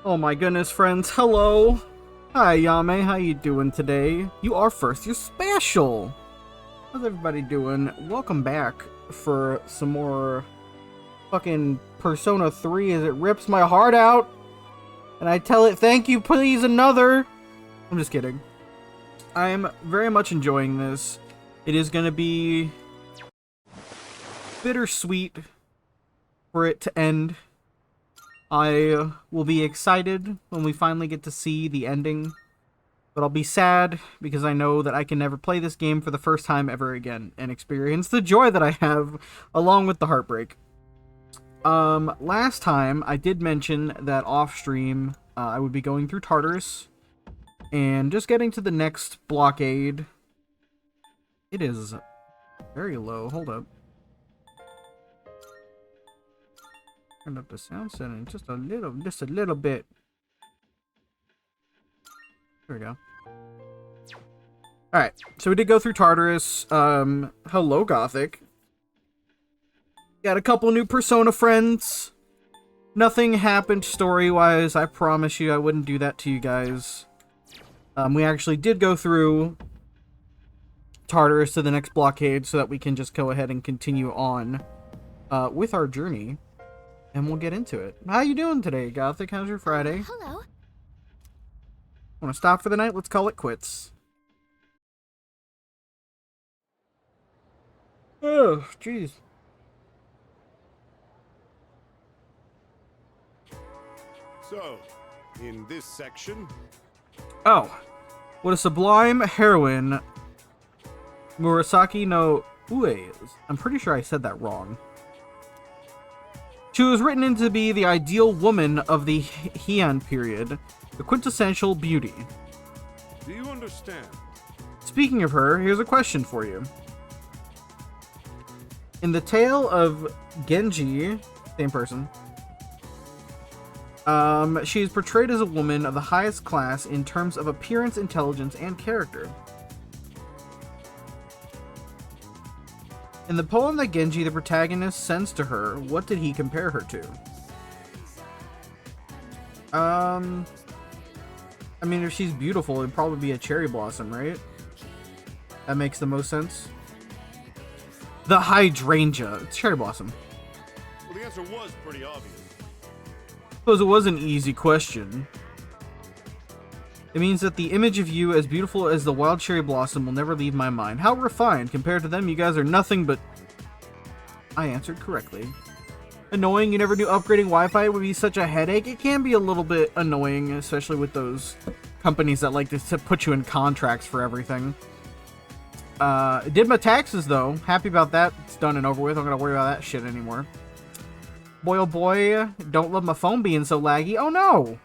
Oh my goodness, friends, hello! Hi, Yame, how you doing today? You are first, you're special! How's everybody doing? Welcome back for some more fucking Persona 3 as it rips my heart out! And I tell it, thank you, please, another! I'm just kidding. I'm very much enjoying this. It is gonna be bittersweet for it to end. I will be excited when we finally get to see the ending, but I'll be sad because I know that I can never play this game for the first time ever again and experience the joy that I have along with the heartbreak. Last time I did mention that off stream I would be going through Tartarus and just getting to the next blockade. It is very low. Hold up. Turn up the sound setting just a little bit. There we go. Alright, so we did go through Tartarus. Hello, Gothic. Got a couple new Persona friends. Nothing happened story-wise. I promise you I wouldn't do that to you guys. We actually did go through Tartarus to the next blockade so that we can just go ahead and continue on with our journey. And we'll get into it. How you doing today, Gothic? How's your Friday? Hello. Want to stop for the night? Let's call it quits. Oh, jeez. So, in this section... Oh, what a sublime heroine Murasaki no Ue is. I'm pretty sure I said that wrong. She was written in to be the ideal woman of the Heian period, the quintessential beauty. Do you understand? Speaking of her, here's a question for you. In the tale of Genji, same person, she is portrayed as a woman of the highest class in terms of appearance, intelligence, and character. In the poem that Genji, the protagonist, sends to her, what did he compare her to? I mean, if she's beautiful, it'd probably be a cherry blossom, right? That makes the most sense. The hydrangea. It's cherry blossom. Well, the answer was pretty obvious. Suppose it was an easy question. It means that the image of you as beautiful as the wild cherry blossom will never leave my mind. How refined. Compared to them, you guys are nothing but... I answered correctly. Annoying, you never knew upgrading Wi-Fi would be such a headache. It can be a little bit annoying, especially with those companies that like to put you in contracts for everything. Did my taxes, though. Happy about that. It's done and over with. I'm gonna worry about that shit anymore. Boy, oh boy, don't love my phone being so laggy. Oh no!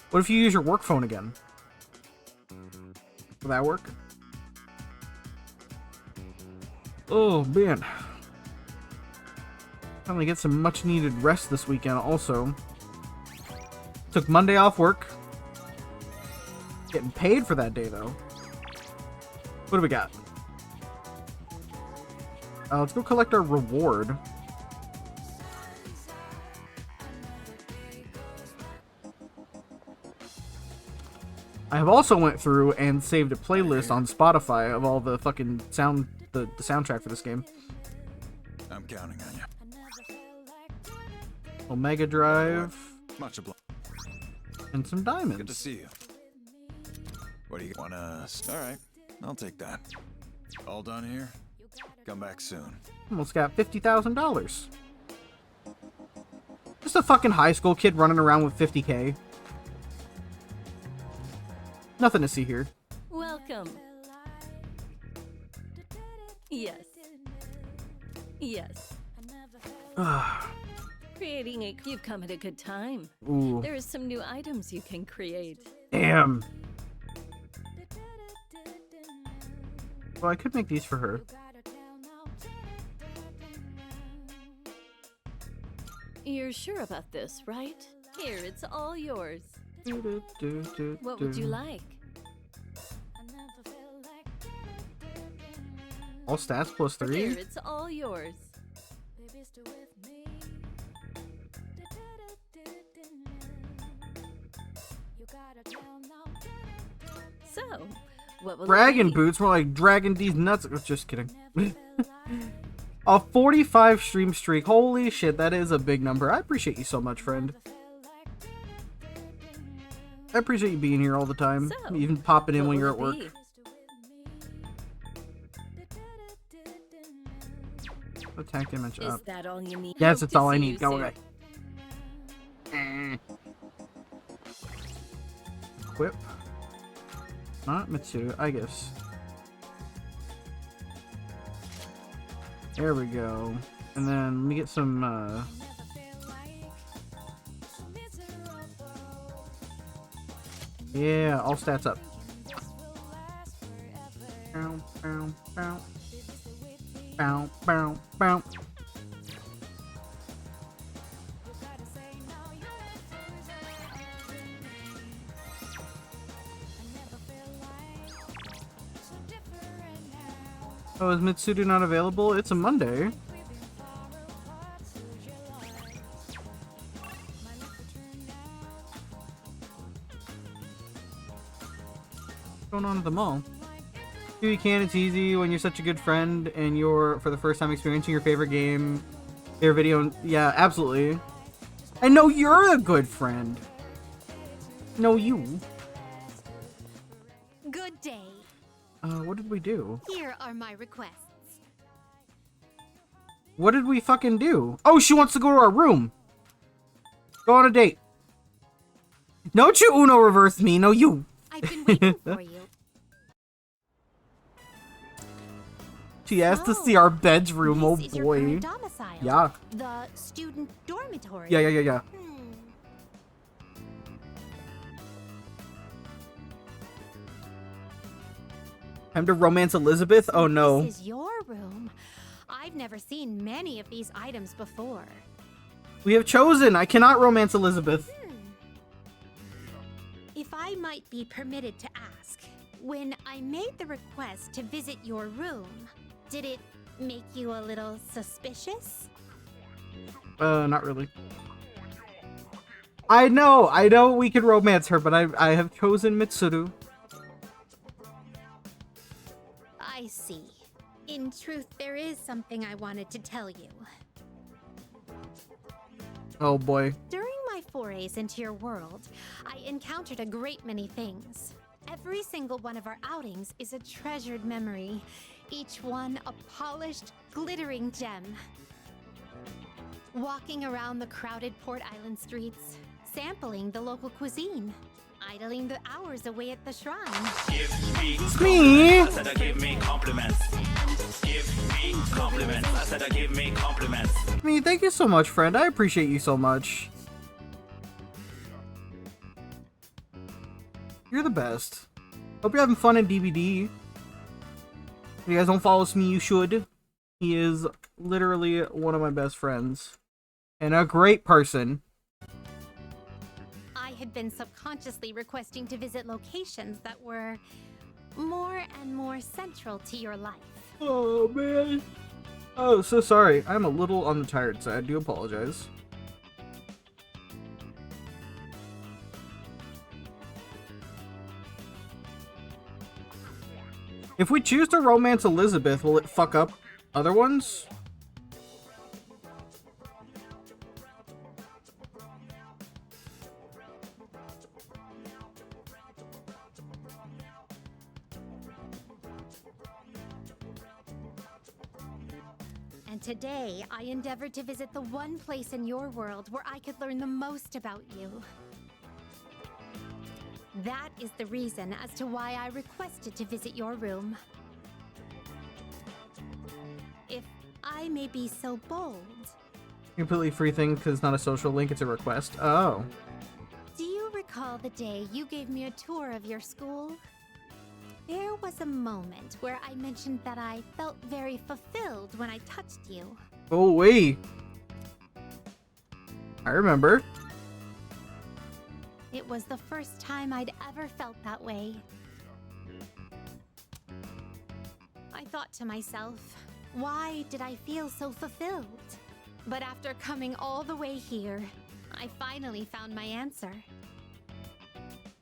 What if you use your work phone again? Will that work? Oh, man. Finally get some much needed rest this weekend also. Took Monday off work. Getting paid for that day, though. What do we got? Let's go collect our reward. I have also went through and saved a playlist on Spotify of all the fucking sound, the soundtrack for this game. I'm counting on you. Omega Drive. Much obliged. And some diamonds. Good to see you. What do you wanna? All right, I'll take that. All done here. Come back soon. Almost got $50,000. Just a fucking high school kid running around with 50K. Nothing to see here. Welcome. Yes. Yes. Creating a... You've come at a good time. Ooh. There is some new items you can create. Damn. Well, I could make these for her. You're sure about this, right? Here, it's all yours. What would you like? All stats plus 3? Here, it's all yours. So, what will Dragon it be? boots, more like Dragon D's nuts. Just kidding. A 45 stream streak. Holy shit, that is a big number. I appreciate you so much, friend. I appreciate you being here all the time. So, Even popping in what when will you're it at work. be? Attack damage Is up. that all you need? Yes, Hope that's to all I see need. you Go soon. away. Equip. Not Mitsu, I guess. There we go. And then let me get some, yeah, all stats up. Bow, bow, bow. Bow, bow, bow. Oh, is Mitsudo not available? It's a Monday. What's going on at the mall? Do you can, it's easy when you're such a good friend and you're, for the first time, experiencing your favorite game, your video. Yeah, absolutely. I know you're a good friend. No, you. Good day. What did we do? Here are my requests. What did we fucking do? Oh, she wants to go to our room. Go on a date. Don't you Uno reverse me. No, you. I've been waiting for you. She asked to So, see our bedroom. Oh, This is your boy. current domicile. Yeah. The student dormitory. Yeah. Hmm. Time to romance Elizabeth? Oh, no. This is your room. I've never seen many of these items before. We have chosen. I cannot romance Elizabeth. If I might be permitted to ask, when I made the request to visit your room, did it make you a little suspicious? Not really. I know we could romance her, but I have chosen Mitsuru. I see. In truth, there is something I wanted to tell you. Oh, boy. During my forays into your world, I encountered a great many things. Every single one of our outings is a treasured memory, each one a polished, glittering gem. Walking around the crowded Port Island streets, sampling the local cuisine, idling the hours away at the shrine. It's me. I said give me compliments. Give me compliments. I said give me compliments. I mean, thank you so much, friend. I appreciate you so much. You're the best. Hope you're having fun in DVD. If you guys don't follow me, you should. He is literally one of my best friends. And a great person. I had been subconsciously requesting to visit locations that were more and more central to your life. Oh, man. Oh, so sorry. I'm a little on the tired side. I do apologize. If we choose to romance Elizabeth, will it fuck up other ones? And today, I endeavored to visit the one place in your world where I could learn the most about you. That is the reason as to why I requested to visit your room. If I may be so bold, Completely free thing because it's not a social link, it's a request. Oh. do you recall the day you gave me a tour of your school? There was a moment where I mentioned that I felt very fulfilled when I touched you. Oh, wait. I remember. It was the first time I'd ever felt that way. I thought to myself, why did I feel so fulfilled? But after coming all the way here, I finally found my answer.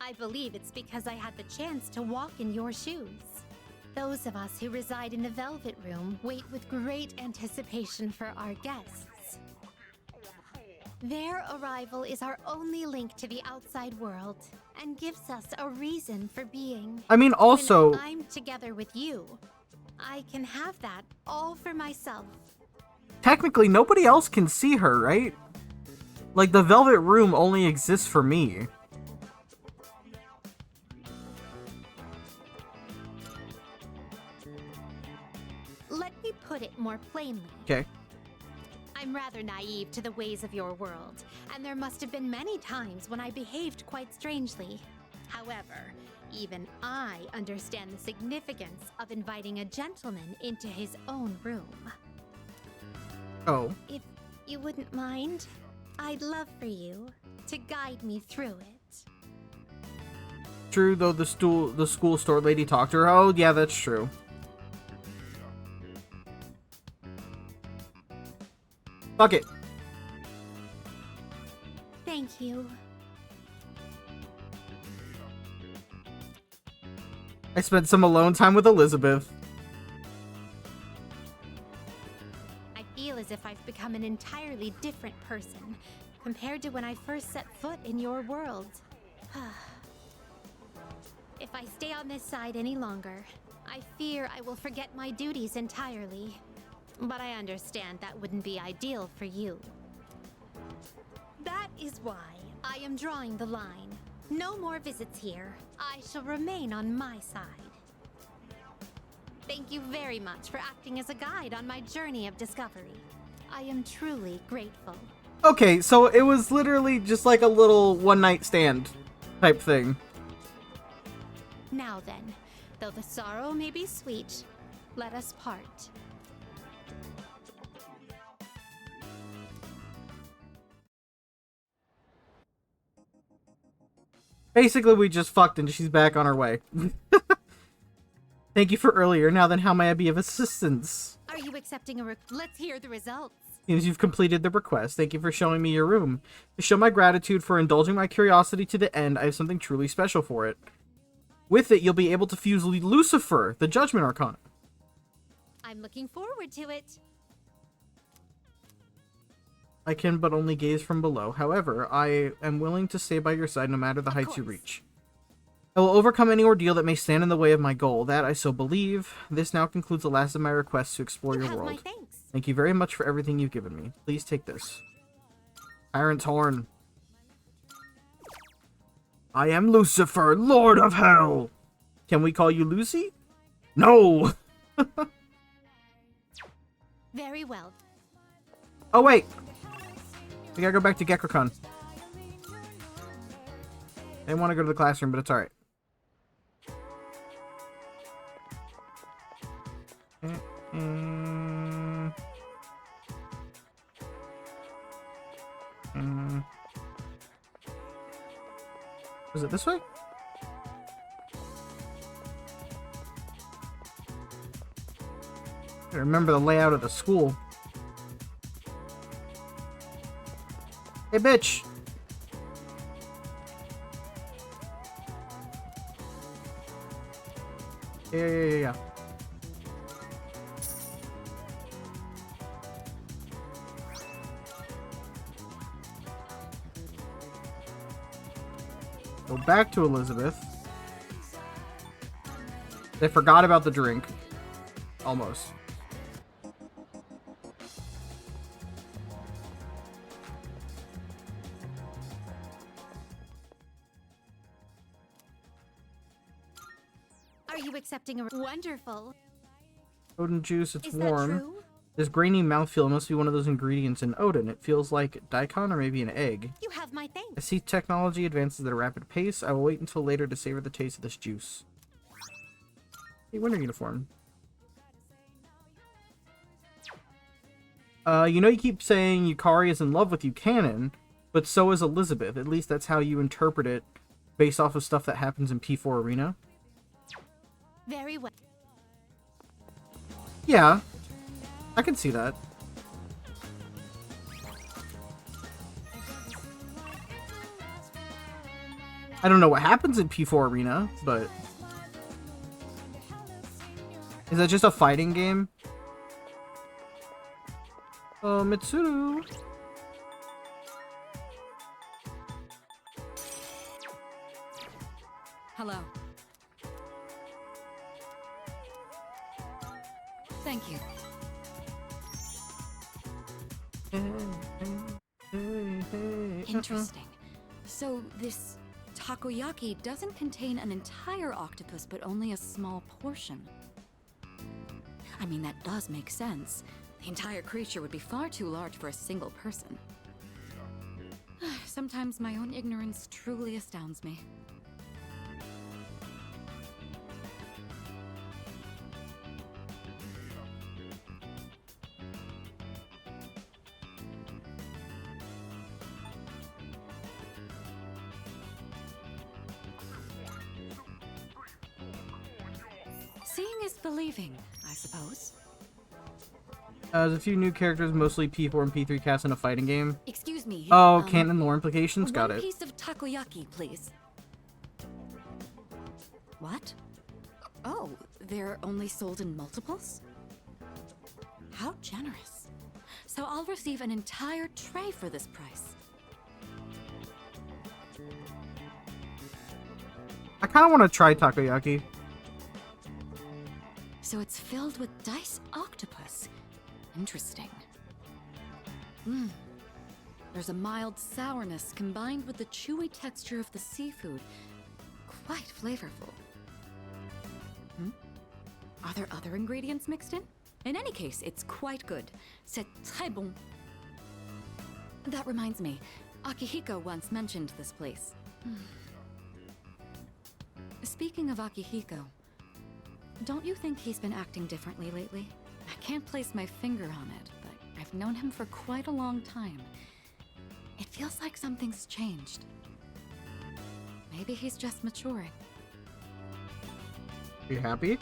I believe it's because I had the chance to walk in your shoes. Those of us who reside in the Velvet Room wait with great anticipation for our guests. Their arrival is our only link to the outside world and gives us a reason for being. I mean, also, When I'm together with you, I can have that all for myself. technically, nobody else can see her, right? Like, the Velvet Room only exists for me. Let me put it more plainly. Okay. I'm rather naive to the ways of your world, and there must have been many times when I behaved quite strangely. However, even I understand the significance of inviting a gentleman into his own room. Oh. If you wouldn't mind, I'd love for you to guide me through it. True, though the school store lady talked to her. Oh, yeah, that's true. Fuck it. Thank you. I spent some alone time with Elizabeth. I feel as if I've become an entirely different person compared to when I first set foot in your world. If I stay on this side any longer, I fear I will forget my duties entirely. But I understand that wouldn't be ideal for you. That is why I am drawing the line. No more visits here. I shall remain on my side. Thank you very much for acting as a guide on my journey of discovery. I am truly grateful. Okay, so it was literally just like a little one-night stand type thing. Now then, though the sorrow may be sweet, let us part. Basically, we just fucked and she's back on her way. Thank you for earlier. Now then, how may I be of assistance? Are you accepting a Let's hear the results. Seems you've completed the request. Thank you for showing me your room. To show my gratitude for indulging my curiosity to the end, I have something truly special for it. With it, you'll be able to fuse Lucifer, the Judgment Arcana. I'm looking forward to it. I can but only gaze from below. However, I am willing to stay by your side no matter the heights you reach. I will overcome any ordeal that may stand in the way of my goal. That I so believe. This now concludes the last of my requests to explore your have world. my thanks. Thank you very much for everything you've given me. Please take this. Tyrant's Horn. I am Lucifer, Lord of Hell. Can we call you Lucy? No. Very well. Oh, wait. We gotta go back to Gekkoukan. I didn't want to go to the classroom, but it's alright. Was it this way? I remember the layout of the school. Hey, bitch! Yeah. Go back to Elizabeth. They forgot about the drink. Almost. Are you accepting a wonderful? Odin juice, it's Is that warm. true? This grainy mouthfeel must be one of those ingredients in Odin. It feels like daikon or maybe an egg. You have my I thanks. see technology advances at a rapid pace. I will wait until later to savor the taste of this juice. Hey, winter uniform. You know you keep saying Yukari is in love with you, canon, but so is Elizabeth. At least that's how you interpret it, based off of stuff that happens in P4 Arena. Very well. Yeah, I can see that. I don't know what happens in P4 Arena, but... Is that just a fighting game? Oh, Mitsuru. Hello. Thank you. Interesting. So this takoyaki doesn't contain an entire octopus, but only a small portion. I mean, that does make sense. The entire creature would be far too large for a single person. Sometimes my own ignorance truly astounds me. Seeing is believing, I suppose. There's a few new characters, mostly P4 and P3 cast in a fighting game. Excuse me. Oh, canon lore implications? Got One it. piece of takoyaki, please. What? Oh, they're only sold in multiples? How generous. So I'll receive an entire tray for this price. I kind of want to try takoyaki. So it's filled with diced octopus. Interesting. Mmm. There's a mild sourness combined with the chewy texture of the seafood. Quite flavorful. Are there other ingredients mixed in? In any case, it's quite good. C'est très bon. That reminds me, Akihiko once mentioned this place. Speaking of Akihiko, don't you think he's been acting differently lately? I can't place my finger on it, but I've known him for quite a long time. It feels like something's changed. Maybe he's just maturing. You happy?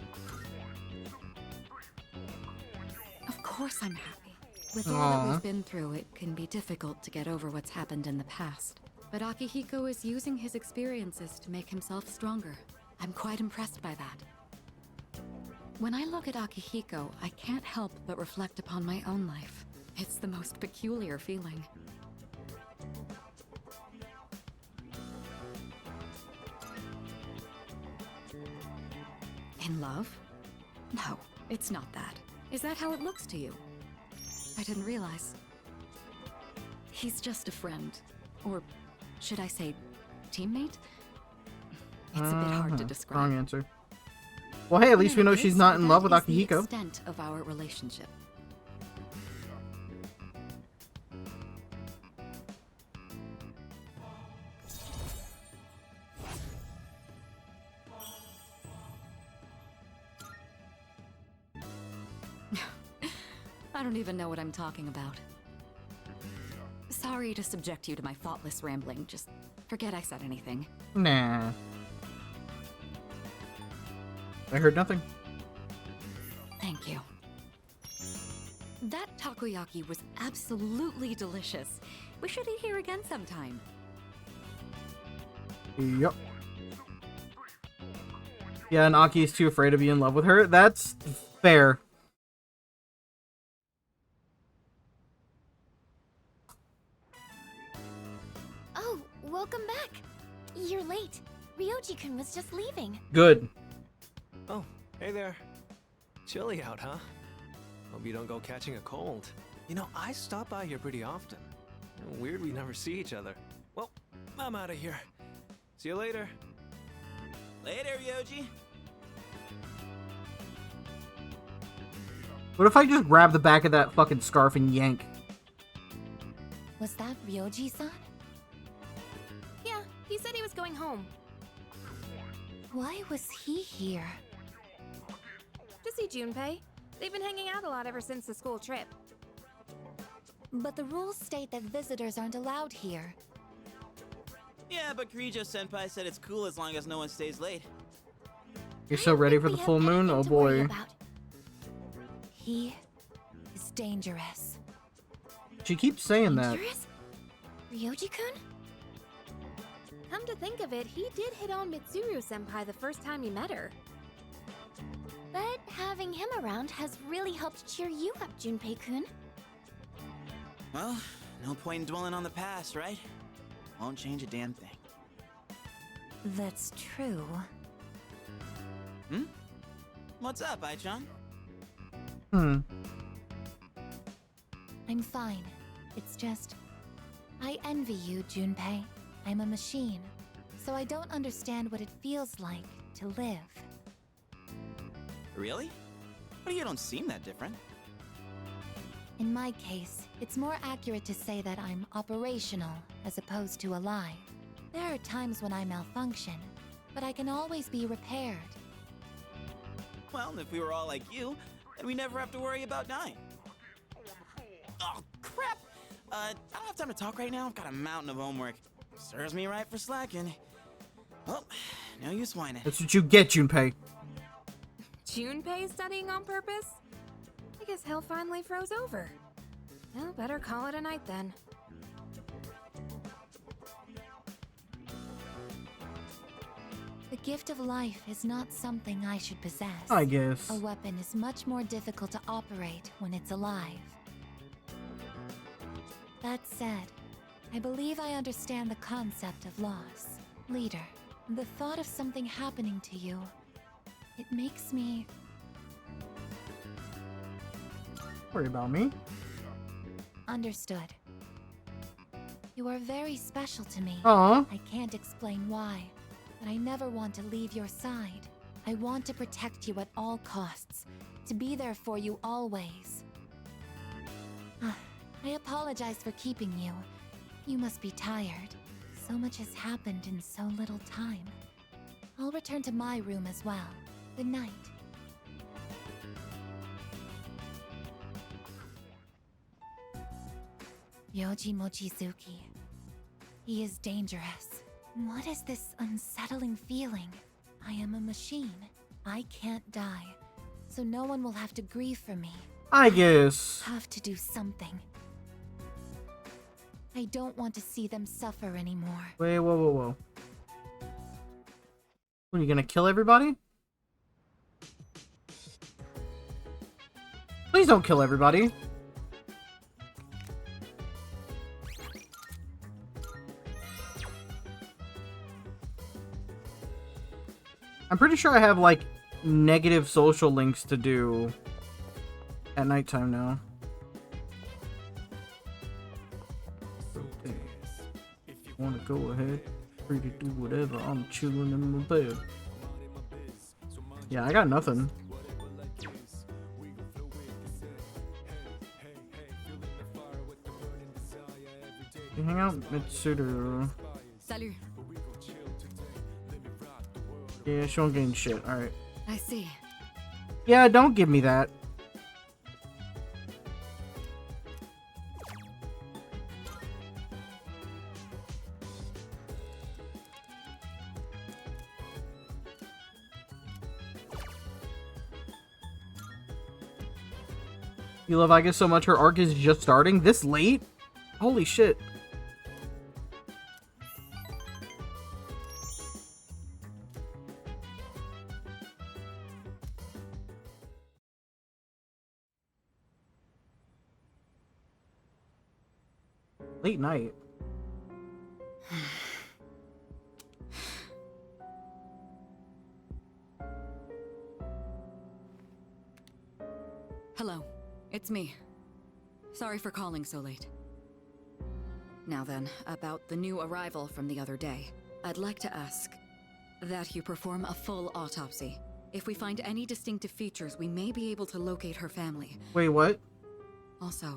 Of course I'm happy. With all that we've been through, it can be difficult to get over what's happened in the past. But Akihiko is using his experiences to make himself stronger. I'm quite impressed by that. When I look at Akihiko, I can't help but reflect upon my own life. It's the most peculiar feeling. In love? No, it's not that. Is that how it looks to you? I didn't realize. He's just a friend. Or should I say, teammate? It's a bit hard to describe. Wrong answer. Well, hey, at least we know she's not in love with That is the Akihiko. extent of our relationship. I don't even know what I'm talking about. Sorry to subject you to my thoughtless rambling. Just forget I said anything. Nah. I heard nothing. Thank you. That takoyaki was absolutely delicious. We should eat here again sometime. Yup. Yeah, and Aki is too afraid to be in love with her. That's fair. Oh, welcome back. You're late. Ryoji-kun was just leaving. Good. Oh, hey there. Chilly out, huh? Hope you don't go catching a cold. You know, I stop by here pretty often. Weird we never see each other. Well, I'm out of here. See you later. Later, Ryoji. What if I just grab the back of that fucking scarf and yank? Was that Ryoji-san? Yeah, he said he was going home. Why was he here? To see Junpei. They've been hanging out a lot ever since the school trip. But the rules state that visitors aren't allowed here. Yeah, but Kirijo-senpai said it's cool as long as no one stays late. You're so ready for the full moon? Oh boy. He is dangerous. She keeps saying that. Dangerous? Ryoji-kun? Come to think of it, he did hit on Mitsuru-senpai the first time he met her. But having him around has really helped cheer you up, Junpei-kun. Well, no point in dwelling on the past, right? Won't change a damn thing. That's true. Hmm? What's up, Ai-chan? I'm fine. It's just... I envy you, Junpei. I'm a machine, so I don't understand what it feels like to live. Really? But you don't seem that different. In my case, it's more accurate to say that I'm operational as opposed to alive. There are times when I malfunction, but I can always be repaired. Well, if we were all like you, then we never have to worry about dying. Oh, crap! I don't have time to talk right now. I've got a mountain of homework. Serves me right for slacking. Well, no use whining. That's what you get, Junpei. Junpei studying on purpose? I guess hell finally froze over. Well, better call it a night then. The gift of life is not something I should possess. I guess. A weapon is much more difficult to operate when it's alive. That said, I believe I understand the concept of loss. Leader, the thought of something happening to you, it makes me... Worry about me. Understood. You are very special to me. Aw. I can't explain why, but I never want to leave your side. I want to protect you at all costs, to be there for you always. I apologize for keeping you. You must be tired. So much has happened in so little time. I'll return to my room as well. Good night. Yoji Mochizuki. He is dangerous. What is this unsettling feeling? I am a machine. I can't die, so no one will have to grieve for me. I guess. Have to do something. I don't want to see them suffer anymore. Wait, whoa, whoa, whoa. What, are you gonna kill everybody? Please don't kill everybody. I'm pretty sure I have, like, negative social links to do at nighttime now. Okay. If you want to go ahead, free to do whatever. I'm chilling in my bed. Yeah, I got nothing. You hang out Mitsuru. Salut. Yeah, she won't gain shit. Alright. I see. Yeah, don't give me that. You love Iga so much her arc is just starting? This late? Holy shit. Late night. Hello, it's me. Sorry for calling so late. Now then, about the new arrival from the other day. I'd like to ask that you perform a full autopsy. If we find any distinctive features, we may be able to locate her family. Wait, what? Also,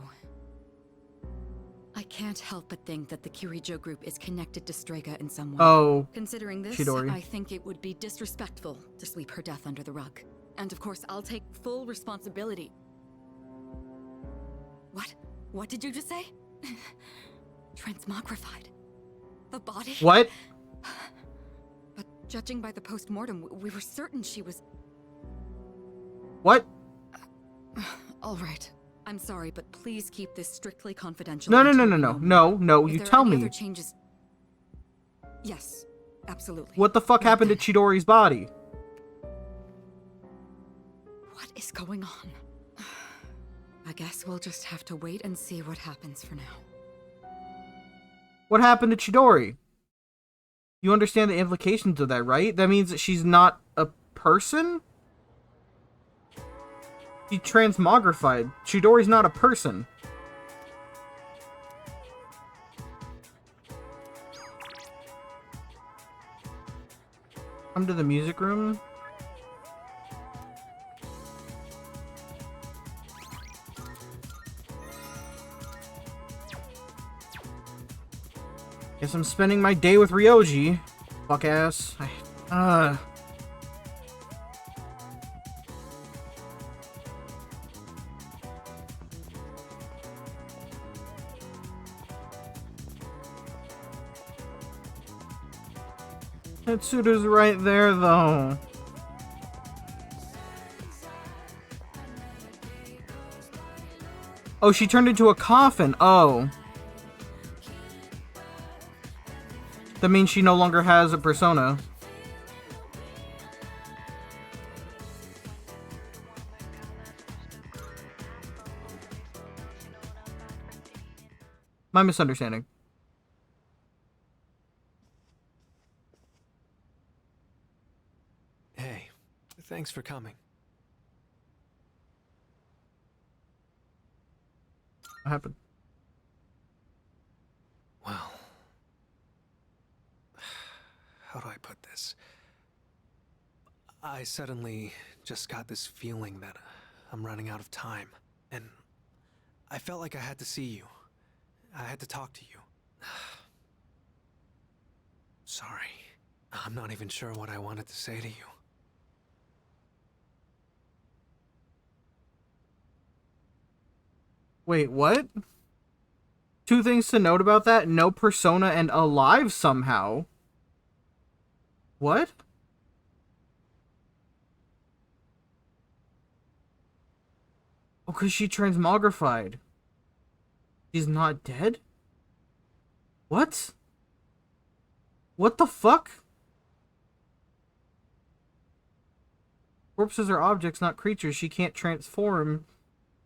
I can't help but think that the Kirijo group is connected to Strega in some way. Oh, considering this, Chidori. I think it would be disrespectful to sweep her death under the rug. And of course, I'll take full responsibility. What? What did you just say? Transmogrified. The body? What? But judging by the post-mortem, we were certain she was... What? All right. I'm sorry, but please keep this strictly confidential. No, until we know more. no, If you there tell are any me. other changes... Yes, absolutely. What the fuck happened to Chidori's body? What is going on? I guess we'll just have to wait and see what happens for now. What happened to Chidori? You understand the implications of that, right? That means that she's not a person? She transmogrified. Chidori's not a person. Come to the music room. Guess I'm spending my day with Ryoji. Fuck ass. Tetsuda's right there, though. Oh, she turned into a coffin. Oh. That means she no longer has a persona. My misunderstanding. Hey, thanks for coming. What happened? Well, how do I put this? I suddenly just got this feeling that I'm running out of time, and I felt like I had to see you. I had to talk to you. Sorry. I'm not even sure what I wanted to say to you. Wait, what? Two things to note about that. No persona and alive somehow. What? Oh, because she transmogrified. She's not dead? What? What the fuck? Corpses are objects, not creatures. She can't transform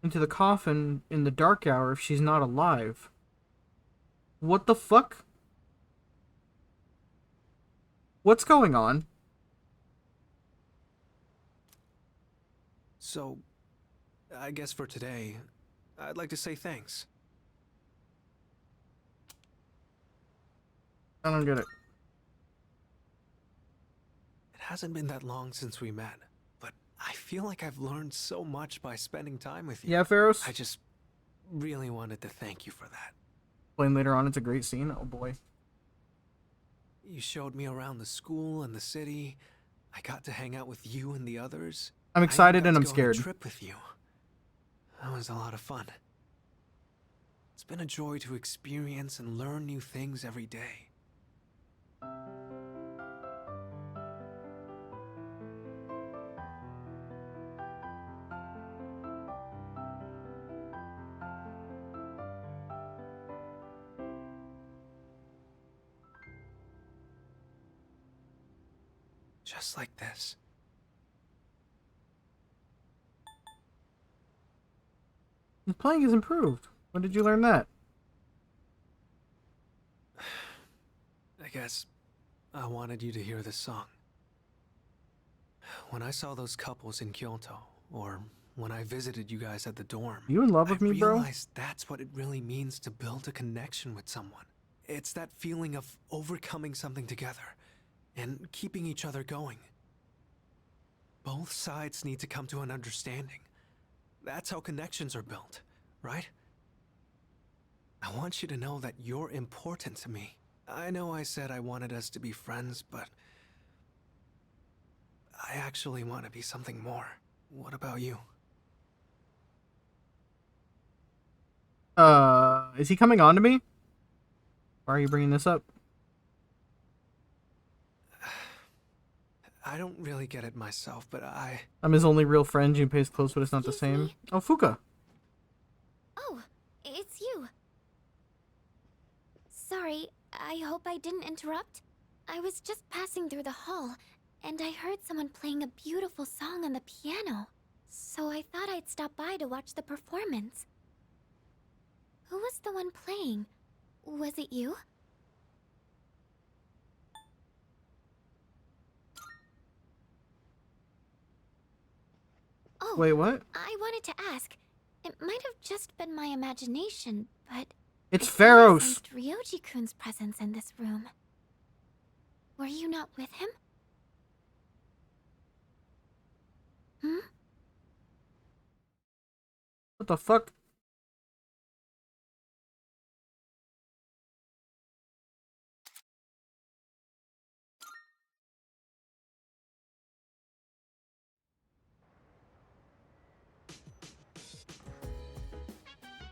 into the coffin in the dark hour if she's not alive. What the fuck? What's going on? So, I guess for today, I'd like to say thanks. I don't get it. It hasn't been that long since we met, but I feel like I've learned so much by spending time with you. Yeah, Pharos? I just really wanted to thank you for that. Explain later on, it's a great scene. Oh boy. You showed me around the school and the city. I got to hang out with you and the others. I'm excited and I'm I even got to go on scared. a trip with you. That was a lot of fun. It's been a joy to experience and learn new things every day. Just like this. His playing is improved. When did you learn that? I guess I wanted you to hear this song. When I saw those couples in Kyoto, or when I visited you guys at the dorm, You in love with me, bro? I realized that's what it really means to build a connection with someone. It's that feeling of overcoming something together and keeping each other going. Both sides need to come to an understanding. That's how connections are built, right? I want you to know that you're important to me. I know I said I wanted us to be friends, but I actually want to be something more. What about you? Is he coming on to me? Why are you bringing this up? I don't really get it myself, but I'm his only real friend. Junpei's close, but it's not the Excuse same. me? Oh, Fuka. Oh, it's you. Sorry, I hope I didn't interrupt. I was just passing through the hall, and I heard someone playing a beautiful song on the piano. So I thought I'd stop by to watch the performance. Who was the one playing? Was it you? Oh, wait, what? I wanted to ask. It might have just been my imagination, but It's I Pharos. sensed Ryoji-kun's presence in this room. Were you not with him? Hmm? What the fuck?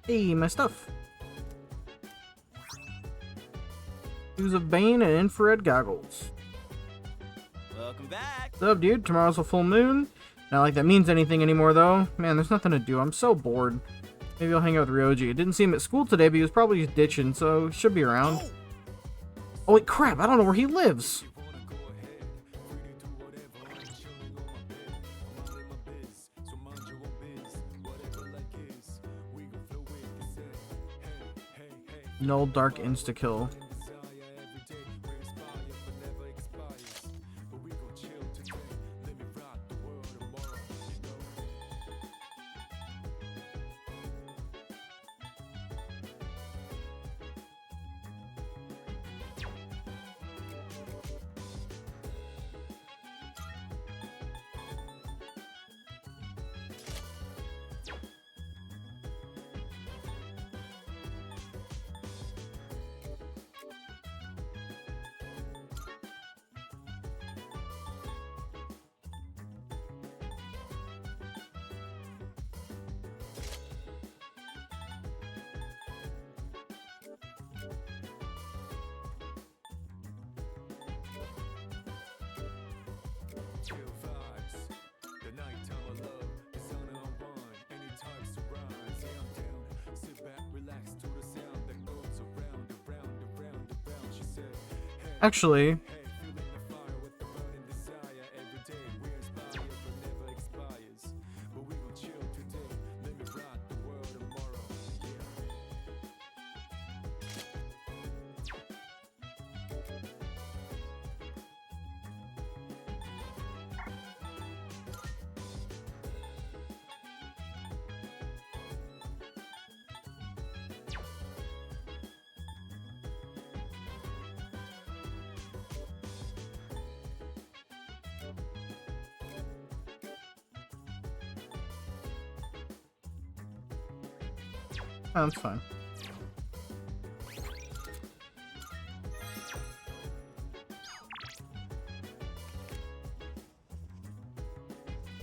Hey, my stuff. Shoes of Bane and infrared goggles. Welcome back. What's up, dude? Tomorrow's a full moon. Not like that means anything anymore, though. Man, there's nothing to do. I'm so bored. Maybe I'll hang out with Ryoji. I didn't see him at school today, but he was probably just ditching, so he should be around. Oh, wait, crap. I don't know where he lives. Null Dark Insta-kill. Actually, oh, that's fine.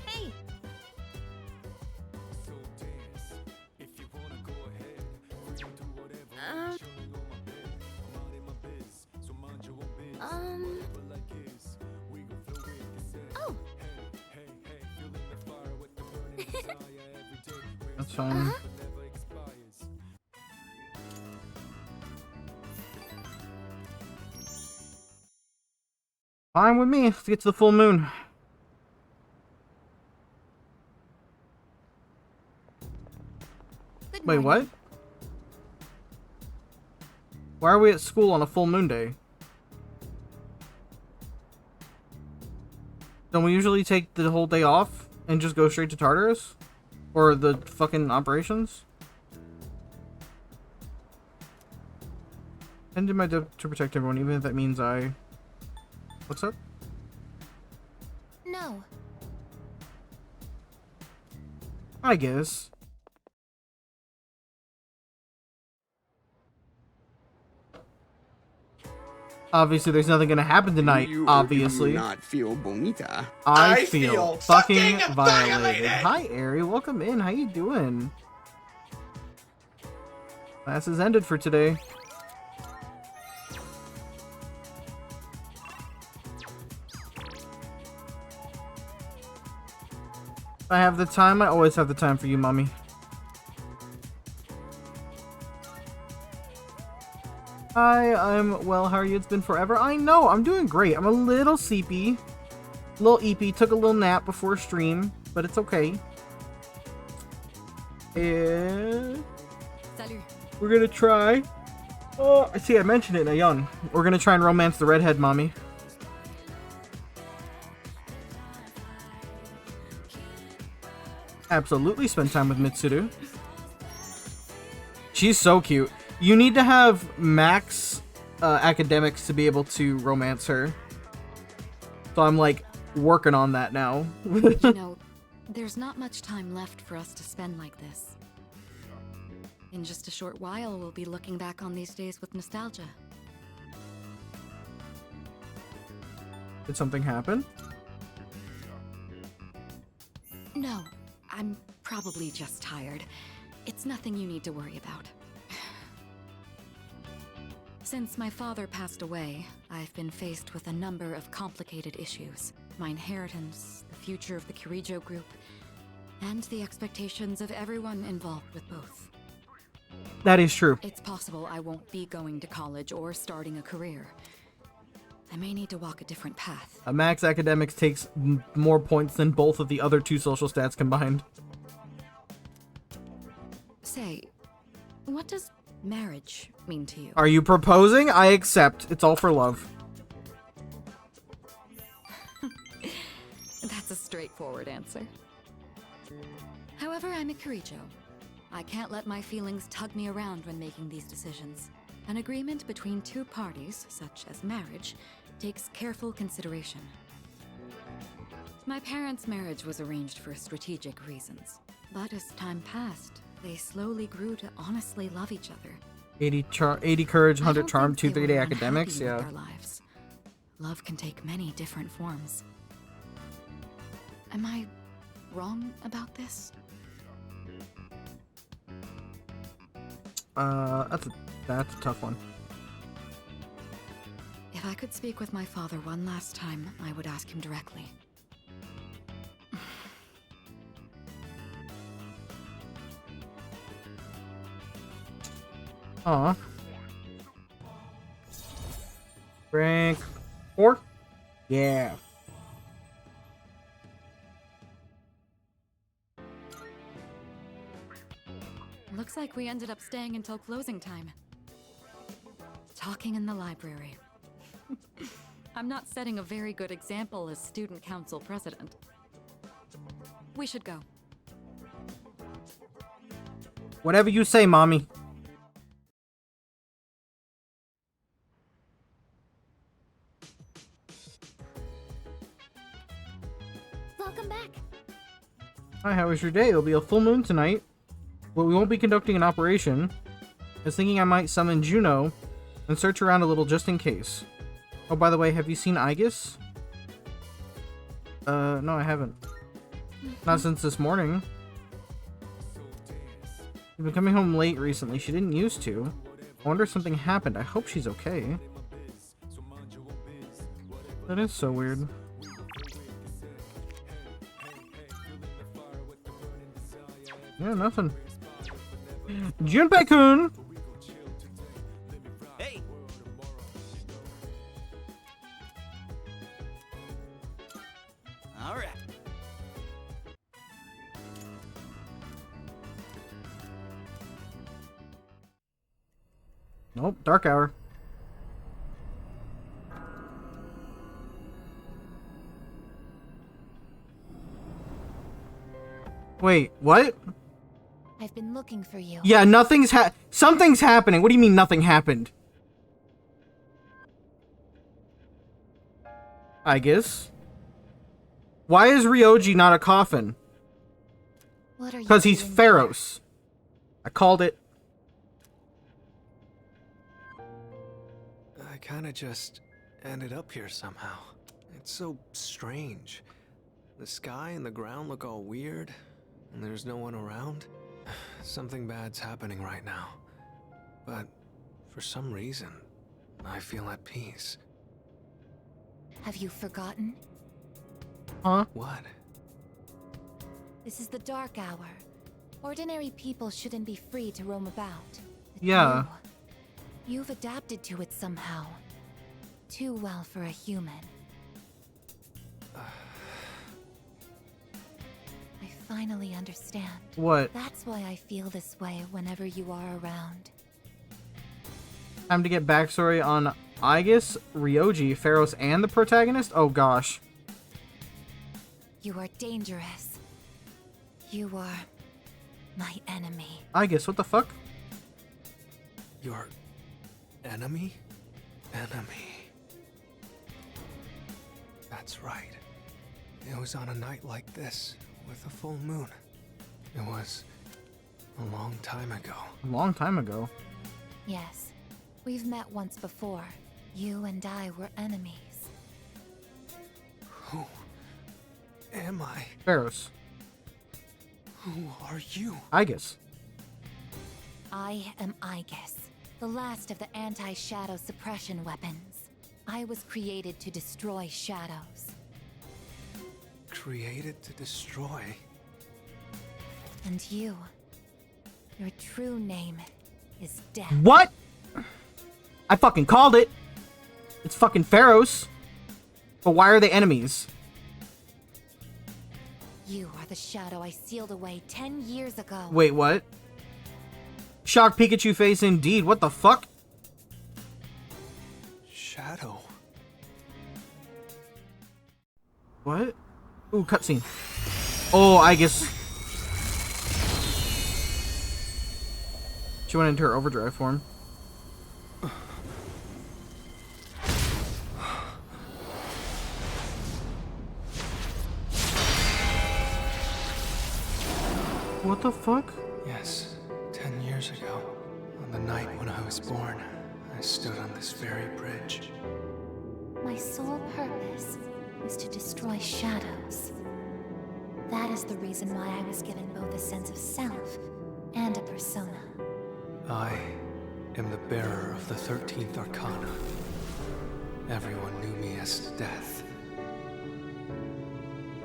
Hey! Oh! That's fine. Fine with me. Let's get to the full moon. Wait, what? Why are we at school on a full moon day? Don't we usually take the whole day off and just go straight to Tartarus? Or the fucking operations? And do my to protect everyone, even if that means I... What's up? No. I guess. Obviously, there's nothing gonna happen tonight. Obviously. Do not feel bonita. I feel fucking violated. Hi, Ari. Welcome in. How you doing? Class is ended for today. If I have the time, I always have the time for you, mommy. Hi, I'm well. How are you? It's been forever. I know. I'm doing great. I'm a little sleepy. Little EP. Took a little nap before stream, but it's okay. And Salut. we're gonna try. Oh, I see. I mentioned it in a yawn. We're gonna try and romance the redhead mommy. Absolutely spend time with Mitsuru. She's so cute. You need to have max academics to be able to romance her. So I'm like working on that now. You know, there's not much time left for us to spend like this. In just a short while, we'll be looking back on these days with nostalgia. Did something happen? No, I'm probably just tired. It's nothing you need to worry about. Since my father passed away, I've been faced with a number of complicated issues. My inheritance, the future of the Kirijo group, and the expectations of everyone involved with both. That is true. It's possible I won't be going to college or starting a career. I may need to walk a different path. A max academics takes more points than both of the other two social stats combined. Say, what does marriage mean to you? Are you proposing? I accept. It's all for love. That's a straightforward answer. However, I'm a Kirijo. I can't let my feelings tug me around when making these decisions. An agreement between two parties, such as marriage, takes careful consideration. My parents' marriage was arranged for strategic reasons, but as time passed, they slowly grew to honestly love each other. 80 courage, 100 charm, 2 they were 3-day unhappy academics. with Yeah. their lives. Love can take many different forms. Am I wrong about this? That's a tough one. If I could speak with my father one last time, I would ask him directly. Aw. Rank 4? Yeah. Looks like we ended up staying until closing time. Talking in the library. I'm not setting a very good example as student council president. We should go. Whatever you say, mommy. Welcome back. Hi, how was your day? It'll be a full moon tonight, but we won't be conducting an operation. I was thinking I might summon Juno and search around a little just in case. Oh, by the way, have you seen Aegis? No, I haven't. Not since this morning. She's been coming home late recently. She didn't used to. I wonder if something happened. I hope she's okay. That is so weird. Yeah, nothing. Junpei-kun! Hey! All right. Nope, dark hour. Wait, what? I've been looking for you. Yeah, something's happening. What do you mean nothing happened? I guess. Why is Ryoji not a coffin? What are you Because he's doing Pharos. I called it. I kinda just ended up here somehow. It's so strange. The sky and the ground look all weird, and there's no one around. Something bad's happening right now. But for some reason, I feel at peace. Have you forgotten? Huh? What? This is the dark hour. Ordinary people shouldn't be free to roam about. But Yeah. You've adapted to it somehow. Too well for a human. I finally understand. What? That's why I feel this way whenever you are around. Time to get backstory on Aegis, Ryoji, Pharos, and the protagonist? Oh gosh. You are dangerous. You are my enemy. Aegis, what the fuck? Your enemy? Enemy. That's right. It was on a night like this, with a full moon. It was a long time ago. A long time ago. Yes. We've met once before. You and I were enemies. Who am I? Pharos. Who are you? Aegis. I am Aegis, the last of the anti-shadow suppression weapons. I was created to destroy shadows. Created to destroy? And you, your true name is Death. What? I fucking called it. It's fucking Pharos. But why are they enemies? You are the shadow I sealed away 10 years ago. Wait, what? Shocked Pikachu face indeed. What the fuck? Shadow. What? Ooh, cutscene. Oh, I guess. She went into her overdrive form. What the fuck? Yes, 10 years ago, on the night when I was born, I stood on this very bridge. My sole purpose was to destroy shadows. That is the reason why I was given both a sense of self and a persona. I am the bearer of the 13th Arcana. Everyone knew me as Death.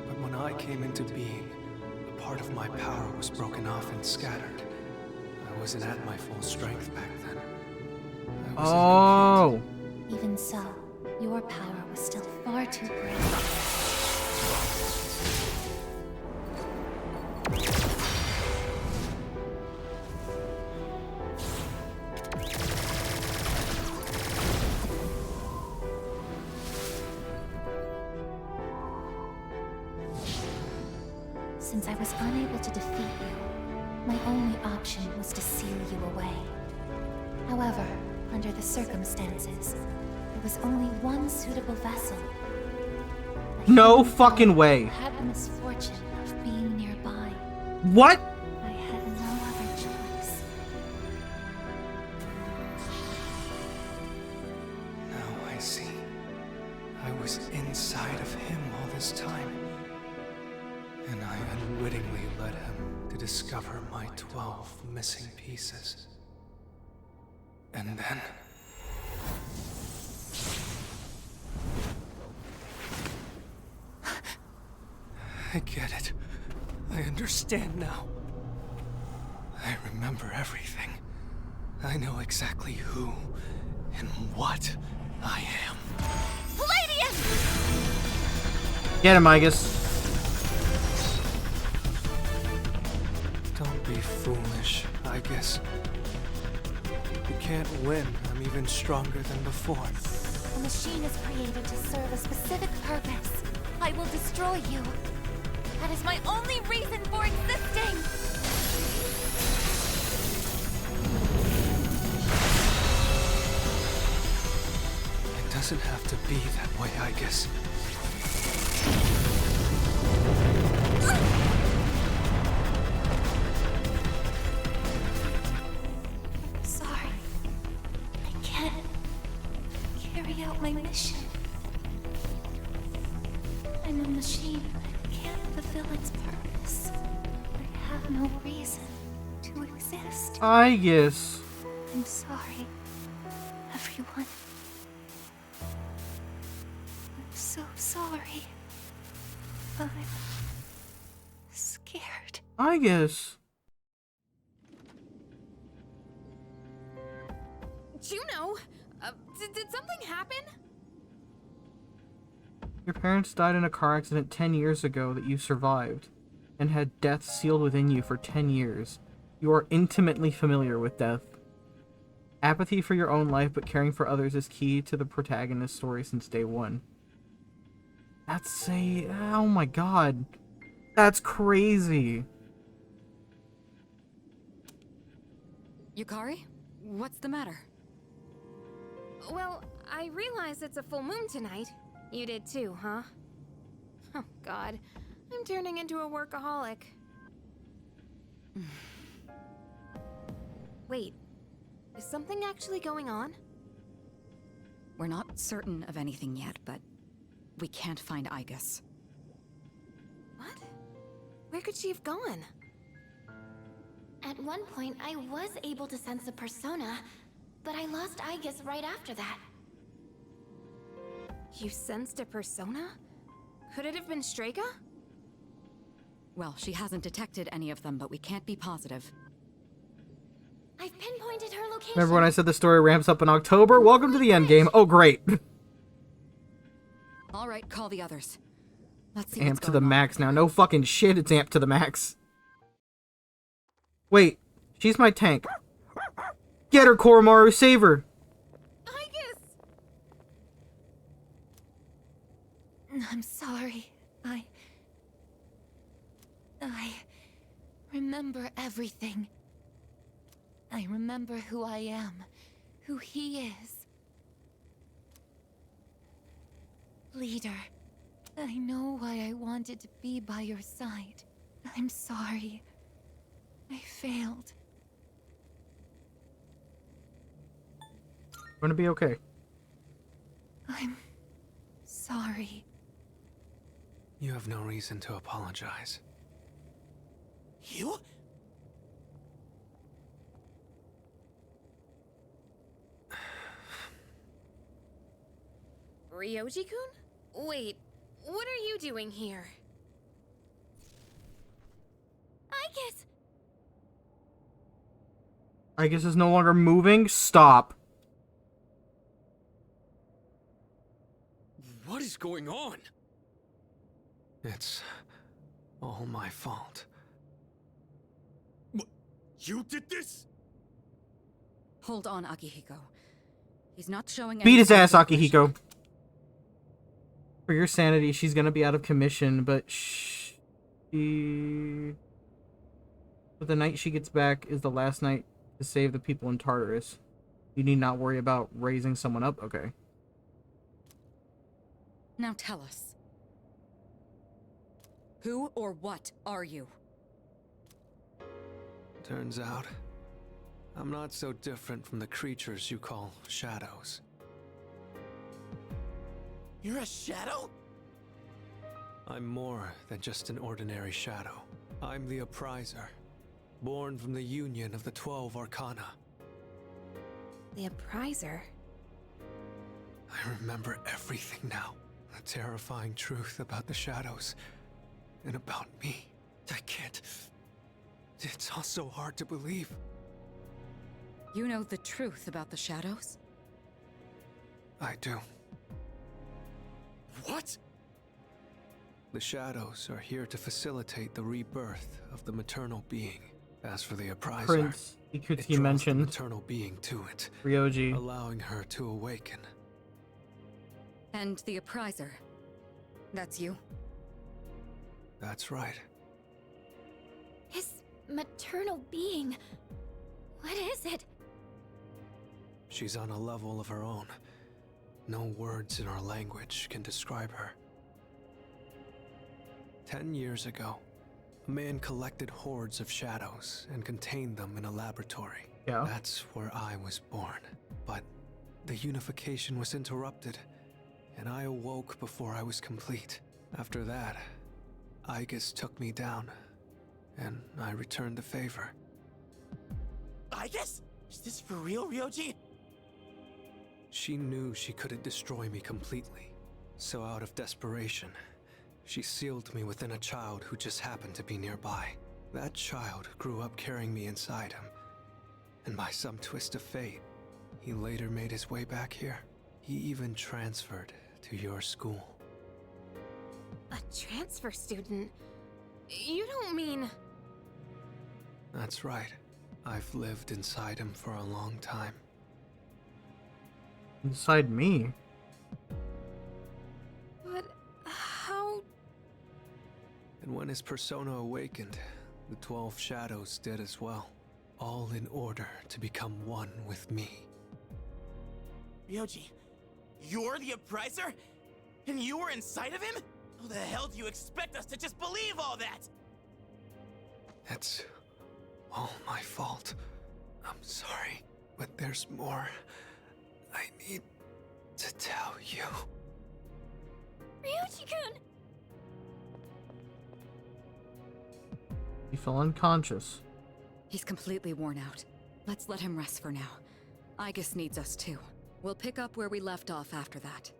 But when I came into being, a part of my power was broken off and scattered. I wasn't at my full strength back then. I was incomplete. Even so, your power was still far too great. Since I was unable to defeat you, my only option was to seal you away. However, under the circumstances, there was only one suitable vessel. No fucking way. I had the misfortune of being nearby. What? I had no other choice. Now I see. I was inside of him all this time. And I unwittingly led him to discover my 12 missing pieces. And then... I get it. I understand now. I remember everything. I know exactly who and what I am. Palladium! Get him, Aegis. Don't be foolish, I guess. You can't win. I'm even stronger than before. The machine is created to serve a specific purpose. I will destroy you. That is my only reason for existing! It doesn't have to be that way, I guess. Sorry. I can't carry out my mission. I'm a machine that can't fulfill its purpose. I have no reason to exist. Aegis. I'm sorry, everyone. I'm so sorry. I'm scared. Aegis. Juno! Did something happen? Your parents died in a car accident 10 years ago that you survived, and had death sealed within you for 10 years. You are intimately familiar with death. Apathy for your own life, but caring for others is key to the protagonist's story since day one. Oh my god. That's crazy. Yukari? What's the matter? Well, I realize it's a full moon tonight. You did too, huh? Oh god, I'm turning into a workaholic. Wait, is something actually going on? We're not certain of anything yet, but we can't find Igus. What? Where could she have gone? At one point, I was able to sense a persona, but I lost Igus right after that. You sensed a persona? Could it have been Strega? Well, she hasn't detected any of them, but we can't be positive. I've pinpointed her location. Remember when I said the story ramps up in October? Welcome to the endgame. Oh, great. Alright, call the others. Let's see Amped what's to the going on. max now. No fucking shit, it's amped to the max. Wait, she's my tank. Get her, Koromaru, save her. I'm sorry. I remember everything. I remember who I am, who he is. Leader, I know why I wanted to be by your side. I'm sorry. I failed. Gonna be okay. I'm sorry. You have no reason to apologize. You? Ryoji-kun? Wait, what are you doing here? Igus is no longer moving? Stop. What is going on? It's all my fault. You did this? Hold on, Akihiko. He's not showing Beat any his ass, signs of Akihiko. For your sanity, she's gonna be out of commission, but But the night she gets back is the last night to save the people in Tartarus. You need not worry about raising someone up. Okay. Now tell us. Who or what are you? Turns out, I'm not so different from the creatures you call shadows. You're a shadow? I'm more than just an ordinary shadow. I'm the Appriser, born from the union of the 12 Arcana. The Appriser? I remember everything now. The terrifying truth about the shadows. And about me. I can't... It's all so hard to believe. You know the truth about the shadows? I do. What? The shadows are here to facilitate the rebirth of the maternal being. As for the Appriser, Prince it Ikuti draws mentioned the maternal being to it, Ryoji. allowing her to awaken. And the Appriser. That's you? That's right. His maternal being. What is it? She's on a level of her own. No words in our language can describe her. 10 years ago, a man collected hordes of shadows and contained them in a laboratory. Yeah. That's where I was born. But the unification was interrupted, and I awoke before I was complete. After that, Igus took me down, and I returned the favor. Igus? Is this for real, Ryoji? She knew she couldn't destroy me completely, so out of desperation, she sealed me within a child who just happened to be nearby. That child grew up carrying me inside him, and by some twist of fate, he later made his way back here. he even transferred to your school. A transfer student? You don't mean... That's right. I've lived inside him for a long time. Inside me? But how... And when his persona awakened, the 12 shadows did as well. All in order to become one with me. Ryoji, you're the Appriser? And you were inside of him? How the hell do you expect us to just believe all that? It's all my fault. I'm sorry, but there's more I need to tell you. Ryoji-kun! He fell unconscious. He's completely worn out. Let's let him rest for now. Aegis needs us too. We'll pick up where we left off after that.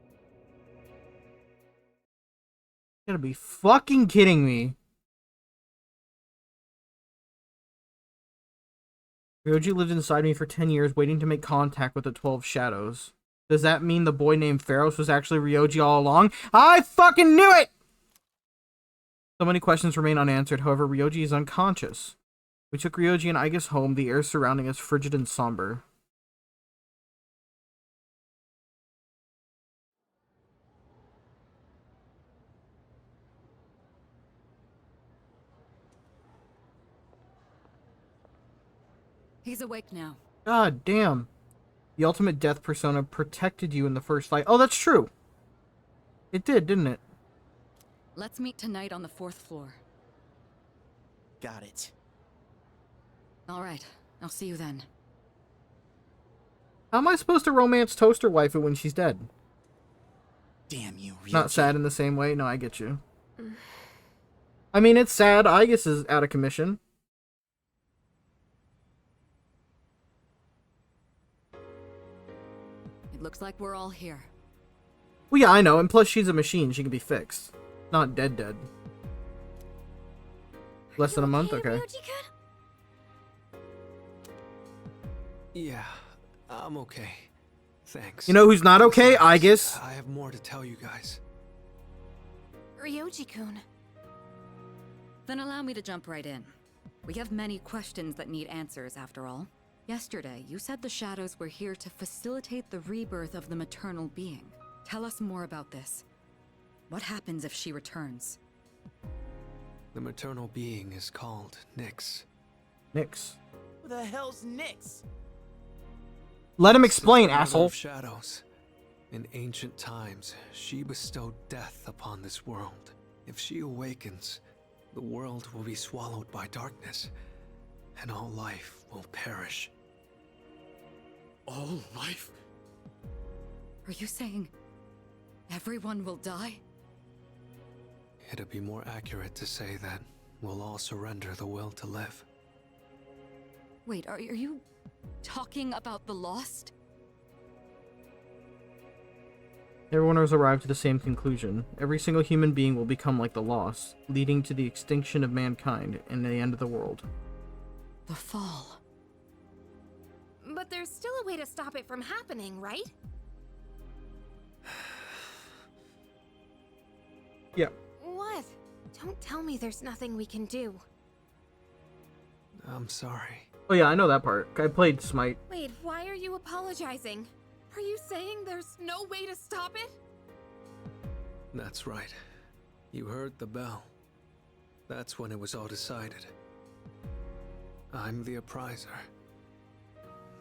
You gotta be fucking kidding me. Ryoji lived inside me for 10 years, waiting to make contact with the 12 shadows. Does that mean the boy named Pharos was actually Ryoji all along? I fucking knew it! So many questions remain unanswered. However, Ryoji is unconscious. We took Ryoji and Aegis home. The air surrounding us frigid and somber. He's awake now. God damn. The ultimate death persona protected you in the first fight. Oh, that's true. It did, didn't it? Let's meet tonight on the 4th floor. Got it. All right, I'll see you then. How am I supposed to romance Toaster Waifu when she's dead? Damn you, Ryoji. Not sad in the same way? No, I get you. I mean, it's sad. Aegis is out of commission. It looks like we're all here. Well, yeah, I know. And plus, she's a machine. She can be fixed. Not dead. Less than a month? Okay. Ryoji-kun? Yeah, I'm okay. Thanks. You know who's not okay? Aegis. I have more to tell you guys. Ryoji-kun. Then allow me to jump right in. We have many questions that need answers, after all. Yesterday, you said the shadows were here to facilitate the rebirth of the maternal being. Tell us more about this. What happens if she returns? The maternal being is called Nyx. Nyx. Who the hell's Nyx? Let him explain, Mother asshole. of shadows. In ancient times, she bestowed death upon this world. If she awakens, the world will be swallowed by darkness, and all life will perish. All life? Are you saying everyone will die? It'd be more accurate to say that we'll all surrender the will to live. Wait, are you talking about the lost? Everyone has arrived at the same conclusion. Every single human being will become like the lost, leading to the extinction of mankind and the end of the world. The fall. But there's still a way to stop it from happening, right? Yeah. What? Don't tell me there's nothing we can do. I'm sorry. Oh yeah, I know that part. I played Smite. Wait, why are you apologizing? Are you saying there's no way to stop it? That's right. You heard the bell. That's when it was all decided. I'm the Appriser.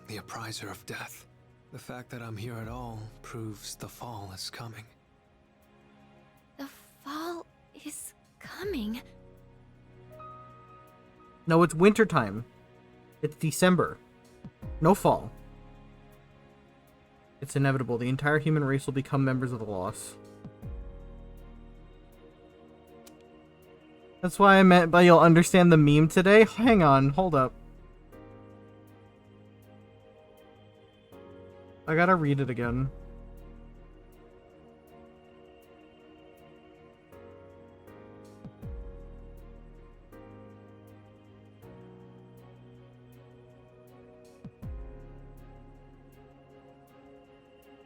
The Appriser of Death. The fact that I'm here at all proves the fall is coming. The fall is coming. No, it's wintertime. It's December. No fall. It's inevitable. The entire human race will become members of the Lost. That's why I meant by you'll understand the meme today. Hang on, hold up. I gotta read it again.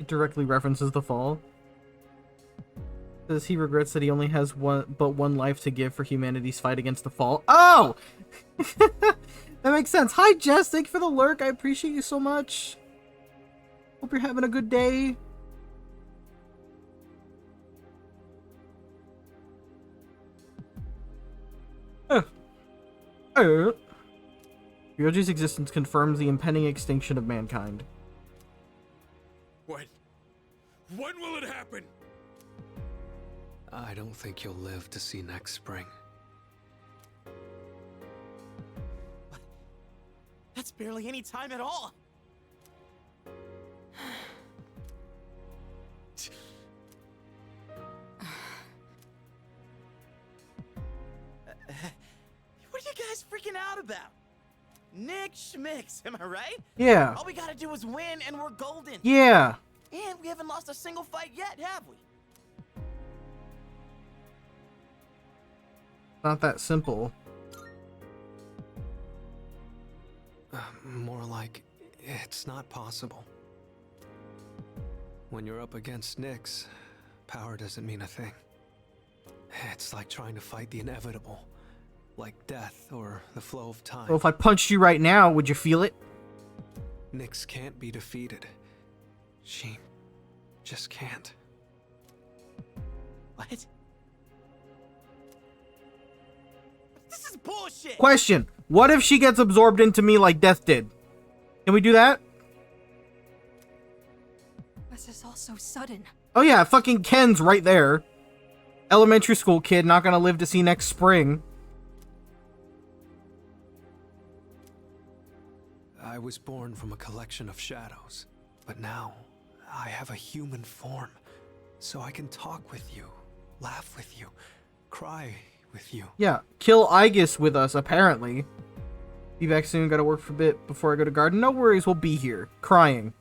It directly references the fall. Says he regrets that he only has one life to give for humanity's fight against the fall. Oh! That makes sense. Hi, Jess. Thank you for the lurk. I appreciate you so much. Hope you're having a good day. Ryoji's existence confirms the impending extinction of mankind. What? When will it happen? I don't think you'll live to see next spring. That's barely any time at all. What are you guys freaking out about? Nick Schmicks, am I right? Yeah. All we gotta do is win and we're golden. Yeah. And we haven't lost a single fight yet, have we? Not that simple. More like, it's not possible. When you're up against Nyx, power doesn't mean a thing. It's like trying to fight the inevitable, like death or the flow of time. Well, if I punched you right now, would you feel it? Nyx can't be defeated. She just can't. What? This is bullshit! Question. What if she gets absorbed into me like Death did? Can we do that? This is all so sudden. Oh yeah, fucking Ken's right there. Elementary school kid, not gonna live to see next spring. I was born from a collection of shadows, but now I have a human form, so I can talk with you, laugh with you, cry with you. Yeah, kill Aegis with us, apparently. Be back soon, gotta work for a bit before I go to garden. No worries, we'll be here. Crying.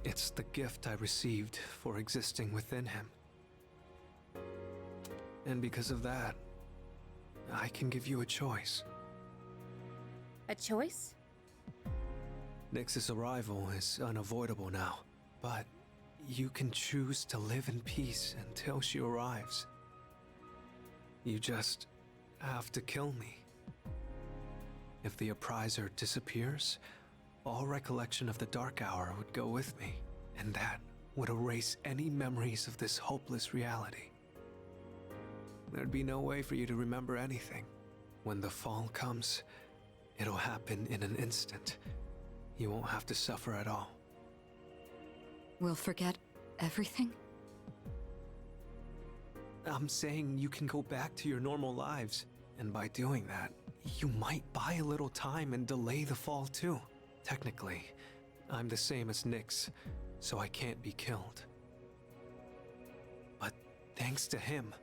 It's the gift I received for existing within him. And because of that, I can give you a choice. A choice? Nyx's arrival is unavoidable now, but you can choose to live in peace until she arrives. You just have to kill me. If the Appriser disappears, all recollection of the Dark Hour would go with me, and that would erase any memories of this hopeless reality. There'd be no way for you to remember anything. When the fall comes, it'll happen in an instant. You won't have to suffer at all. We'll forget everything? I'm saying you can go back to your normal lives, and by doing that, you might buy a little time and delay the fall too. Technically, I'm the same as Nyx, so I can't be killed. But thanks to him,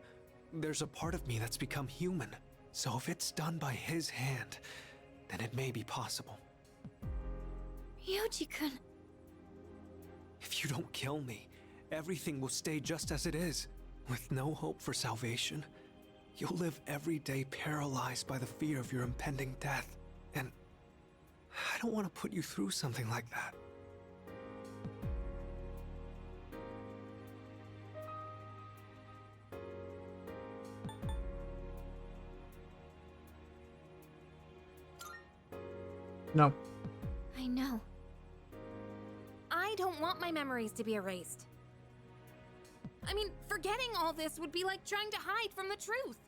there's a part of me that's become human. So if it's done by his hand, then it may be possible. Ryoji-kun. If you don't kill me, everything will stay just as it is. With no hope for salvation, you'll live every day paralyzed by the fear of your impending death. And I don't want to put you through something like that. No. I know. I don't want my memories to be erased. I mean, forgetting all this would be like trying to hide from the truth.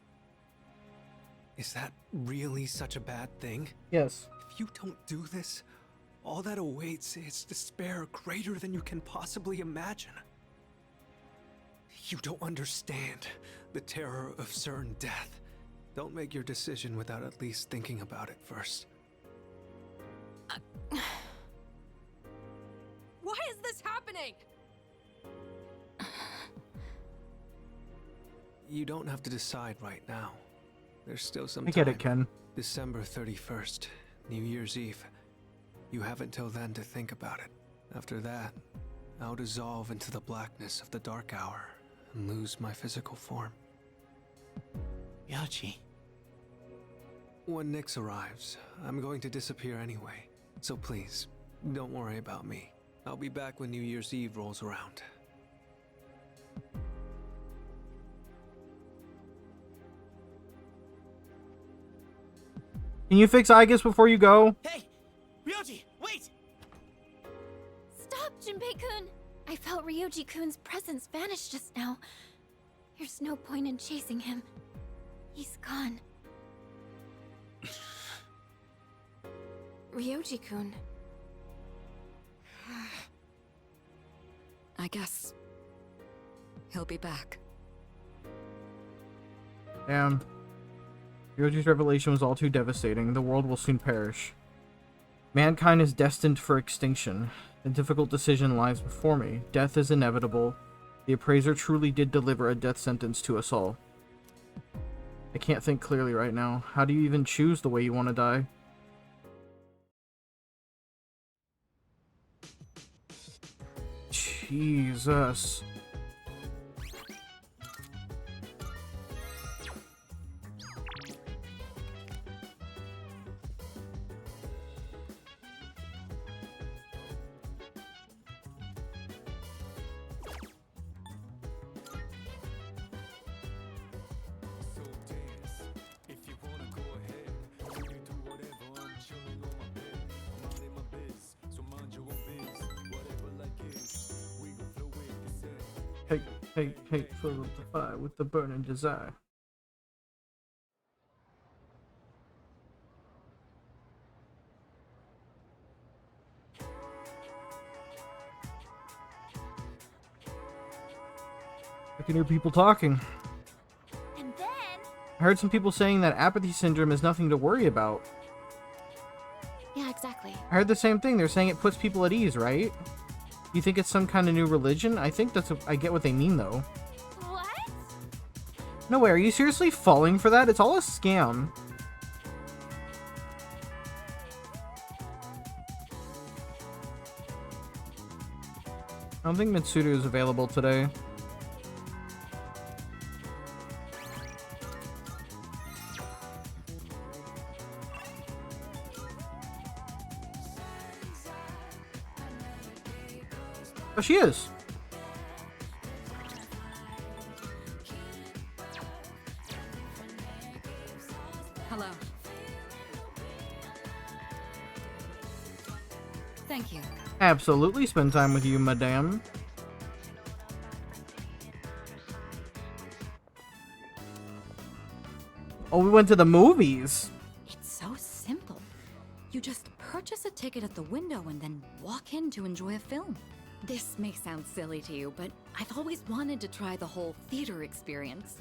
Is that really such a bad thing? Yes. If you don't do this, all that awaits is despair greater than you can possibly imagine. You don't understand the terror of certain death. Don't make your decision without at least thinking about it first. Why is this happening? You don't have to decide right now. There's still some I time. get it, Ken. December 31st, New Year's Eve. You have until then to think about it. After that, I'll dissolve into the blackness of the Dark Hour and lose my physical form. Ryoji. When Nyx arrives, I'm going to disappear anyway. So please, don't worry about me. I'll be back when New Year's Eve rolls around. Can you fix Aigis before you go? Hey! Ryoji, wait! Stop, Junpei-kun! I felt Ryoji-kun's presence vanish just now. There's no point in chasing him. He's gone. Ryoji-kun. I guess he'll be back. Damn. Ryoji's revelation was all too devastating. The world will soon perish. Mankind is destined for extinction. A difficult decision lies before me. Death is inevitable. The appraiser truly did deliver a death sentence to us all. I can't think clearly right now. How do you even choose the way you want to die? Jesus. Hey, full of the fire with the burning desire. I can hear people talking. And then... I heard some people saying that apathy syndrome is nothing to worry about. Yeah, exactly. I heard the same thing. They're saying it puts people at ease, right? You think it's some kind of new religion? I think that's I get what they mean, though. What? No way, are you seriously falling for that? It's all a scam. I don't think Mitsuru is available today. Oh, she is. Hello. Thank you. Absolutely spend time with you, madame. Oh, we went to the movies. It's so simple. You just purchase a ticket at the window and then walk in to enjoy a film. This may sound silly to you, but I've always wanted to try the whole theater experience.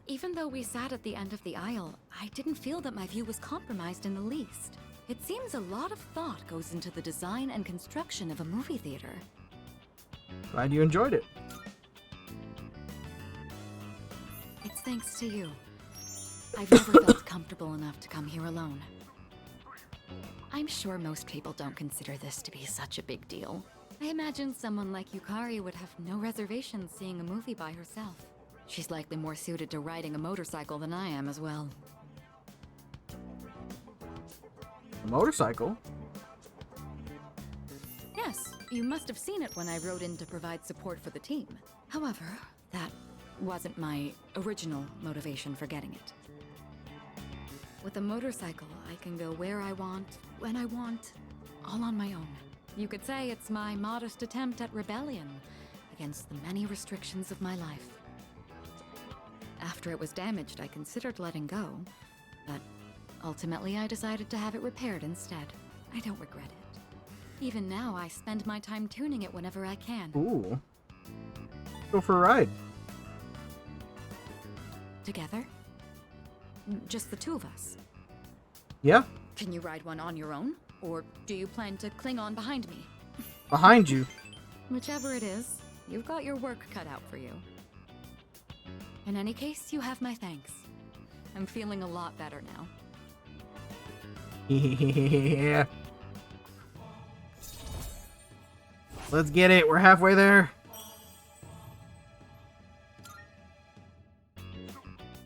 Even though we sat at the end of the aisle, I didn't feel that my view was compromised in the least. It seems a lot of thought goes into the design and construction of a movie theater. Glad you enjoyed it. It's thanks to you. I've never felt comfortable enough to come here alone. I'm sure most people don't consider this to be such a big deal. I imagine someone like Yukari would have no reservations seeing a movie by herself. She's likely more suited to riding a motorcycle than I am as well. A motorcycle? Yes, you must have seen it when I rode in to provide support for the team. However, that wasn't my original motivation for getting it. With a motorcycle, I can go where I want, when I want, all on my own. You could say it's my modest attempt at rebellion against the many restrictions of my life. After it was damaged, I considered letting go, but ultimately I decided to have it repaired instead. I don't regret it. Even now, I spend my time tuning it whenever I can. Ooh. Go for a ride. Together? Just the two of us? Yeah. Can you ride one on your own? Or do you plan to cling on behind me? Behind you. Whichever it is, you've got your work cut out for you. In any case, you have my thanks. I'm feeling a lot better now. Yeah. Let's get it. We're halfway there.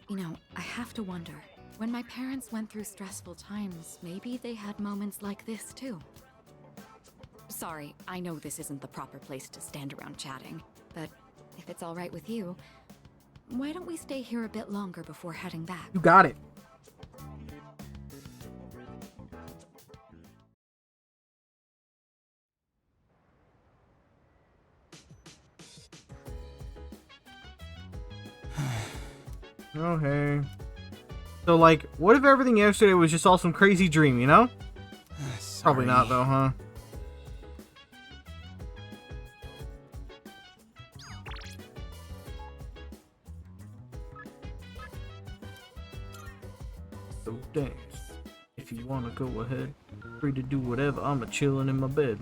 You know, I have to wonder, when my parents went through stressful times, maybe they had moments like this too. Sorry, I know this isn't the proper place to stand around chatting, but if it's all right with you, why don't we stay here a bit longer before heading back? You got it. Oh, hey. So, like, what if everything yesterday was just all some crazy dream, you know? Probably not, though, huh? So dance. If you wanna go ahead, free to do whatever. I'm a chilling in my bed,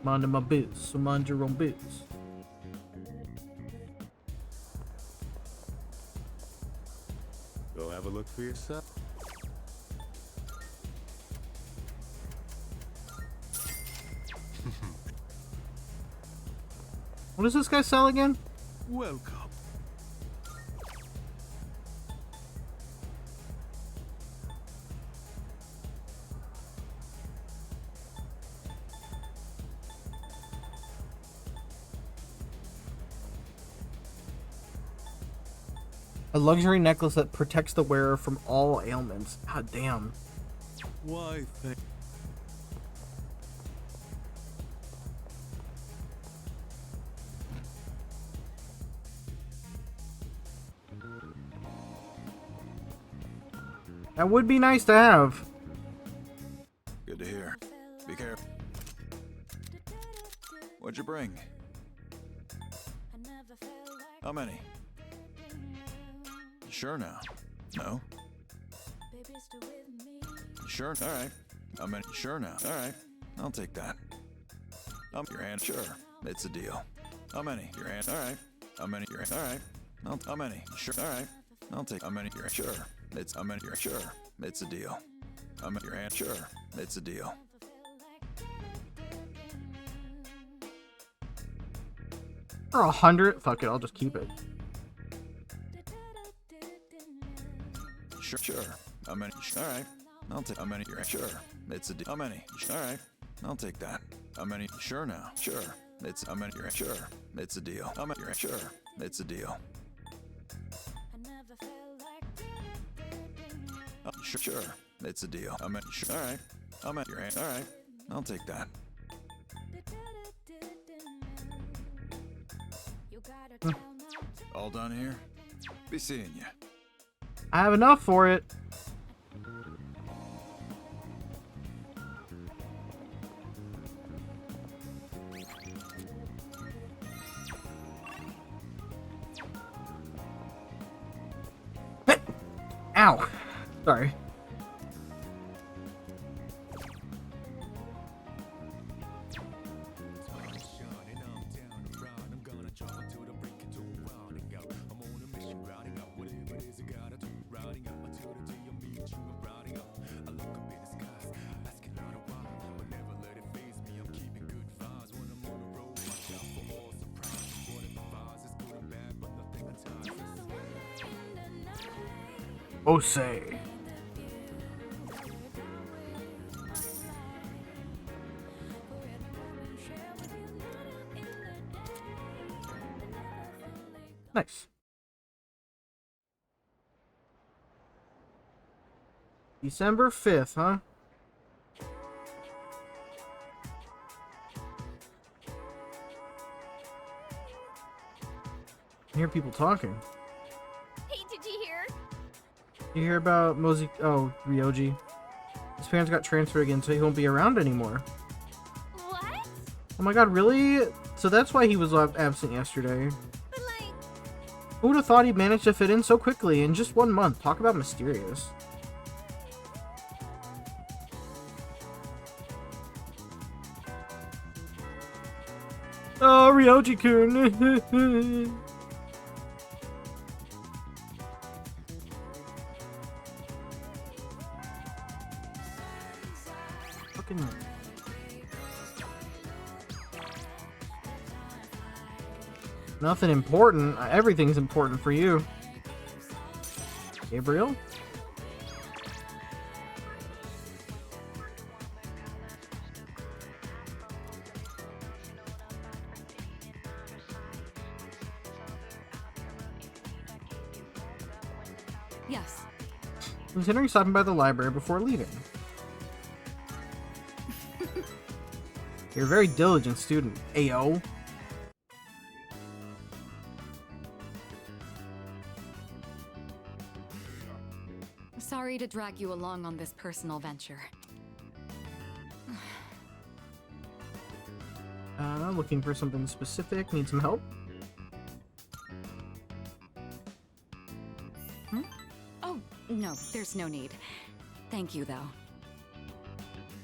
minding my biz. So mind your own biz. Go have a look for yourself. What does this guy sell again? Welcome. A luxury necklace that protects the wearer from all ailments. God damn. Why, thank That would be nice to have. Good to hear. Be careful. What'd you bring? How many? You sure now? No? You sure? Alright. How many? You sure now? Alright. I'll take that. Your hand? Sure. It's a deal. How many? Your hand? Alright. How many? Your hand? Alright. How many? Sure. Alright. I'll take how many? Your hand? Sure. It's how many? Your sure. It's a deal. How many? Your hand? Sure. It's a deal. For 100? Fuck it, I'll just keep it. Sure. Sure. How many? Alright. I'll take how many? Your hand? Sure. It's a deal. How many? Alright. I'll take that. How many? Sure now. Sure. It's how many? Your hand? Sure. It's a deal. How many? Your hand? Sure. It's a deal. Sure, sure. It's a deal. How many? Sure. All right. How many? Your hand. All right. I'll take that. All done here? Be seeing you. I have enough for it. Ow. Sorry. Oh, say. Nice. December 5th, huh? I hear people talking. Hey, did you hear? You hear about Mosey? Oh, Ryoji. His parents got transferred again, so he won't be around anymore. What? Oh my god, really? So that's why he was absent yesterday. But like... Who would have thought he'd managed to fit in so quickly in just 1 month? Talk about mysterious. Oh, Ryoji-kun. Fucking... Nothing important. Everything's important for you. Gabriel? Yes. Considering stopping by the library before leaving. You're a very diligent student, Ayo. Sorry to drag you along on this personal venture. Looking for something specific. Need some help? Hmm? Oh, no, there's no need. Thank you, though.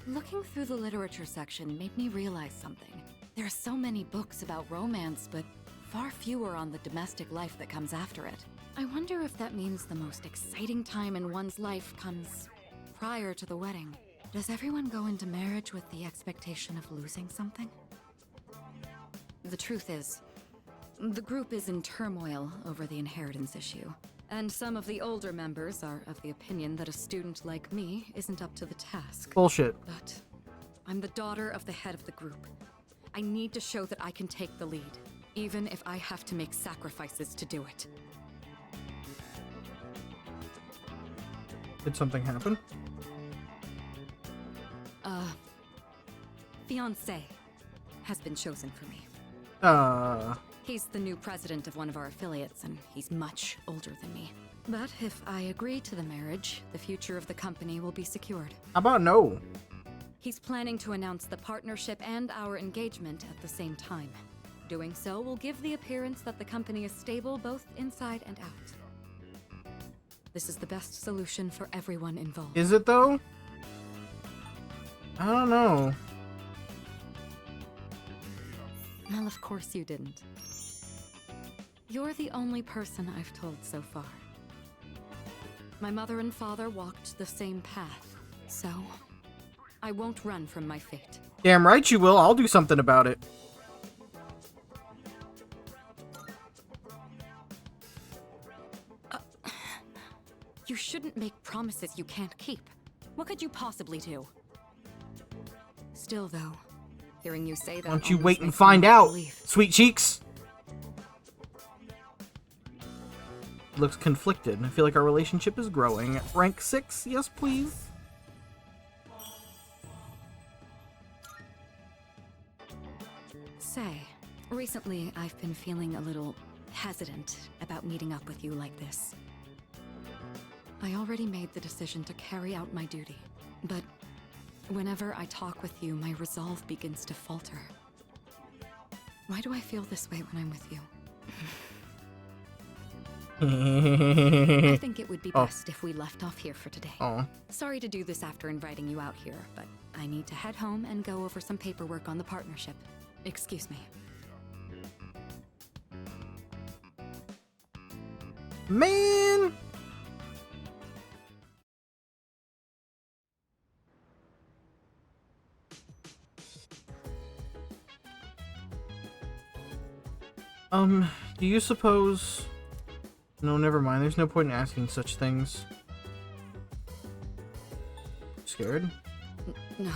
Looking through the literature section made me realize something. There are so many books about romance, but far fewer on the domestic life that comes after it. I wonder if that means the most exciting time in one's life comes prior to the wedding. Does everyone go into marriage with the expectation of losing something? The truth is, the group is in turmoil over the inheritance issue, and some of the older members are of the opinion that a student like me isn't up to the task. Bullshit. But I'm the daughter of the head of the group. I need to show that I can take the lead, even if I have to make sacrifices to do it. Did something happen? Fiancé has been chosen for me. He's the new president of one of our affiliates, and he's much older than me. But if I agree to the marriage, the future of the company will be secured. How about no? He's planning to announce the partnership and our engagement at the same time. Doing so will give the appearance that the company is stable both inside and out. This is the best solution for everyone involved. Is it though? I don't know. Well, of course you didn't. You're the only person I've told so far. My mother and father walked the same path, so I won't run from my fate. Damn right you will. I'll do something about it. You shouldn't make promises you can't keep. What could you possibly do? Still, though, hearing you say that. Why don't you almost wait and makes me find not out, believe. sweet cheeks? Looks conflicted. I feel like our relationship is growing. Rank 6, yes please. Say, recently I've been feeling a little hesitant about meeting up with you like this. I already made the decision to carry out my duty, but whenever I talk with you, my resolve begins to falter. Why do I feel this way when I'm with you? I think it would be best if we left off here for today. Sorry to do this after inviting you out here, but I need to head home and go over some paperwork on the partnership. Excuse me. Man! Do you suppose... No, never mind. There's no point in asking such things. Scared? No.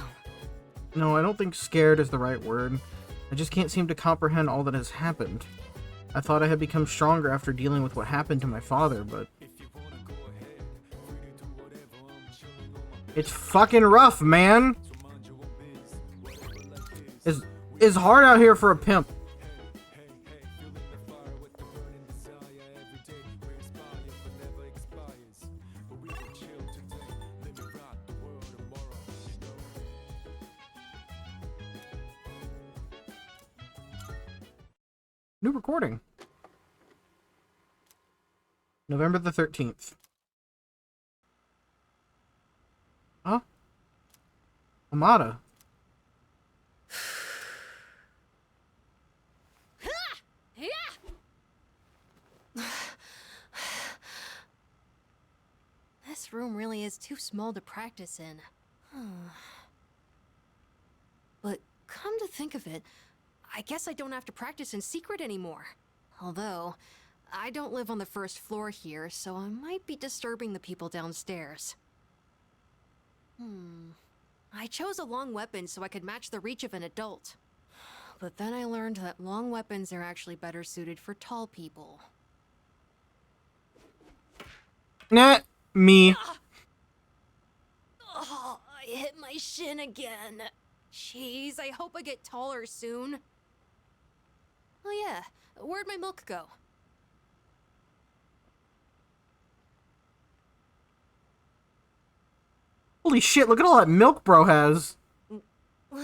No, I don't think scared is the right word. I just can't seem to comprehend all that has happened. I thought I had become stronger after dealing with what happened to my father, but... It's fucking rough, man! It's hard out here for a pimp. New recording. November the 13th. Huh? Amada. This room really is too small to practice in. But come to think of it, I guess I don't have to practice in secret anymore. Although, I don't live on the first floor here, so I might be disturbing the people downstairs. I chose a long weapon so I could match the reach of an adult. But then I learned that long weapons are actually better suited for tall people. Nah, me. Oh, I hit my shin again. Jeez, I hope I get taller soon. Oh yeah, where'd my milk go? Holy shit, look at all that milk bro has. Maybe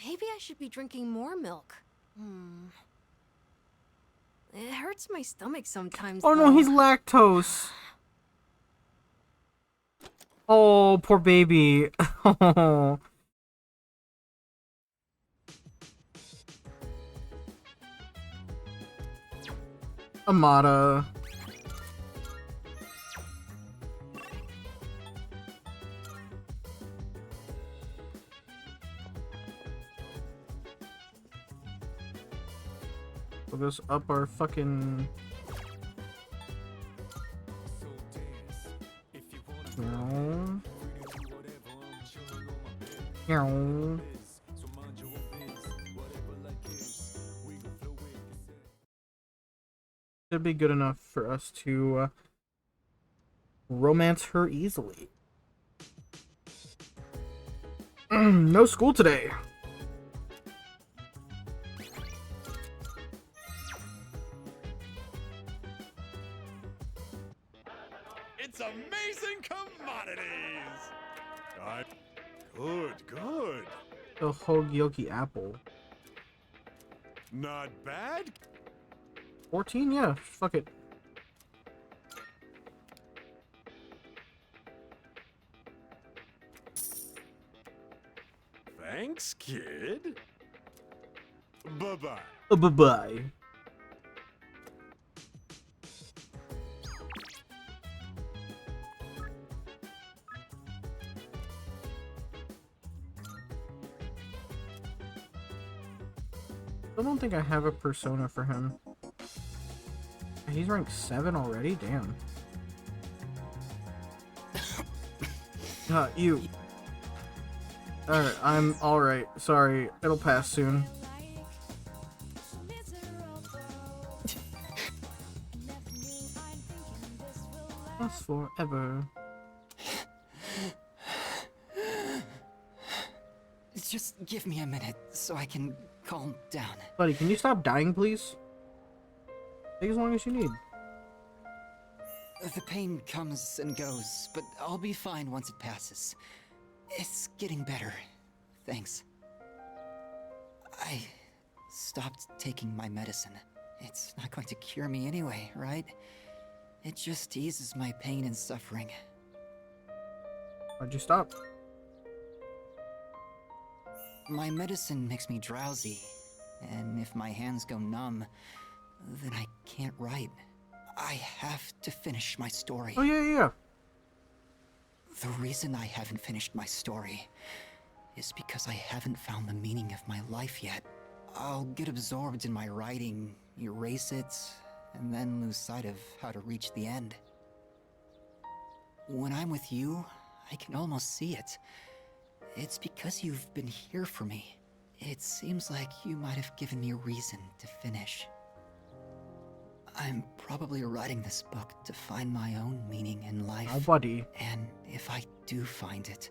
I should be drinking more milk. It hurts my stomach sometimes. Oh no, he's lactose. Oh, poor baby. Amada. We'll just up our fucking... Should be good enough for us to romance her easily. No school today. It's amazing commodities. Good, good. The Hogyoki apple. Not bad. 14? Yeah, fuck it. Thanks, kid. Bye-bye. Bye-bye. I don't think I have a persona for him. He's ranked 7 already? Damn. You. Alright, I'm alright. Sorry, it'll pass soon. Last forever. Just give me a minute so I can calm down. Buddy, can you stop dying, please? Take as long as you need. The pain comes and goes, but I'll be fine once it passes. It's getting better. Thanks. I stopped taking my medicine. It's not going to cure me anyway, right? It just eases my pain and suffering. Why'd you stop? My medicine makes me drowsy, and if my hands go numb, then I can't write. I have to finish my story. Oh, yeah. The reason I haven't finished my story is because I haven't found the meaning of my life yet. I'll get absorbed in my writing, erase it, and then lose sight of how to reach the end. When I'm with you, I can almost see it. It's because you've been here for me. It seems like you might have given me a reason to finish. I'm probably writing this book to find my own meaning in life. Oh, buddy. And if I do find it,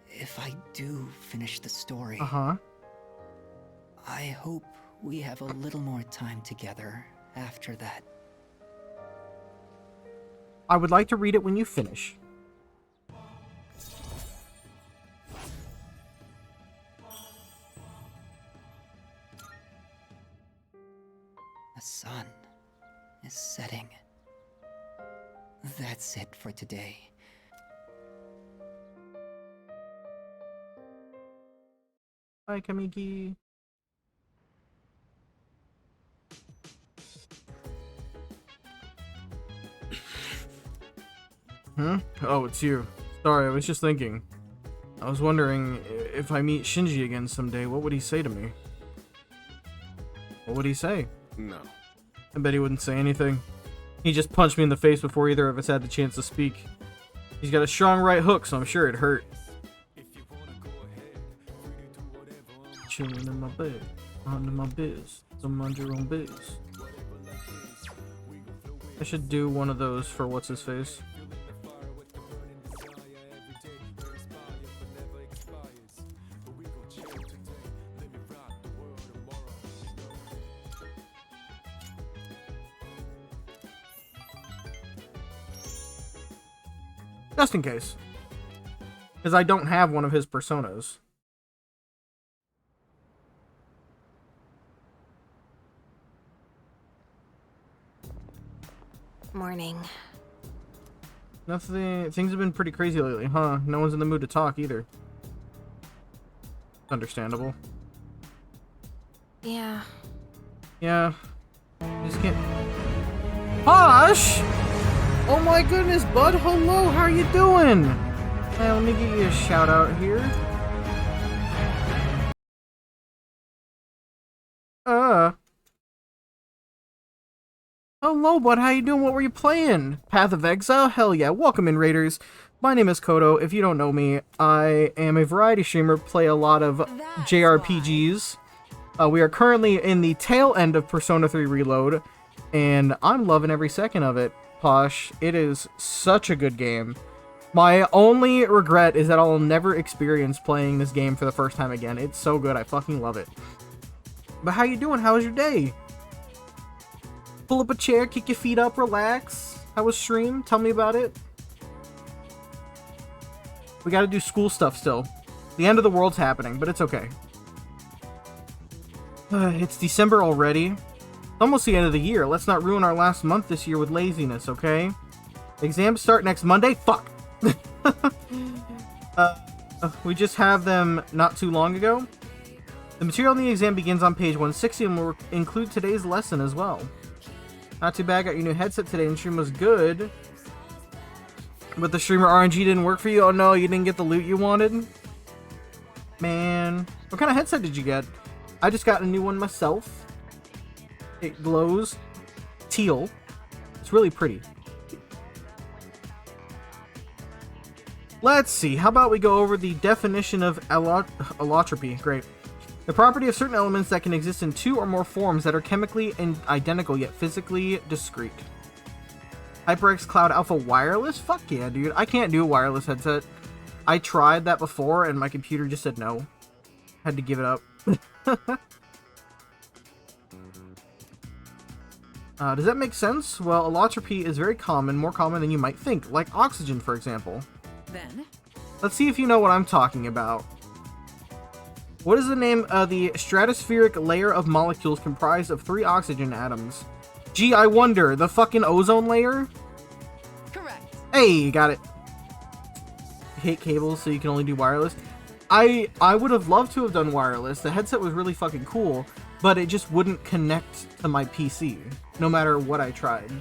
if I do finish the story, I hope we have a little more time together after that. I would like to read it when you finish. The sun is setting. That's it for today. Bye, Kamiki. Oh, it's you. Sorry, I was just thinking. I was wondering if I meet Shinji again someday, what would he say to me? What would he say? No. I bet he wouldn't say anything. He just punched me in the face before either of us had the chance to speak. He's got a strong right hook, so I'm sure it hurt. Chilling in my bed, under my biz, I'm under your own biz. I should do one of those for what's his face. Just in case. Because I don't have one of his personas. Morning. Nothing. Things have been pretty crazy lately, huh? No one's in the mood to talk either. Understandable. Yeah. Yeah. You just can't. Posh! Oh my goodness, bud. Hello, how are you doing? Hey, let me give you a shout out here. Hello, bud. How you doing? What were you playing? Path of Exile? Hell yeah. Welcome in, Raiders. My name is Kodo. If you don't know me, I am a variety streamer, play a lot of JRPGs. We are currently in the tail end of Persona 3 Reload, and I'm loving every second of it, Posh. It is such a good game. My only regret is that I'll never experience playing this game for the first time again. It's so good. I fucking love it. But how you doing? How was your day? Pull up a chair, kick your feet up, relax. How was stream? Tell me about it. We gotta do school stuff still. The end of the world's happening, but it's okay. It's December already. It's almost the end of the year. Let's not ruin our last month this year with laziness, okay? Exams start next Monday? Fuck! We just have them not too long ago. The material in the exam begins on page 160 and will include today's lesson as well. Not too bad, got your new headset today and stream was good. But the streamer RNG didn't work for you? Oh no, you didn't get the loot you wanted? Man. What kind of headset did you get? I just got a new one myself. It glows teal. It's really pretty. Let's see, how about we go over the definition of allotropy. Great. The property of certain elements that can exist in two or more forms that are chemically identical yet physically discrete. HyperX Cloud Alpha Wireless? Fuck yeah, dude. I can't do a wireless headset. I tried that before and my computer just said no. Had to give it up. Does that make sense? Well, allotropy is very common, more common than you might think, like oxygen, for example. Then? Let's see if you know what I'm talking about. What is the name of the stratospheric layer of molecules comprised of 3 oxygen atoms? Gee, I wonder, the fucking ozone layer? Correct. Hey, got it. Hate cables so you can only do wireless. I would have loved to have done wireless. The headset was really fucking cool, but it just wouldn't connect to my PC, no matter what I tried.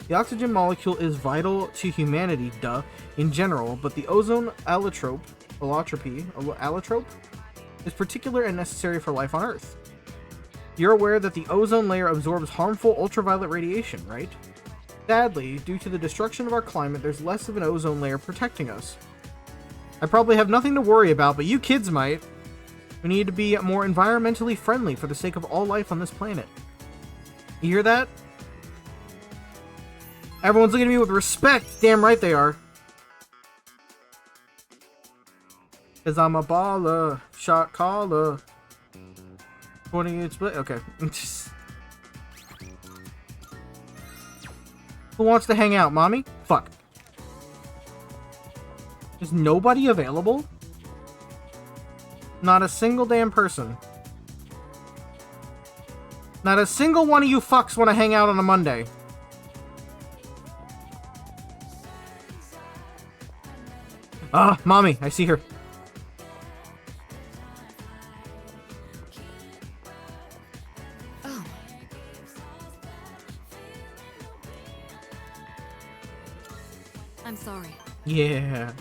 The oxygen molecule is vital to humanity, duh, in general, but the ozone allotrope is particular and necessary for life on Earth. You're aware that the ozone layer absorbs harmful ultraviolet radiation, right? Sadly, due to the destruction of our climate, there's less of an ozone layer protecting us. I probably have nothing to worry about, but you kids might. We need to be more environmentally friendly for the sake of all life on this planet. You hear that? Everyone's looking at me with respect. Damn right they are. Cause I'm a baller, shot caller. 28 split. Okay. Who wants to hang out, mommy? Fuck. Is nobody available? Not a single damn person. Not a single one of you fucks want to hang out on a Monday. Ah, mommy, I see her. Oh. I'm sorry. Yeah.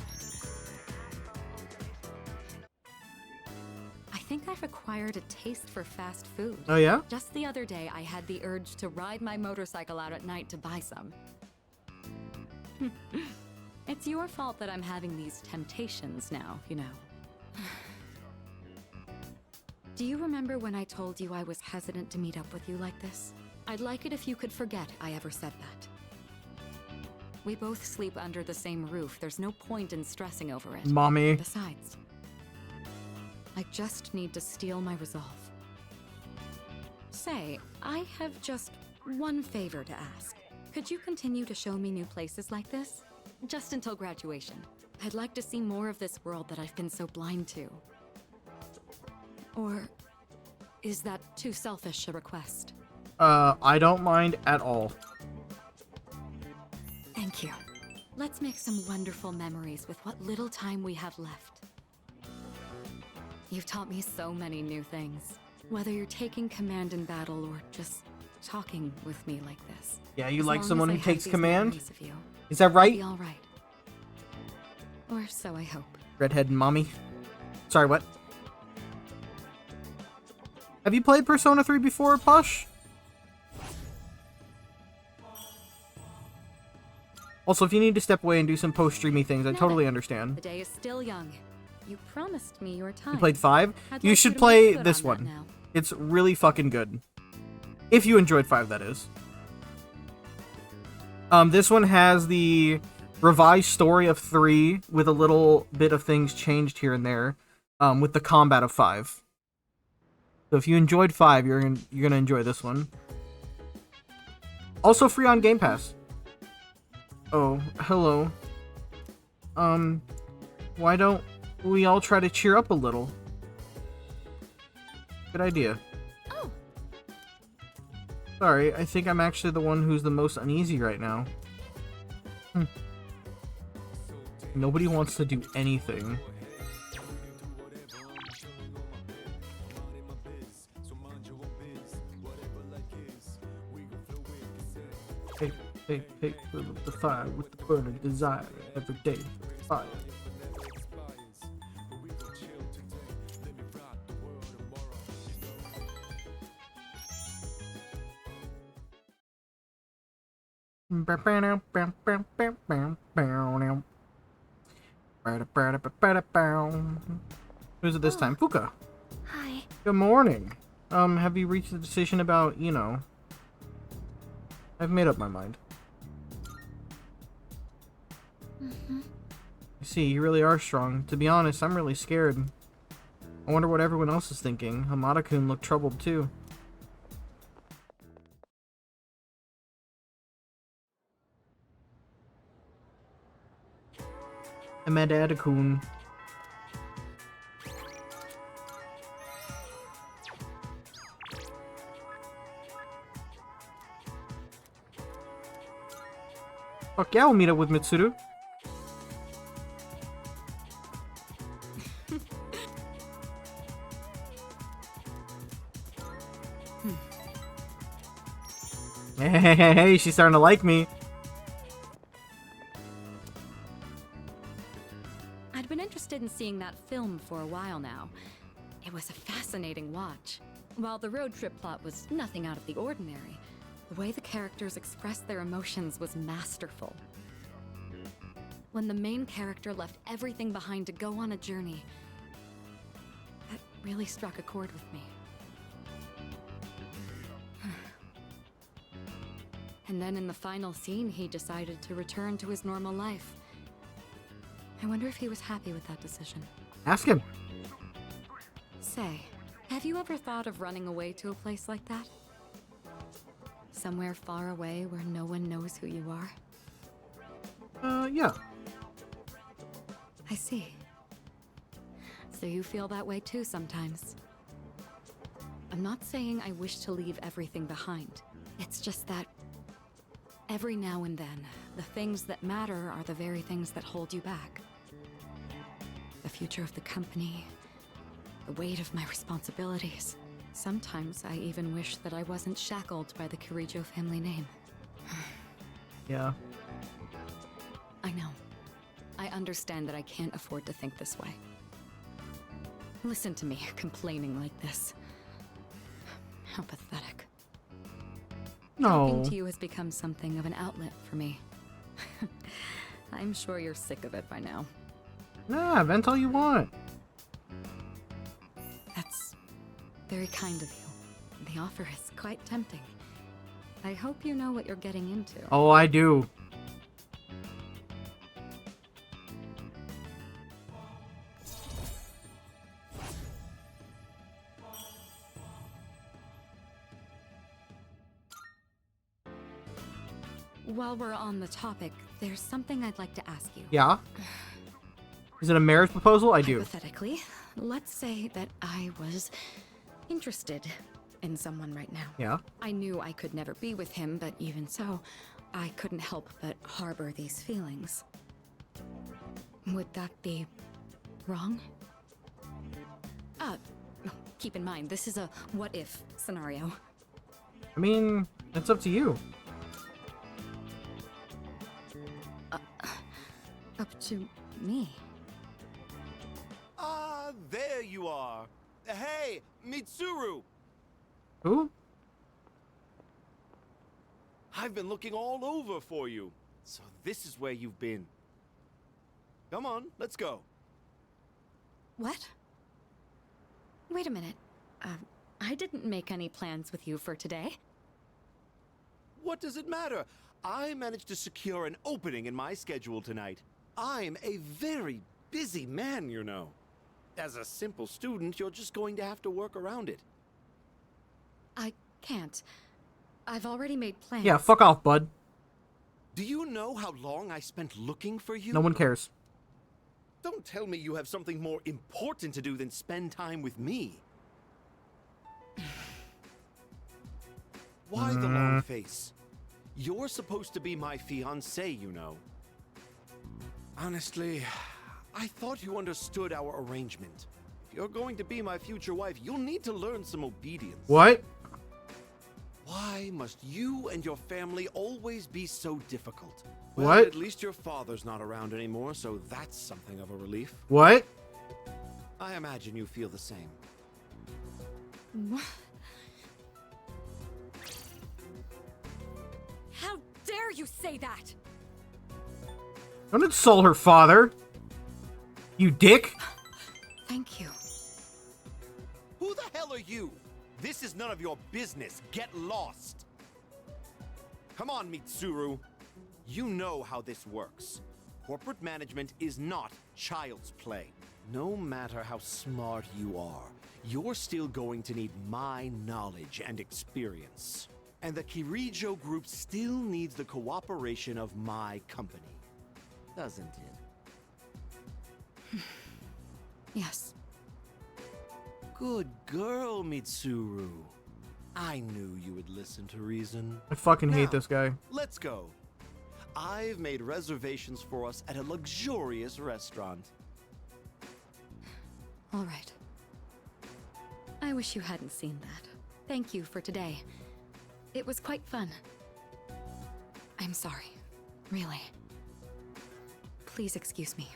I think I've acquired a taste for fast food. Oh yeah? Just the other day, I had the urge to ride my motorcycle out at night to buy some. It's your fault that I'm having these temptations now, you know. Do you remember when I told you I was hesitant to meet up with you like this? I'd like it if you could forget I ever said that. We both sleep under the same roof. There's no point in stressing over it. Mommy. Besides, I just need to steel my resolve. Say, I have just one favor to ask. Could you continue to show me new places like this? Just until graduation. I'd like to see more of this world that I've been so blind to. Or is that too selfish a request? I don't mind at all. Thank you. Let's make some wonderful memories with what little time we have left. You've taught me so many new things. Whether you're taking command in battle or just talking with me like this. Yeah, you As like long someone as who I have takes these command? memories of you, Is that right? I'll be all right. Or so I hope. Redhead and mommy. Sorry, what? Have you played Persona 3 before, Posh? Also, if you need to step away and do some post-streamy things, I totally understand. The day is still young. You promised me your time. You played 5? I'd You like should to play make good this on that one. now. It's really fucking good. If you enjoyed 5, that is. This one has the revised story of 3 with a little bit of things changed here and there, with the combat of 5. So if you enjoyed 5, you're gonna enjoy this one. Also free on Game Pass. Oh, hello. Why don't we all try to cheer up a little? Good idea. Oh. Sorry, I think I'm actually the one who's the most uneasy right now. Nobody wants to do anything. Hey, fill up the fire with the burning desire. Every day, fire. Who's it this time? Fuka. Hi. Good morning. Have you reached a decision about, you know... I've made up my mind. I see, you really are strong. To be honest, I'm really scared. I wonder what everyone else is thinking. Hamada-kun looked troubled too. Hamada-kun. Fuck yeah, we'll meet up with Mitsuru. Hey, she's starting to like me. I'd been interested in seeing that film for a while now. It was a fascinating watch. While the road trip plot was nothing out of the ordinary, the way the characters expressed their emotions was masterful. When the main character left everything behind to go on a journey, that really struck a chord with me. And then in the final scene, he decided to return to his normal life. I wonder if he was happy with that decision. Ask him. Say, have you ever thought of running away to a place like that? Somewhere far away where no one knows who you are? Yeah. I see. So you feel that way too sometimes. I'm not saying I wish to leave everything behind. It's just that every now and then, the things that matter are the very things that hold you back. The future of the company, the weight of my responsibilities. Sometimes I even wish that I wasn't shackled by the Kirijo family name. Yeah. I know. I understand that I can't afford to think this way. Listen to me complaining like this. How pathetic. No. Talking to you has become something of an outlet for me. I'm sure you're sick of it by now. Nah, vent all you want. That's very kind of you. The offer is quite tempting. I hope you know what you're getting into. Oh, I do. While we're on the topic, there's something I'd like to ask you. Yeah? Is it a marriage proposal? I do. Hypothetically, let's say that I was interested in someone right now. Yeah? I knew I could never be with him, but even so, I couldn't help but harbor these feelings. Would that be wrong? Keep in mind, this is a what-if scenario. I mean, it's up to you. Up to me. Ah, there you are. Hey, Mitsuru! Who? I've been looking all over for you. So this is where you've been. Come on, let's go. What? Wait a minute. I didn't make any plans with you for today. What does it matter? I managed to secure an opening in my schedule tonight. I'm a very busy man, you know. As a simple student, you're just going to have to work around it. I can't. I've already made plans. Yeah, fuck off, bud. Do you know how long I spent looking for you? No one cares. Don't tell me you have something more important to do than spend time with me. Why the long face? You're supposed to be my fiancé, you know. Honestly, I thought you understood our arrangement. If you're going to be my future wife, you'll need to learn some obedience. What? Why must you and your family always be so difficult? Well, What? at least your father's not around anymore, so that's something of a relief. What? I imagine you feel the same. How dare you say that? Don't insult her father. You dick. Thank you. Who the hell are you? This is none of your business. Get lost. Come on, Mitsuru. You know how this works. Corporate management is not child's play. No matter how smart you are, you're still going to need my knowledge and experience. And the Kirijo group still needs the cooperation of my company. Doesn't it? Yes. Good girl, Mitsuru. I knew you would listen to reason. I fucking hate Now, this guy. Let's go. I've made reservations for us at a luxurious restaurant. All right. I wish you hadn't seen that. Thank you for today. It was quite fun. I'm sorry. Really. Please excuse me.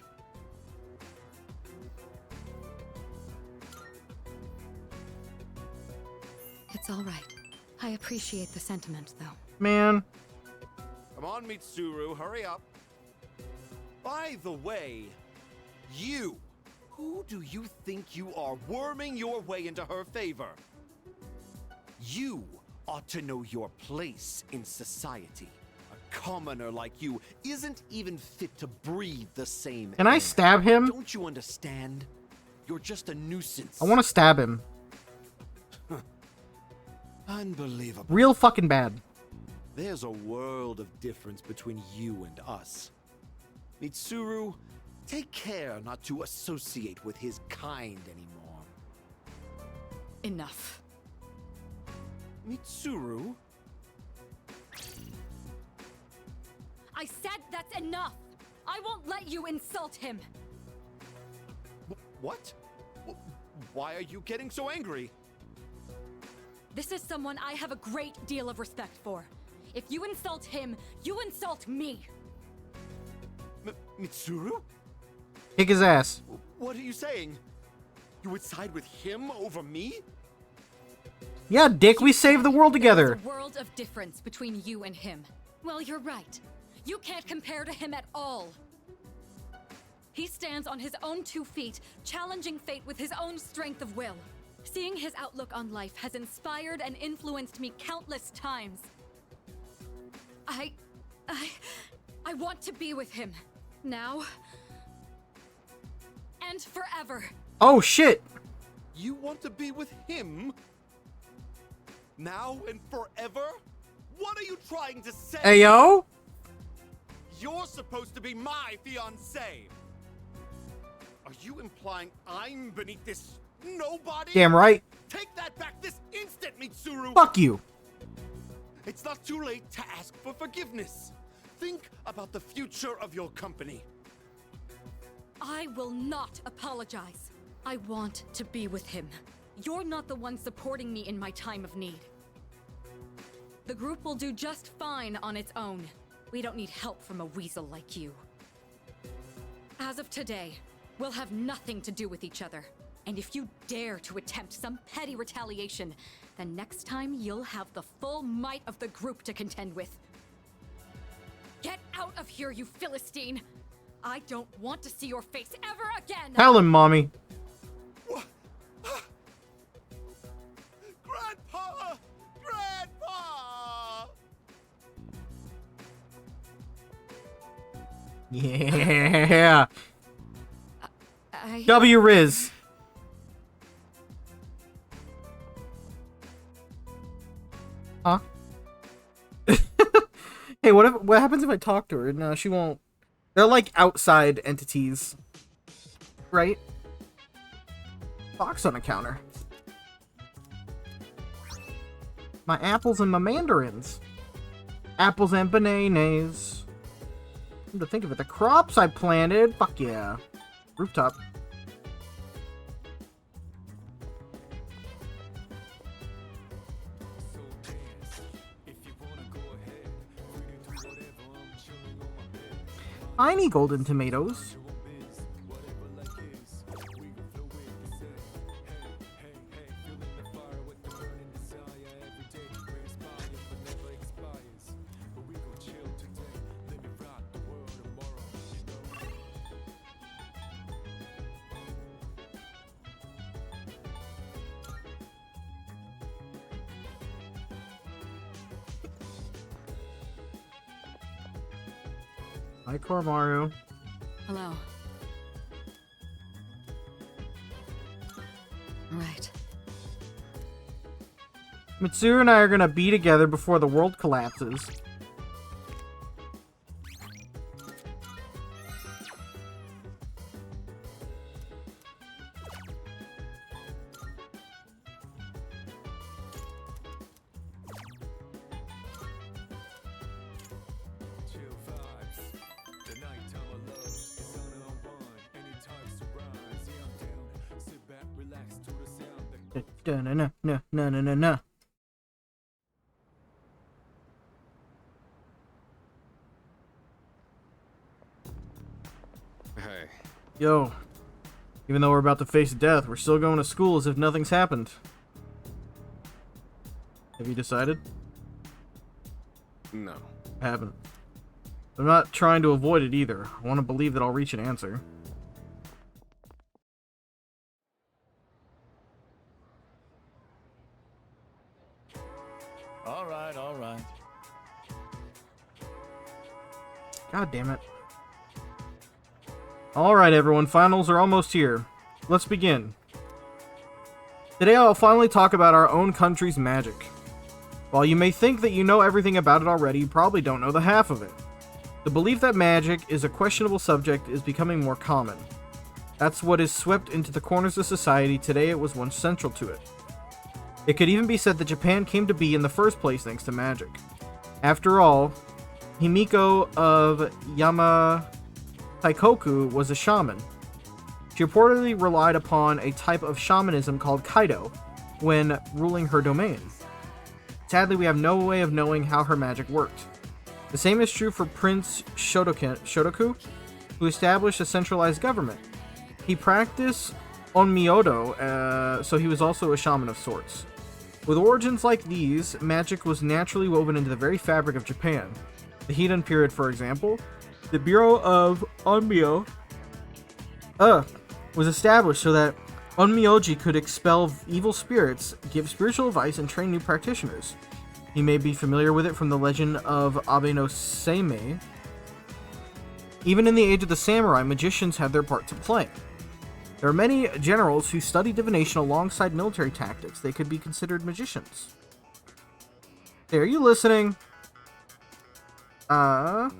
It's all right. I appreciate the sentiment, though. Man. Come on, Mitsuru, hurry up. By the way, you, who do you think you are worming your way into her favor? You ought to know your place in society. A commoner like you isn't even fit to breathe the same Can I air. stab him? Don't you understand? You're just a nuisance. I want to stab him. Unbelievable. Real fucking bad. There's a world of difference between you and us. Mitsuru, take care not to associate with his kind anymore. Enough. Mitsuru? I said that's enough! I won't let you insult him! What? Why are you getting so angry? This is someone I have a great deal of respect for. If you insult him, you insult me! Mitsuru? Kick his ass. What are you saying? You would side with him over me? Yeah, dick, we saved the world together. There's a world of difference between you and him. Well, you're right. You can't compare to him at all. He stands on his own 2 feet, challenging fate with his own strength of will. Seeing his outlook on life has inspired and influenced me countless times. I want to be with him. Now. And forever. Oh, shit! You want to be with him? Now and forever? What are you trying to say? Ayo? You're supposed to be my fiancé. Are you implying I'm beneath this nobody? Damn right. Take that back this instant, Mitsuru! Fuck you. It's not too late to ask for forgiveness. Think about the future of your company. I will not apologize. I want to be with him. You're not the one supporting me in my time of need. The group will do just fine on its own. We don't need help from a weasel like you. As of today, we'll have nothing to do with each other. And if you dare to attempt some petty retaliation, then next time you'll have the full might of the group to contend with. Get out of here, you Philistine! I don't want to see your face ever again! Tell him, mommy. Grandpa! Grandpa! Yeah. I... W Riz. Huh? Hey, what happens if I talk to her? No, she won't. They're like outside entities. Right? Box on the counter. My apples and my mandarins. Apples and bananas. Come to think of it, the crops I planted. Fuck yeah. Rooftop. Tiny golden tomatoes. Hi, Kormaru. Hello. Right. Mitsuru and I are gonna be together before the world collapses. No. Hey. Yo. Even though we're about to face death, we're still going to school as if nothing's happened. Have you decided? No. I haven't. I'm not trying to avoid it either. I want to believe that I'll reach an answer. All right. God damn it. Alright everyone, finals are almost here. Let's begin. Today I'll finally talk about our own country's magic. While you may think that you know everything about it already, you probably don't know the half of it. The belief that magic is a questionable subject is becoming more common. That's what is swept into the corners of society today. It was once central to it. It could even be said that Japan came to be in the first place thanks to magic. After all, Himiko of Yamataikoku was a shaman. She reportedly relied upon a type of shamanism called Kaido when ruling her domain. Sadly, we have no way of knowing how her magic worked. The same is true for Prince Shotoku, who established a centralized government. He practiced onmyodo, so he was also a shaman of sorts. With origins like these, magic was naturally woven into the very fabric of Japan. The Heian period, for example, the Bureau of Onmyo was established so that Onmyoji could expel evil spirits, give spiritual advice, and train new practitioners. You may be familiar with it from the legend of Abe no Seimei. Even in the age of the samurai, magicians had their part to play. There are many generals who study divination alongside military tactics. They could be considered magicians. Hey, are you listening? Now,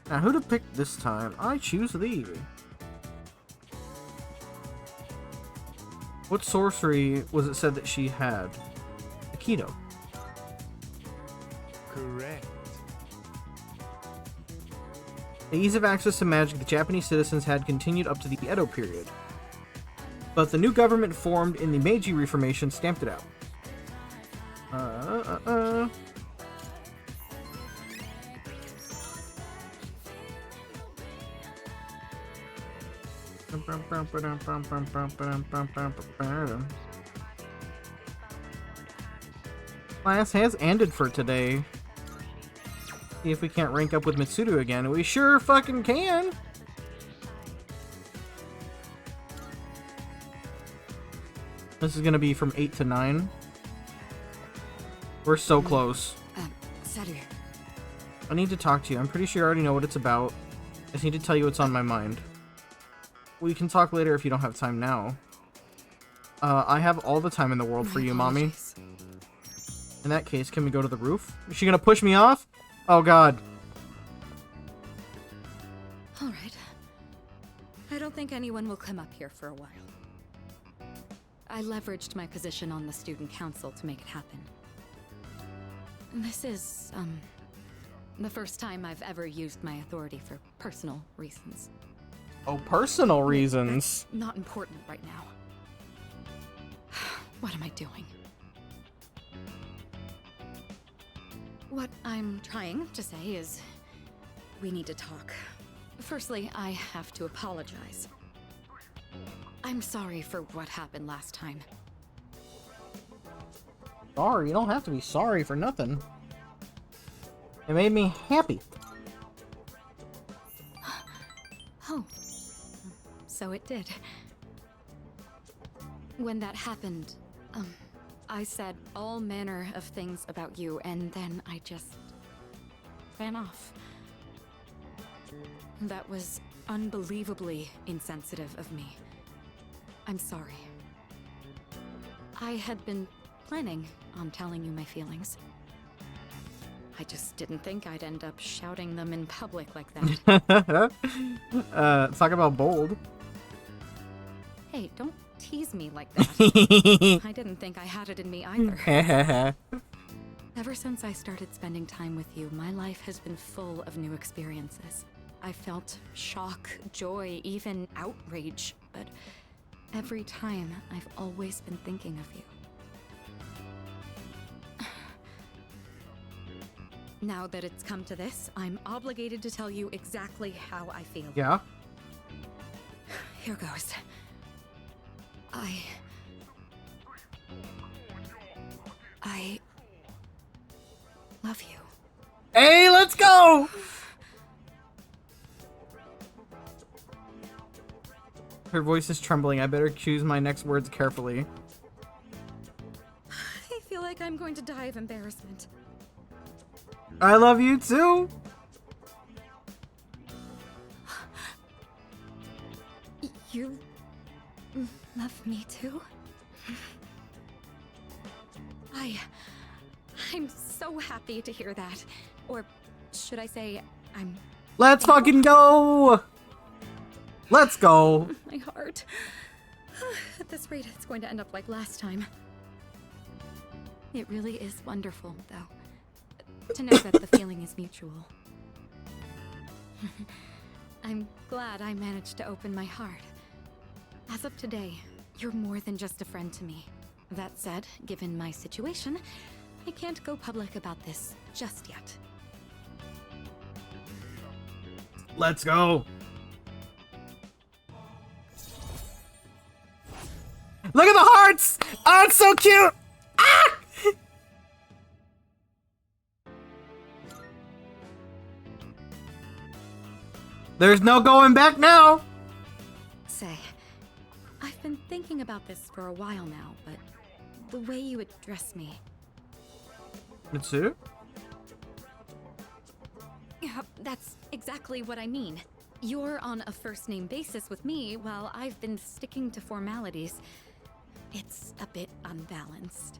who to pick this time? I choose thee. What sorcery was it said that she had? Aikido. Correct. The ease of access to magic the Japanese citizens had continued up to the Edo period. But the new government formed in the Meiji Reformation stamped it out. Class has ended for today. See if we can't rank up with Mitsudo again. We sure fucking can! This is gonna be from 8 to 9. We're so close. Saru. I need to talk to you. I'm pretty sure you already know what it's about. I just need to tell you what's on my mind. We can talk later if you don't have time now. I have all the time in the world for you, mommy. In that case, can we go to the roof? Is she gonna push me off? Oh god. Alright. I don't think anyone will come up here for a while. I leveraged my position on the student council to make it happen. This is, the first time I've ever used my authority for personal reasons. Oh, personal reasons. That's not important right now. What am I doing? What I'm trying to say is, we need to talk. Firstly, I have to apologize. I'm sorry for what happened last time. Sorry, you don't have to be sorry for nothing. It made me happy. Oh, so it did. When that happened, I said all manner of things about you, and then I just ran off. That was unbelievably insensitive of me. I'm sorry. I had been planning on telling you my feelings. I just didn't think I'd end up shouting them in public like that. Talk about bold. Hey, don't tease me like that. I didn't think I had it in me either. Ever since I started spending time with you, my life has been full of new experiences. I felt shock, joy, even outrage, but every time I've always been thinking of you. Now that it's come to this, I'm obligated to tell you exactly how I feel. Yeah? Here goes. I love you. Hey, let's go! Her voice is trembling. I better choose my next words carefully. I feel like I'm going to die of embarrassment. I love you too! You love me too? I'm so happy to hear that. Or should I say, I'm... Let's fucking go! Let's go! My heart. At this rate, it's going to end up like last time. It really is wonderful, though, to know that the feeling is mutual. I'm glad I managed to open my heart. As of today, you're more than just a friend to me. That said, given my situation, I can't go public about this just yet. Let's go! Look at the hearts! Oh, it's so cute! Ah! There's no going back now! Say, I've been thinking thinking about this for a while now, but the way you address me... Mitsuru? Yeah, that's exactly what I mean. You're on a first-name basis with me, while I've been sticking to formalities. It's a bit unbalanced.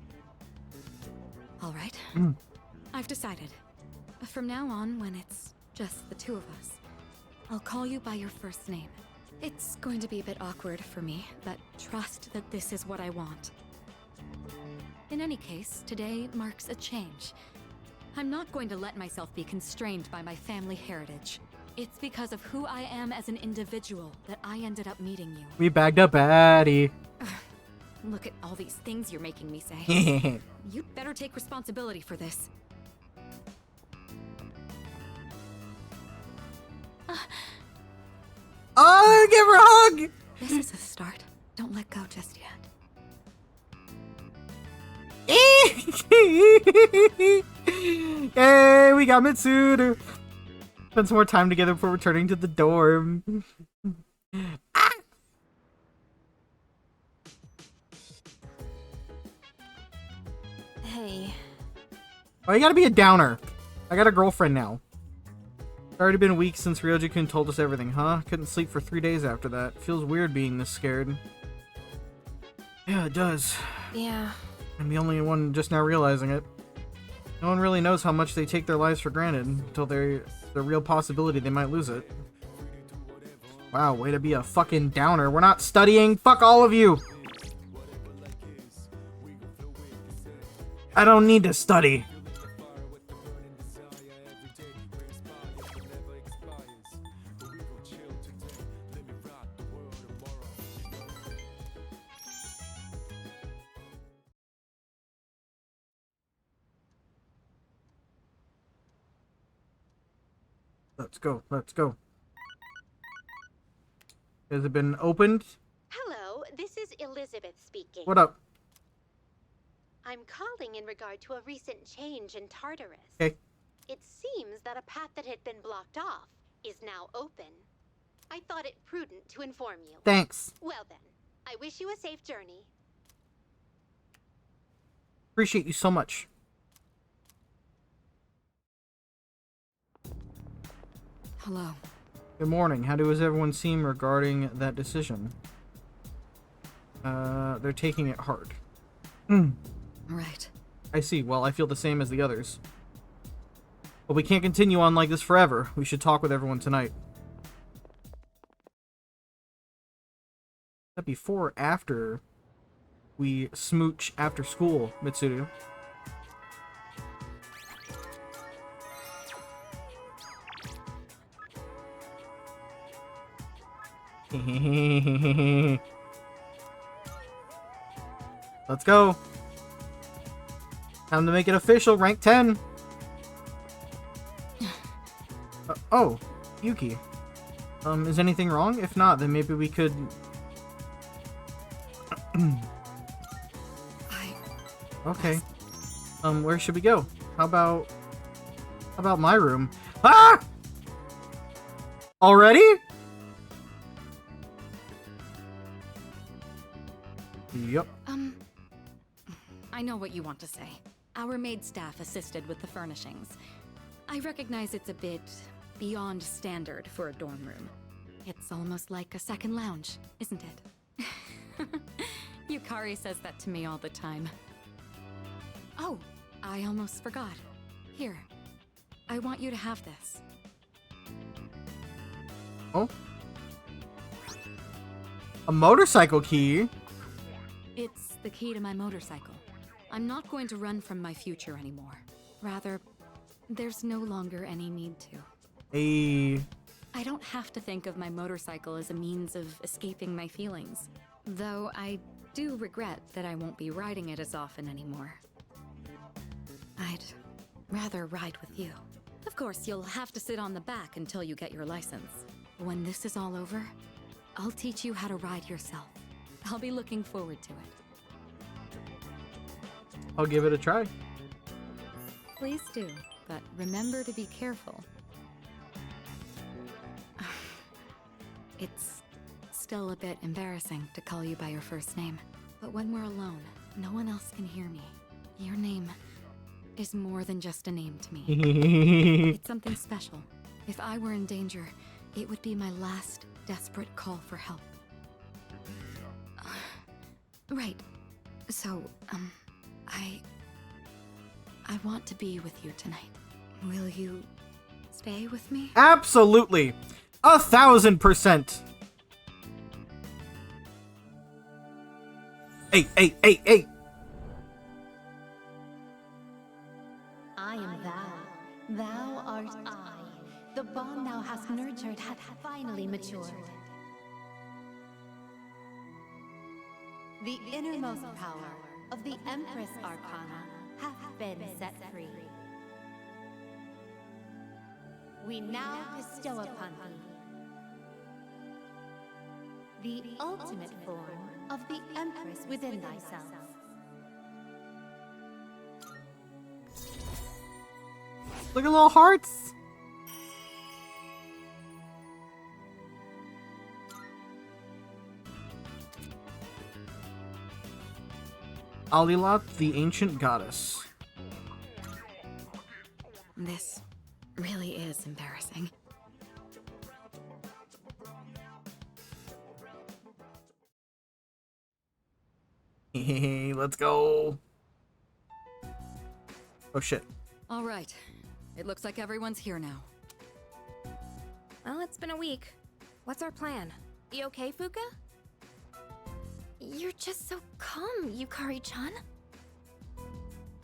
All right. I've decided. From now on, when it's just the two of us, I'll call you by your first name. It's going to be a bit awkward for me, but trust that this is what I want. In any case, today marks a change. I'm not going to let myself be constrained by my family heritage. It's because of who I am as an individual that I ended up meeting you. We bagged up Addie. Look at all these things you're making me say. You'd better take responsibility for this. Oh, give her a hug! This is a start. Don't let go just yet. Hey, we got Mitsuru. Spend some more time together before returning to the dorm. Hey. Why you gotta be a downer? I got a girlfriend now. It's already been weeks since Ryoji-kun told us everything, huh? Couldn't sleep for 3 days after that. Feels weird being this scared. Yeah, it does. Yeah. I'm the only one just now realizing it. No one really knows how much they take their lives for granted until there's a real possibility they might lose it. Wow, way to be a fucking downer. We're not studying. Fuck all of you. I don't need to study. Let's go. Let's go. Has it been opened? Hello, this is Elizabeth speaking. What up? I'm calling in regard to a recent change in Tartarus. Okay. It seems that a path that had been blocked off is now open. I thought it prudent to inform you. Thanks. Well then, I wish you a safe journey. Appreciate you so much. Hello. Good morning. How does everyone seem regarding that decision? They're taking it hard. Right. I see. Well, I feel the same as the others. But we can't continue on like this forever. We should talk with everyone tonight. Is that before or after we smooch after school, Mitsuru? Let's go. Time to make it official. Rank 10. Oh, Yuki. Is anything wrong? If not, then maybe we could... Okay. Where should we go? How about my room? Ah! Already? Yep. I know what you want to say. Our maid staff assisted with the furnishings. I recognize it's a bit beyond standard for a dorm room. It's almost like a second lounge, isn't it? Yukari says that to me all the time. Oh, I almost forgot. Here, I want you to have this. Oh? A motorcycle key? It's the key to my motorcycle. I'm not going to run from my future anymore. Rather, there's no longer any need to. Hey. I don't have to think of my motorcycle as a means of escaping my feelings. Though I do regret that I won't be riding it as often anymore. I'd rather ride with you. Of course, you'll have to sit on the back until you get your license. When this is all over, I'll teach you how to ride yourself. I'll be looking forward to it. I'll give it a try. Please do, but remember to be careful. It's still a bit embarrassing to call you by your first name. But when we're alone, no one else can hear me. Your name is more than just a name to me. It's something special. If I were in danger, it would be my last desperate call for help. Right. So, I want to be with you tonight. Will you stay with me? Absolutely. 1000%. Hey. I am thou. Thou art I. The bond thou hast nurtured hath finally matured. The innermost power of the Empress Arcana hath been set free. We now bestow upon thee the ultimate form of the Empress within thyself. Look at little hearts. Alilat, the ancient goddess. This really is embarrassing. Let's go. Oh shit. All right. It looks like everyone's here now. Well, it's been a week. What's our plan? You okay, Fuka? You're just so calm, Yukari-chan.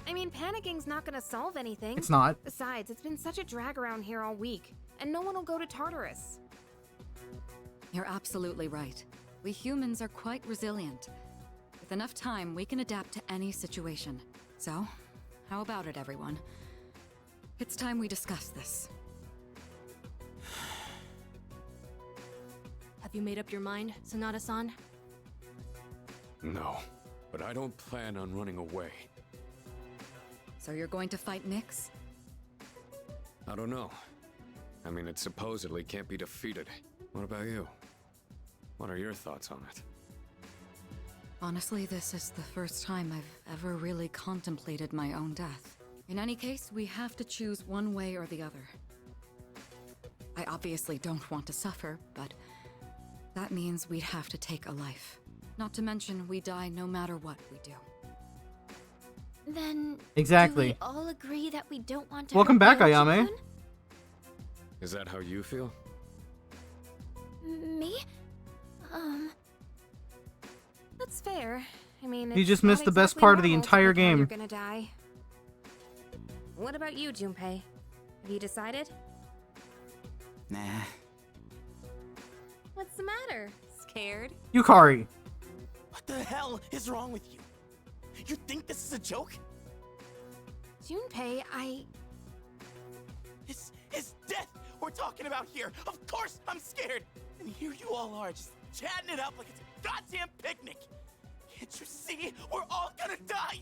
I mean, panicking's not gonna solve anything. It's not. Besides, it's been such a drag around here all week, and no one will go to Tartarus. You're absolutely right. We humans are quite resilient. With enough time, we can adapt to any situation. So, how about it, everyone? It's time we discuss this. Have you made up your mind, Sonata-san? No, but I don't plan on running away. So you're going to fight Nyx? I don't know. I mean, it supposedly can't be defeated. What about you? What are your thoughts on it? Honestly, this is the first time I've ever really contemplated my own death. In any case, we have to choose one way or the other. I obviously don't want to suffer, but that means we'd have to take a life. Not to mention, we die no matter what we do. Then exactly. Do we all agree that we don't want to Welcome back, hurt Ayame. Ryuji-kun? Is that how you feel? Me? That's fair. I mean, You it's just not missed the best exactly part of the normal to entire be told game. You're gonna die. What about you, Junpei? Have you decided? Nah. What's the matter? Scared? Yukari. What the hell is wrong with you? You think this is a joke? Junpei, It's death we're talking about here. Of course I'm scared. And here you all are, just chatting it up like it's a goddamn picnic. Can't you see? We're all gonna die.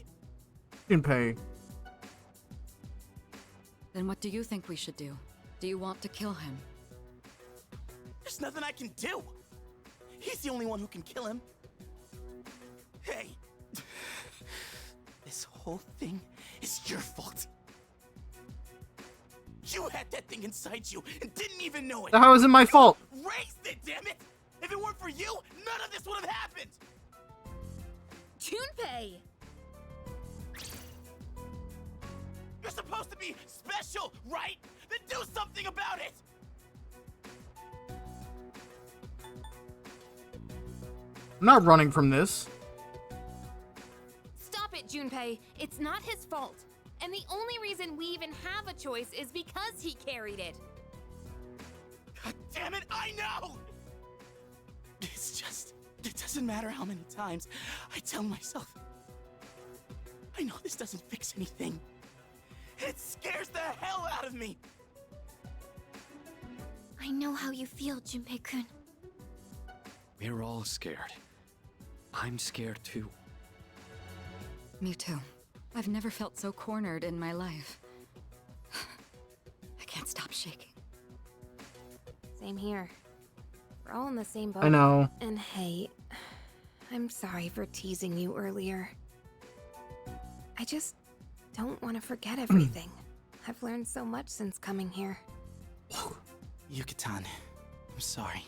Junpei. Then what do you think we should do? Do you want to kill him? There's nothing I can do. He's the only one who can kill him. Hey. This whole thing is your fault. You had that thing inside you and didn't even know it. How is it my fault? Raised it, damn it! If it weren't for you, none of this would have happened. Junpei! You're supposed to be special, right? Then do something about it. I'm not running from this. Stop it, Junpei. It's not his fault. And the only reason we even have a choice is because he carried it. God damn it, I know! It's just, it doesn't matter how many times I tell myself. I know this doesn't fix anything. It scares the hell out of me. I know how you feel, Junpei-kun. We're all scared. I'm scared too. Me too. I've never felt so cornered in my life. I can't stop shaking. Same here. For We're all in the same boat. I know. And hey, I'm sorry for teasing you earlier. I just don't want to forget everything. I've learned so much since coming here. Yucatan, I'm sorry.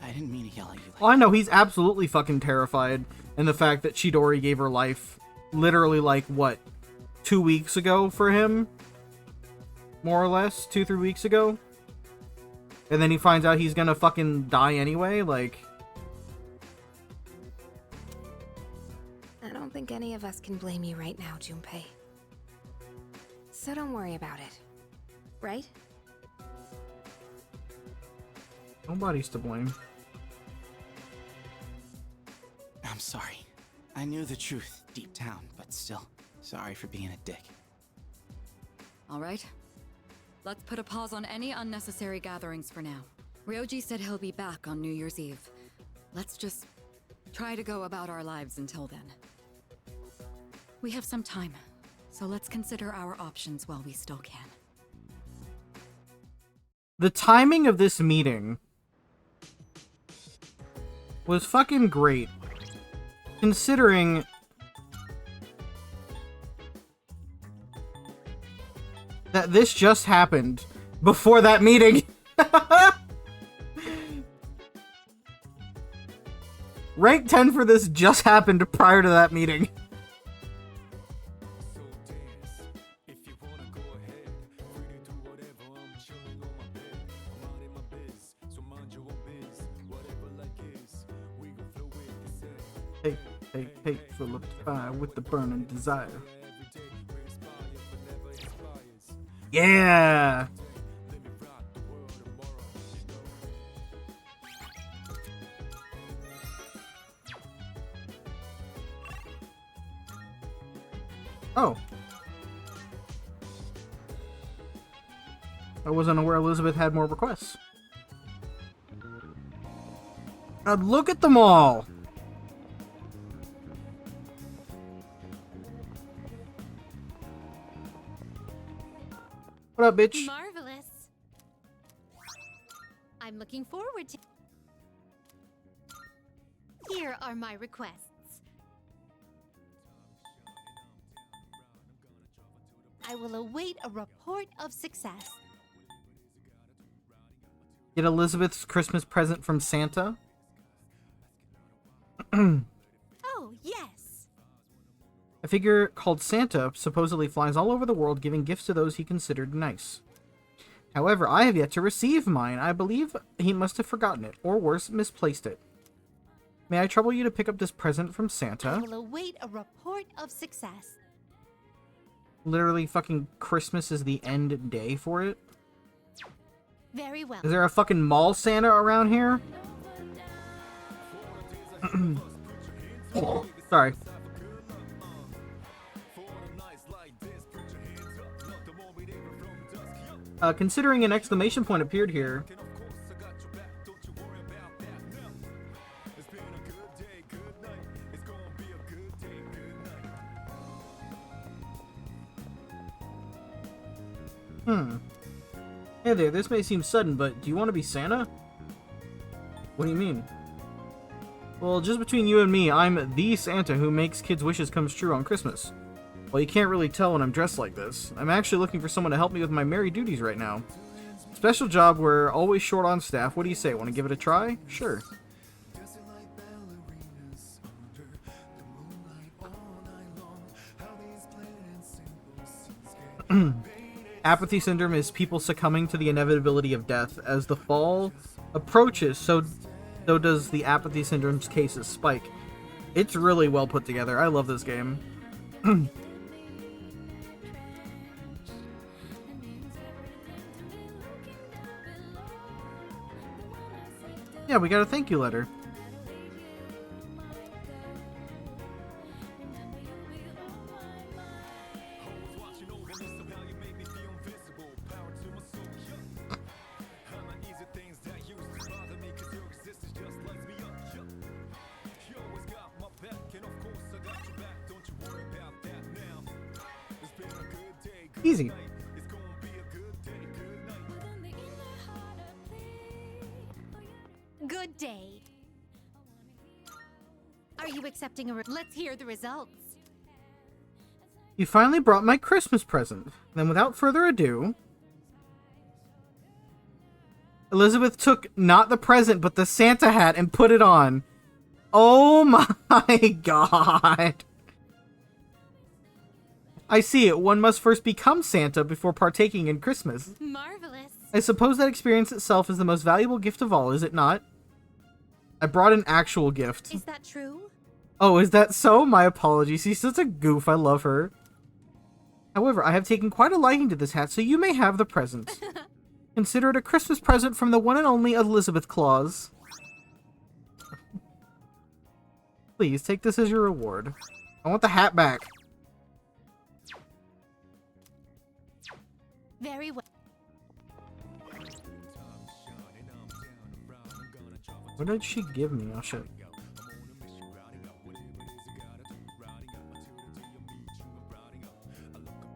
I didn't mean to yell at you. Well, I know he's absolutely fucking terrified, and the fact that Chidori gave her life literally like what, 2 weeks ago for him, more or less 2-3 weeks ago, and then he finds out he's gonna fucking die anyway. Like, I don't think any of us can blame you right now, Junpei. So don't worry about it, right? nobody's to blame. I'm sorry. I knew the truth deep down, but still, sorry for being a dick. All right. Let's put a pause on any unnecessary gatherings for now. Ryoji said he'll be back on New Year's Eve. Let's just try to go about our lives until then. We have some time, so let's consider our options while we still can. The timing of this meeting was fucking great, considering that this just happened before that meeting. Rank 10 for this just happened prior to that meeting. Hey, full of fire with the burning desire. Yeah! Oh. I wasn't aware Elizabeth had more requests. Look at them all! What up, bitch? Marvelous. I'm looking forward to... Here are my requests. I will await a report of success. Get Elizabeth's Christmas present from Santa? Oh, yes. A figure called Santa supposedly flies all over the world giving gifts to those he considered nice. However, I have yet to receive mine. I believe he must have forgotten it, or worse, misplaced it. May I trouble you to pick up this present from Santa? I will await a report of success. Literally fucking Christmas is the end day for it. Very well. Is there a fucking mall Santa around here? Sorry. Considering an exclamation point appeared here. Hey there, this may seem sudden, but do you want to be Santa? What do you mean? Well, just between you and me, I'm the Santa who makes kids' wishes come true on Christmas. Well, you can't really tell when I'm dressed like this. I'm actually looking for someone to help me with my merry duties right now. Special job, we're always short on staff. What do you say? Want to give it a try? Sure. Apathy syndrome is people succumbing to the inevitability of death. As the fall approaches, so does the apathy syndrome's cases spike. It's really well put together. I love this game. Yeah, we got a thank you letter. Easy. you accepting a Let's hear the results. You finally brought my Christmas present. Then without further ado, Elizabeth took not the present, but the Santa hat and put it on. Oh my god. I see it. One must first become Santa before partaking in Christmas. Marvelous. I suppose that experience itself is the most valuable gift of all, is it not? I brought an actual gift. Is that true? Oh, is that so? My apologies. She's such a goof. I love her. However, I have taken quite a liking to this hat, so you may have the present. Consider it a Christmas present from the one and only Elizabeth Claus. Please, take this as your reward. I want the hat back. Very well. What did she give me? Oh, shit.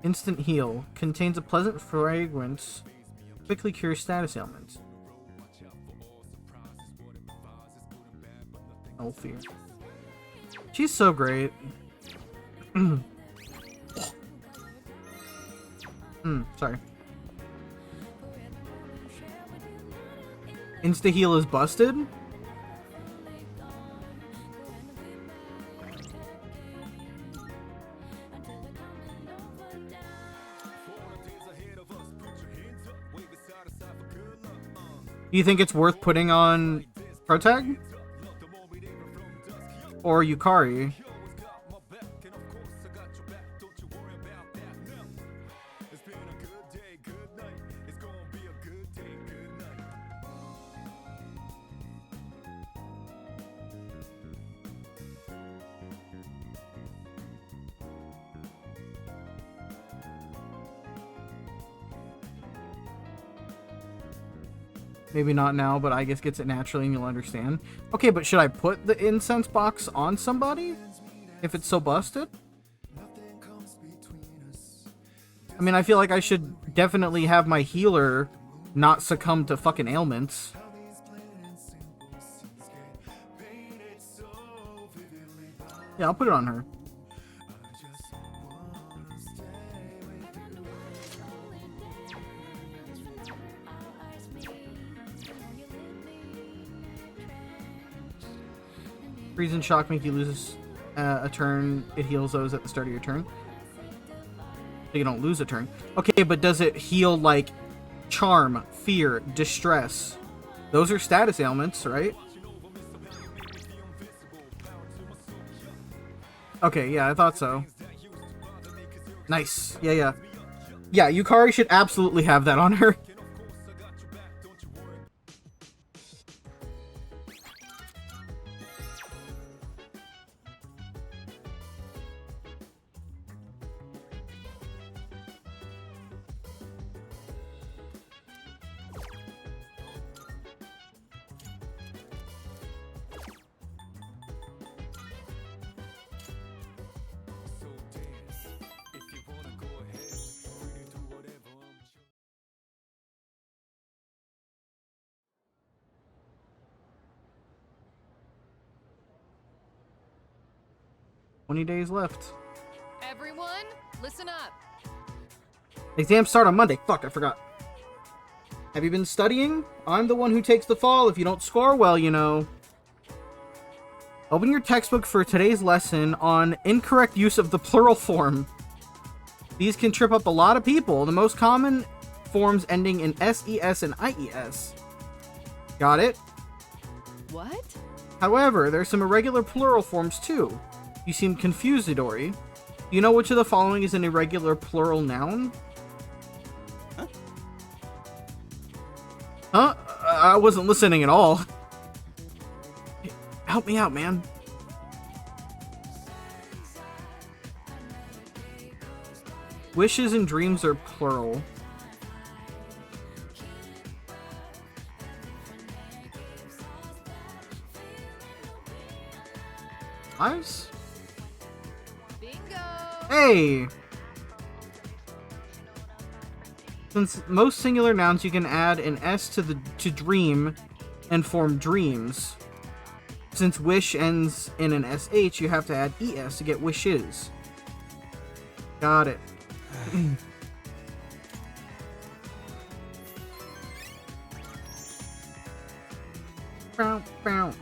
Instant heal. Contains a pleasant fragrance. Quickly cures status ailments. No fear. She's so great. Sorry. Insta heal is busted? Do you think it's worth putting on Protag? Or Yukari? Maybe not now, but I guess gets it naturally and you'll understand. Okay, but should I put the incense box on somebody? If it's so busted? I mean, I feel like I should definitely have my healer not succumb to fucking ailments. Yeah, I'll put it on her. Freeze and shock make you lose a turn. It heals those at the start of your turn. So you don't lose a turn. Okay, but does it heal like charm, fear, distress? Those are status ailments, right? Okay, yeah, I thought so. Nice. Yeah. Yeah, Yukari should absolutely have that on her. Days left. Everyone, listen up. Exams start on Monday. Fuck, I forgot. Have you been studying? I'm the one who takes the fall if you don't score well, you know. Open your textbook for today's lesson on incorrect use of the plural form. These can trip up a lot of people. The most common forms ending in SES and IES. Got it? What? However, there's some irregular plural forms too. You seem confused, Idori. Do you know which of the following is an irregular plural noun? Huh? I wasn't listening at all. Help me out, man. Wishes and dreams are plural. Lives? Hey! Since most singular nouns, you can add an S to dream and form dreams. Since wish ends in an SH, you have to add ES to get wishes. Got it. Bow, bow.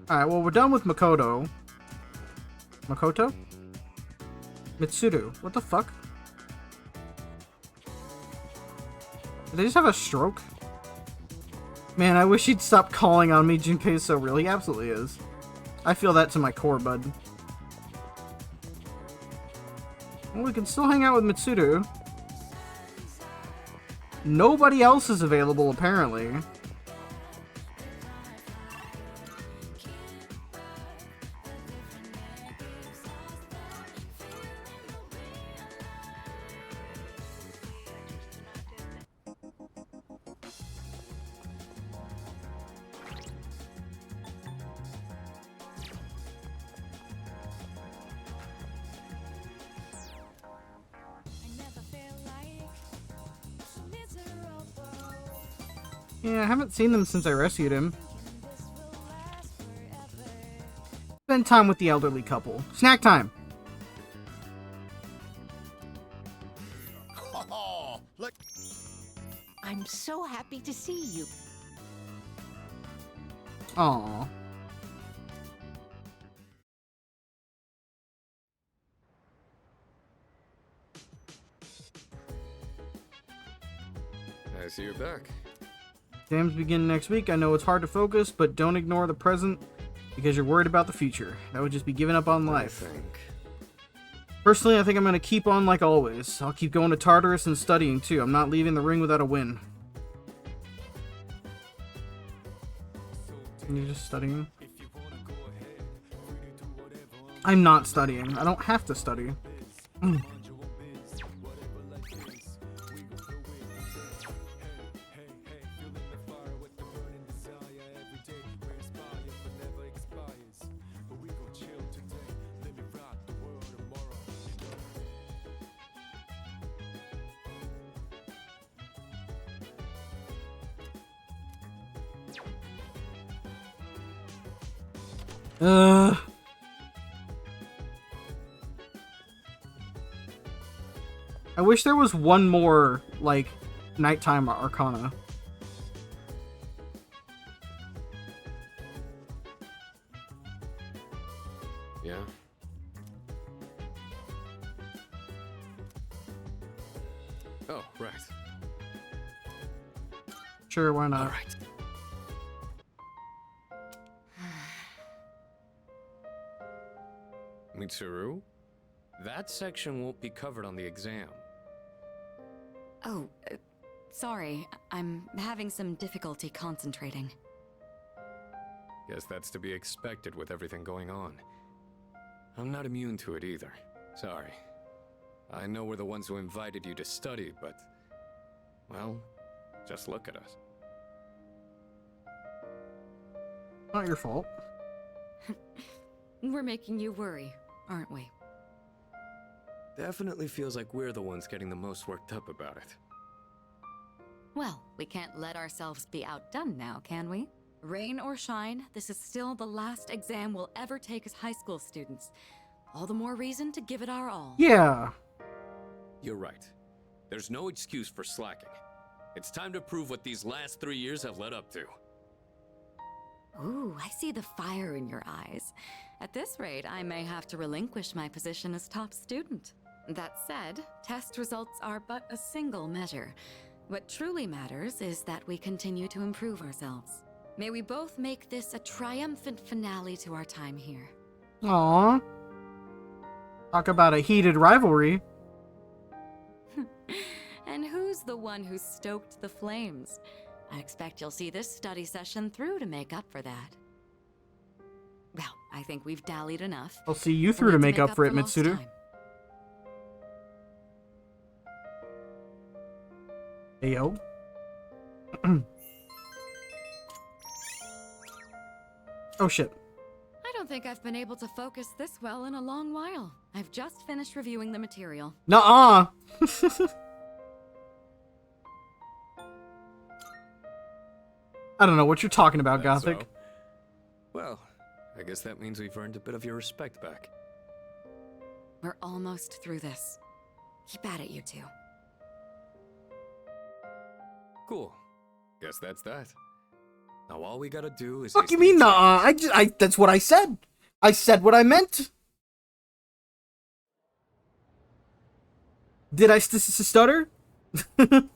Alright, well, we're done with Makoto. Makoto? Mitsuru. What the fuck? Did they just have a stroke? Man, I wish he'd stop calling on me. Junpei is so real. He absolutely is. I feel that to my core, bud. Well, we can still hang out with Mitsuru. Nobody else is available, apparently. Yeah, I haven't seen them since I rescued him. Spend time with the elderly couple. Snack time! Oh, look. I'm so happy to see you. Aww. I see you're back. Exams begin next week. I know it's hard to focus, but don't ignore the present because you're worried about the future. That would just be giving up on life. Personally, I think I'm going to keep on like always. I'll keep going to Tartarus and studying too. I'm not leaving the ring without a win. You're just studying? I'm not studying. I don't have to study. I wish there was one more, like, nighttime arcana. Yeah. Oh, right. Sure, why not? All right. Mitsuru, that section won't be covered on the exam. Oh, sorry. I'm having some difficulty concentrating. Guess that's to be expected with everything going on. I'm not immune to it either. Sorry. I know we're the ones who invited you to study, but... well, just look at us. Not your fault. We're making you worry, aren't we? Definitely feels like we're the ones getting the most worked up about it. Well, we can't let ourselves be outdone now, can we? Rain or shine, this is still the last exam we'll ever take as high school students. All the more reason to give it our all. Yeah. You're right. There's no excuse for slacking. It's time to prove what these last 3 years have led up to. Ooh, I see the fire in your eyes. At this rate, I may have to relinquish my position as top student. That said, test results are but a single measure. What truly matters is that we continue to improve ourselves. May we both make this a triumphant finale to our time here. Aww. Talk about a heated rivalry. And who's the one who stoked the flames? I expect you'll see this study session through to make up for that. Well, I think we've dallied enough. I'll see you through to make up for it, lost Mitsuru. time. Hey, yo. Oh, shit. I don't think I've been able to focus this well in a long while. I've just finished reviewing the material. Nuh-uh. I don't know what you're talking about, That's Gothic. so. Well, I guess that means we've earned a bit of your respect back. We're almost through this. Keep at it, you two. Cool. Guess that's that. Now all we gotta do is... Fuck you mean, nuh-uh? That's what I said. I said what I meant. Did I stutter? Let's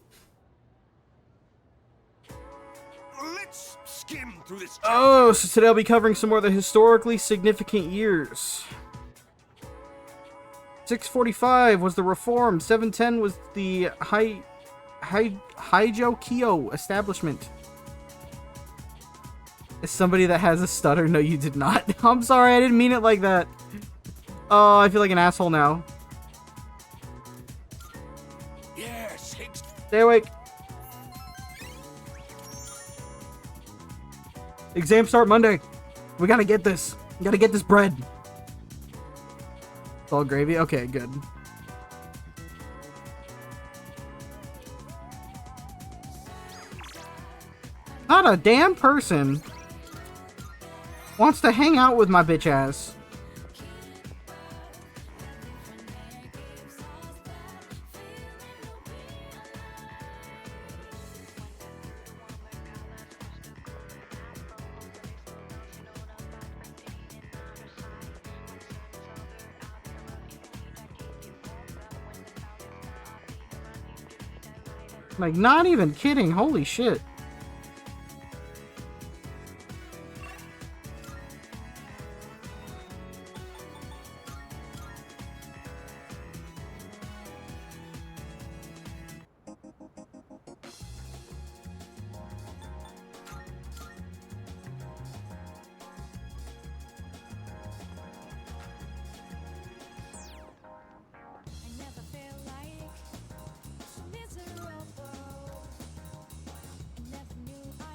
skim through this. Oh, so today I'll be covering some more of the historically significant years. 645 was the Reform. 710 was the Haijokyo establishment. Is somebody that has a stutter? No, you did not. I'm sorry, I didn't mean it like that. Oh, I feel like an asshole now. Yes. Stay awake. Exam start Monday. We gotta get this. We gotta get this bread. It's all gravy? Okay, good. Not a damn person wants to hang out with my bitch ass. Like, not even kidding. Holy shit.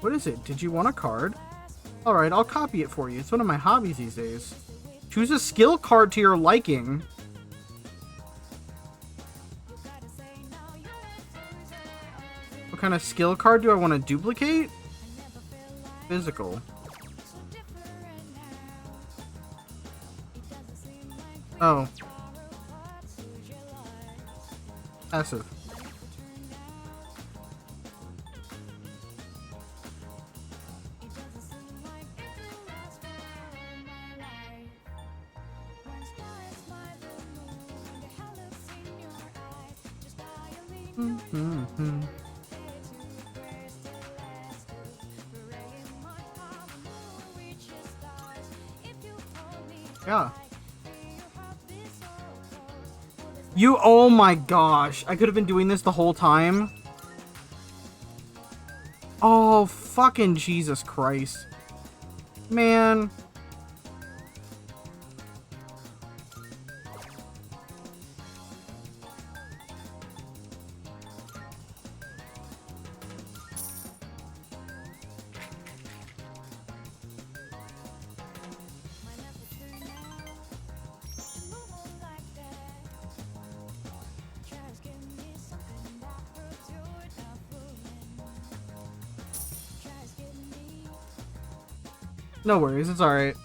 What is it? Did you want a card? Alright, I'll copy it for you. It's one of my hobbies these days. Choose a skill card to your liking. What kind of skill card do I want to duplicate? Physical. Oh. Passive. Yeah. You, oh my gosh. I could have been doing this the whole time. Oh, fucking Jesus Christ. Man. No worries, it's alright.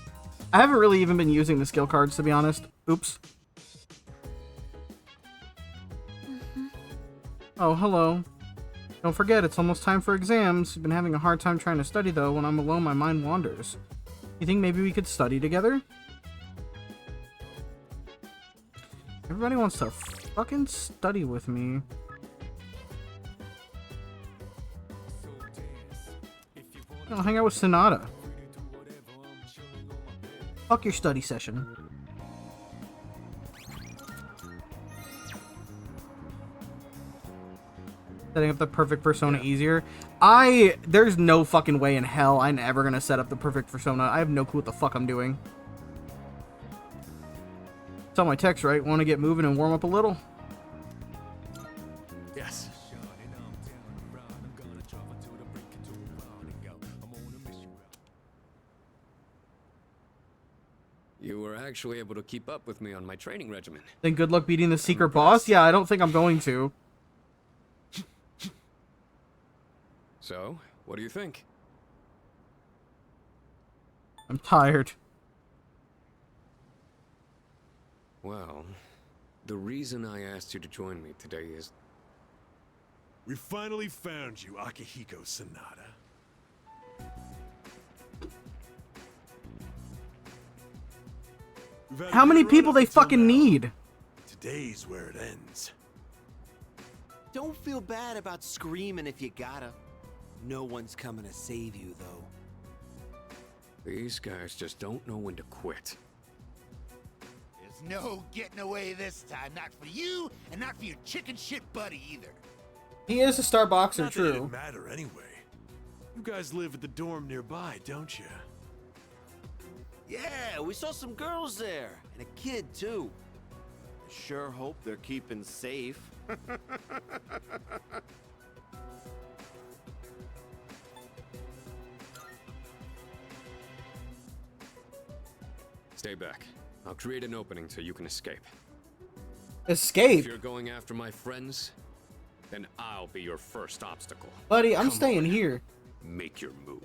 I haven't really even been using the skill cards, to be honest. Oops. Oh, hello. Don't forget, it's almost time for exams. I've been having a hard time trying to study, though. When I'm alone, my mind wanders. You think maybe we could study together? Everybody wants to fucking study with me. I'll hang out with Sonata. Fuck your study session. Setting up the perfect persona easier. There's no fucking way in hell I'm ever gonna set up the perfect persona. I have no clue what the fuck I'm doing. Saw my text, right? Want to get moving and warm up a little? Yes. You were actually able to keep up with me on my training regimen. Then good luck beating the secret boss? Yeah, I don't think I'm going to. So, what do you think? I'm tired. Well, the reason I asked you to join me today is... We finally found you, Akihiko Sanada. How many people they fucking need? Today's where it ends. Don't feel bad about screaming if you gotta. No one's coming to save you, though. These guys just don't know when to quit. There's no getting away this time. Not for you, and not for your chicken shit buddy either. He is a star boxer, Not that true. it'd matter anyway. You guys live at the dorm nearby, don't you? Yeah, we saw some girls there. And a kid, too. I sure hope they're keeping safe. Stay back. I'll create an opening so you can escape. Escape? If you're going after my friends, then I'll be your first obstacle. Buddy, I'm Come staying on. here. Make your move.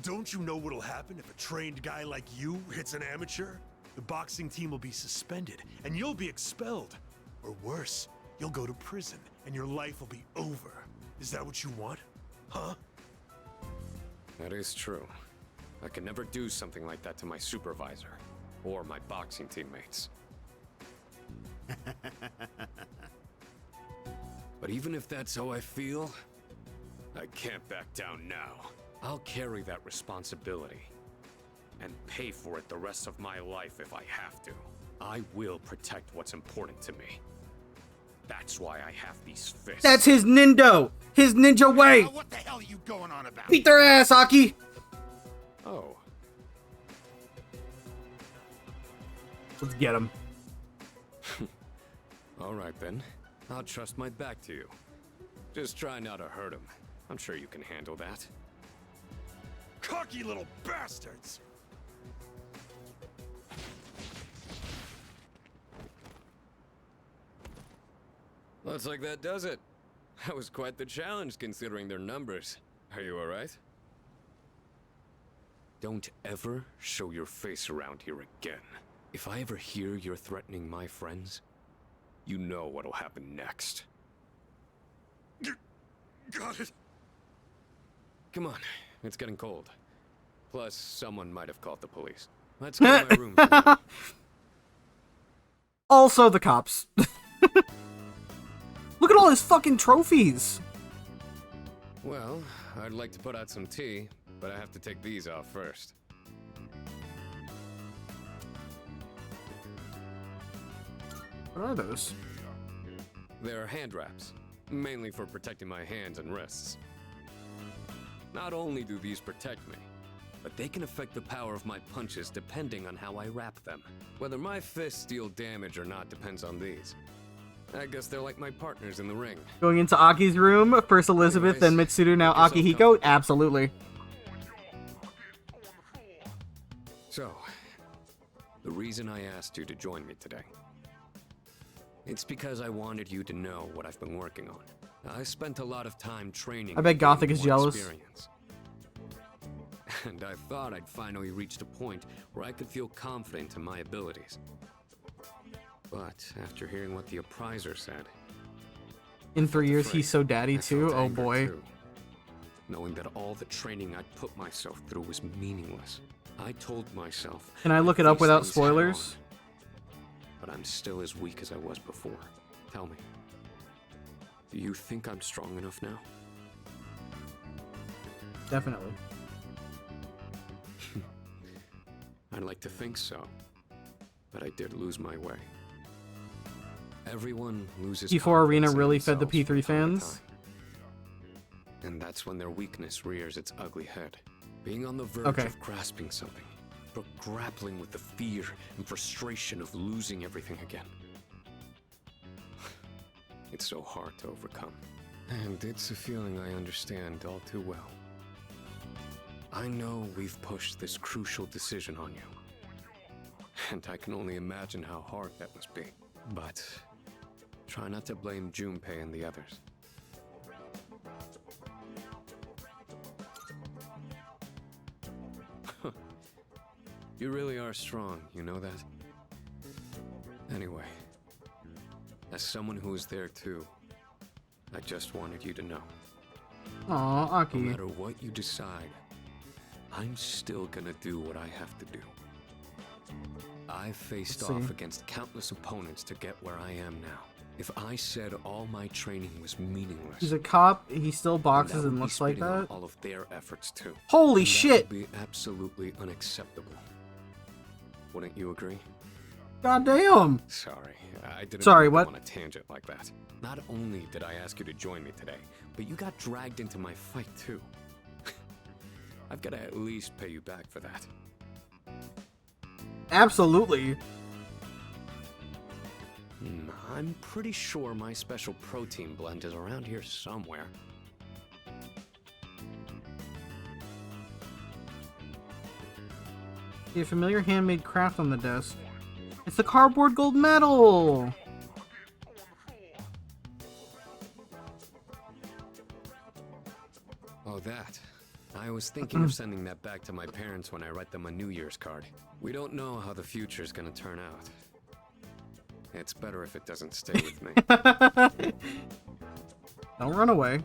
Don't you know what'll happen if a trained guy like you hits an amateur? The boxing team will be suspended, and you'll be expelled. Or worse, you'll go to prison, and your life will be over. Is that what you want? Huh? That is true. I can never do something like that to my supervisor, or my boxing teammates. But even if that's how I feel, I can't back down now. I'll carry that responsibility and pay for it the rest of my life if I have to. I will protect what's important to me. That's why I have these fists. That's his Nindo! His ninja way! What the hell are you going on about? Beat their ass, Aki! Oh. Let's get him. All right then. I'll trust my back to you. Just try not to hurt him. I'm sure you can handle that. Cocky little bastards! Looks like that does it. That was quite the challenge considering their numbers. Are you alright? Don't ever show your face around here again. If I ever hear you're threatening my friends, you know what'll happen next. Got it. Come on, it's getting cold. Plus, someone might have called the police. Let's go to my room for now. Also the cops. Look at all his fucking trophies. Well, I'd like to put out some tea, but I have to take these off first. What are those? They're hand wraps, mainly for protecting my hands and wrists. Not only do these protect me, but they can affect the power of my punches depending on how I wrap them. Whether my fists deal damage or not depends on these. I guess they're like my partners in the ring. Going into Aki's room, first Elizabeth, then Mitsuru, now Akihiko? Absolutely. So, the reason I asked you to join me today, it's because I wanted you to know what I've been working on. I spent a lot of time training. I bet Gothic is jealous. Experience. And I thought I'd finally reached a point where I could feel confident in my abilities. But after hearing what the appraiser said... In 3 years, he's so daddy too? Oh boy. Too. Knowing that all the training I'd put myself through was meaningless, I told myself... Can I look it up without spoilers? But I'm still as weak as I was before. Tell me, do you think I'm strong enough now? Definitely. I'd like to think so, but I did lose my way. Everyone loses. P4 Arena confidence in really fed the themselves P3 from time to fans. time. And that's when their weakness rears its ugly head. Being on the verge Okay. of grasping something, but grappling with the fear and frustration of losing everything again. It's so hard to overcome. And it's a feeling I understand all too well. I know we've pushed this crucial decision on you. And I can only imagine how hard that must be. But try not to blame Junpei and the others. You really are strong, you know that? Anyway, as someone who was there too, I just wanted you to know. Aw, Aki. No matter what you decide, I'm still gonna do what I have to do. I faced off against countless opponents to get where I am now. If I said all my training was meaningless, He's a cop. He still boxes and looks like that. all of their efforts too. Holy And shit! That would be absolutely unacceptable. Wouldn't you agree? Goddamn! Sorry, I didn't Sorry, want to what? go on a tangent like that. Not only did I ask you to join me today, but you got dragged into my fight too. I've got to at least pay you back for that. Absolutely. I'm pretty sure my special protein blend is around here somewhere. See a familiar handmade craft on the desk. It's the cardboard gold medal! Oh, that. I was thinking of sending that back to my parents when I write them a New Year's card. We don't know how the future's gonna turn out. It's better if it doesn't stay with me. Don't run away.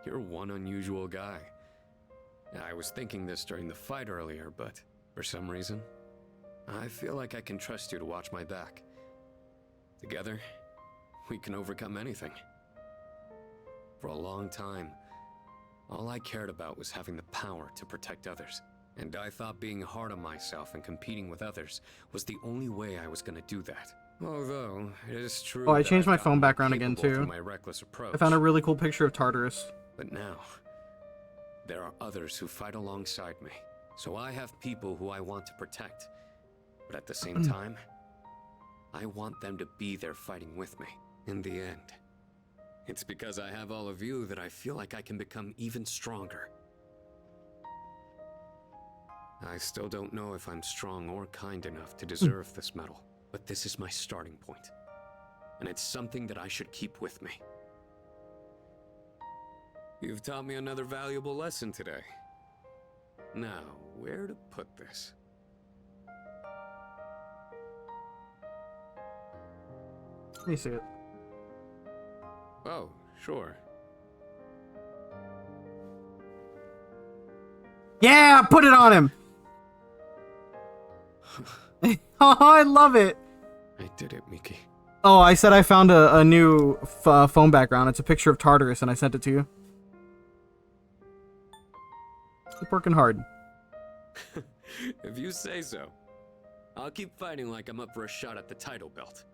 You're one unusual guy. I was thinking this during the fight earlier, but for some reason, I feel like I can trust you to watch my back. Together, we can overcome anything. For a long time, all I cared about was having the power to protect others. And I thought being hard on myself and competing with others was the only way I was going to do that. Although, it is true. Oh, I that changed I've my gotten phone more background again capable too. through my reckless approach. I found a really cool picture of Tartarus. But now, there are others who fight alongside me. So I have people who I want to protect. But at the same time, I want them to be there fighting with me. In the end, it's because I have all of you that I feel like I can become even stronger. I still don't know if I'm strong or kind enough to deserve this medal, but this is my starting point. And it's something that I should keep with me. You've taught me another valuable lesson today. Now, where to put this? Let me see it. Oh, sure. Yeah, put it on him! Oh, I love it! I did it, Miki. Oh, I said I found a new phone background. It's a picture of Tartarus, and I sent it to you. Keep working hard. If you say so. I'll keep fighting like I'm up for a shot at the title belt.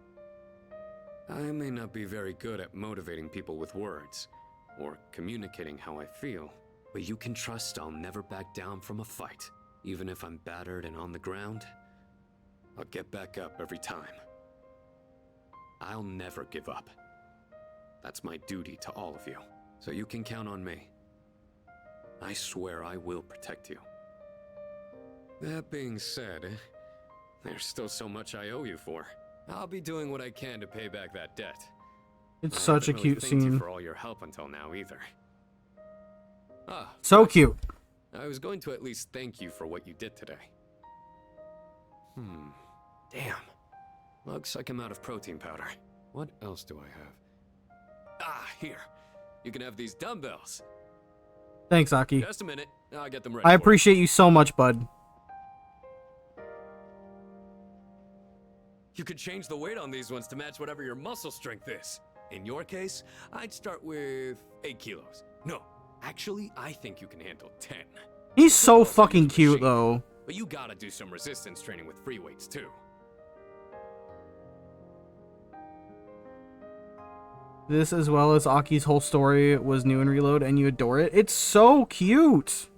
I may not be very good at motivating people with words, or communicating how I feel, but you can trust I'll never back down from a fight. Even if I'm battered and on the ground, I'll get back up every time. I'll never give up. That's my duty to all of you, so you can count on me. I swear I will protect you. That being said, there's still so much I owe you for. I'll be doing what I can to pay back that debt. It's I such a haven't really cute thanked you scene. for all your help until now either. So cute. I was going to at least thank you for what you did today. Damn. Looks like I'm out of protein powder. What else do I have? Ah, here. You can have these dumbbells. Thanks, Aki. Just a minute. I'll get them ready. I for you. appreciate you so much, bud. You could change the weight on these ones to match whatever your muscle strength is. In your case, I'd start with 8 kilos. No, actually, I think you can handle 10. He's so fucking cute, though. But you gotta do some resistance training with free weights, too. This, as well as Aki's whole story, was new in Reload, and you adore it. It's so cute!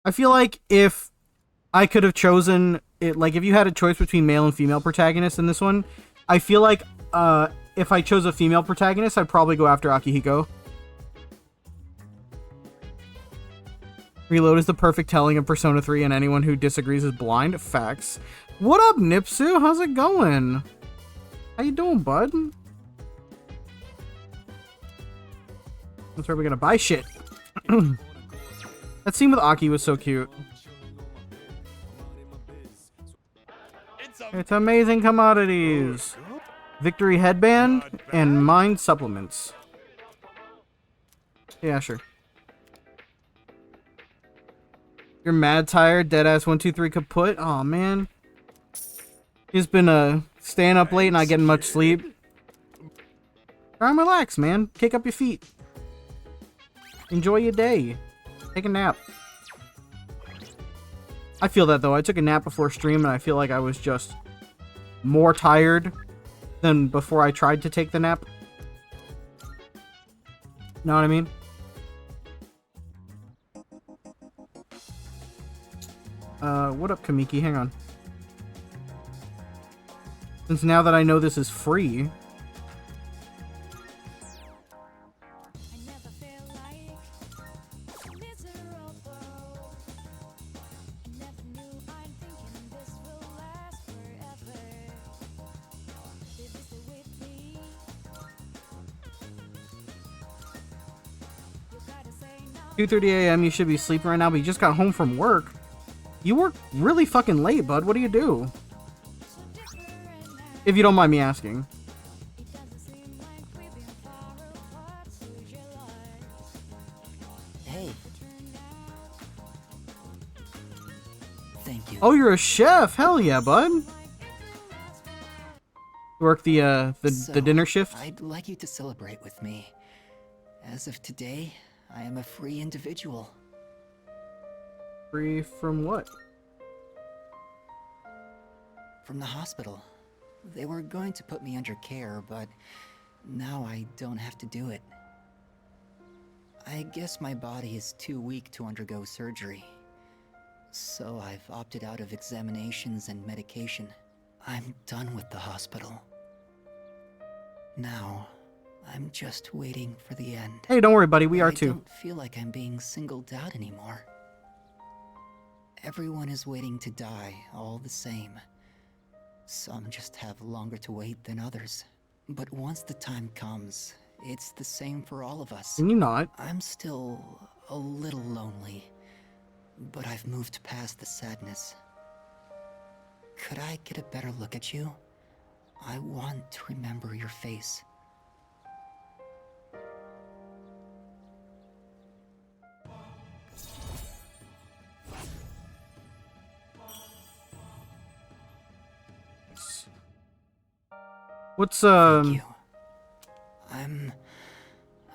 I feel like if I could have chosen it. Like, if you had a choice between male and female protagonists in this one, I feel like if I chose a female protagonist, I'd probably go after Akihiko. Reload is the perfect telling of Persona 3, and anyone who disagrees is blind. Facts. What up, Nipsu? How's it going? How you doing, bud? That's where we're gonna buy shit. That scene with Aki was so cute. It's amazing commodities. Victory headband and mind supplements. Yeah, sure. You're mad tired, deadass 123 kaput. Aw, man. He's been staying up late and not getting much sleep. Try and relax, man. Kick up your feet. Enjoy your day. Take a nap. I feel that though. I took a nap before stream and I feel like I was just more tired than before I tried to take the nap. Know what I mean? What up, Kamiki? Hang on. Since now that I know this is free... "2:30 a.m. You should be sleeping right now, but you just got home from work. You work really fucking late, bud. What do you do? If you don't mind me asking." Hey. Thank you. Oh, you're a chef. Hell yeah, bud. You work the dinner shift? I'd like you to celebrate with me. As of today, I am a free individual. Free from what? From the hospital. They were going to put me under care, but now I don't have to do it. I guess my body is too weak to undergo surgery. So I've opted out of examinations and medication. I'm done with the hospital. Now, I'm just waiting for the end. Hey, don't worry, buddy. We are I too. don't feel like I'm being singled out anymore. Everyone is waiting to die, all the same. Some just have longer to wait than others. But once the time comes, it's the same for all of us. Can you not? I'm still a little lonely, but I've moved past the sadness. Could I get a better look at you? I want to remember your face. What's Thank you. I'm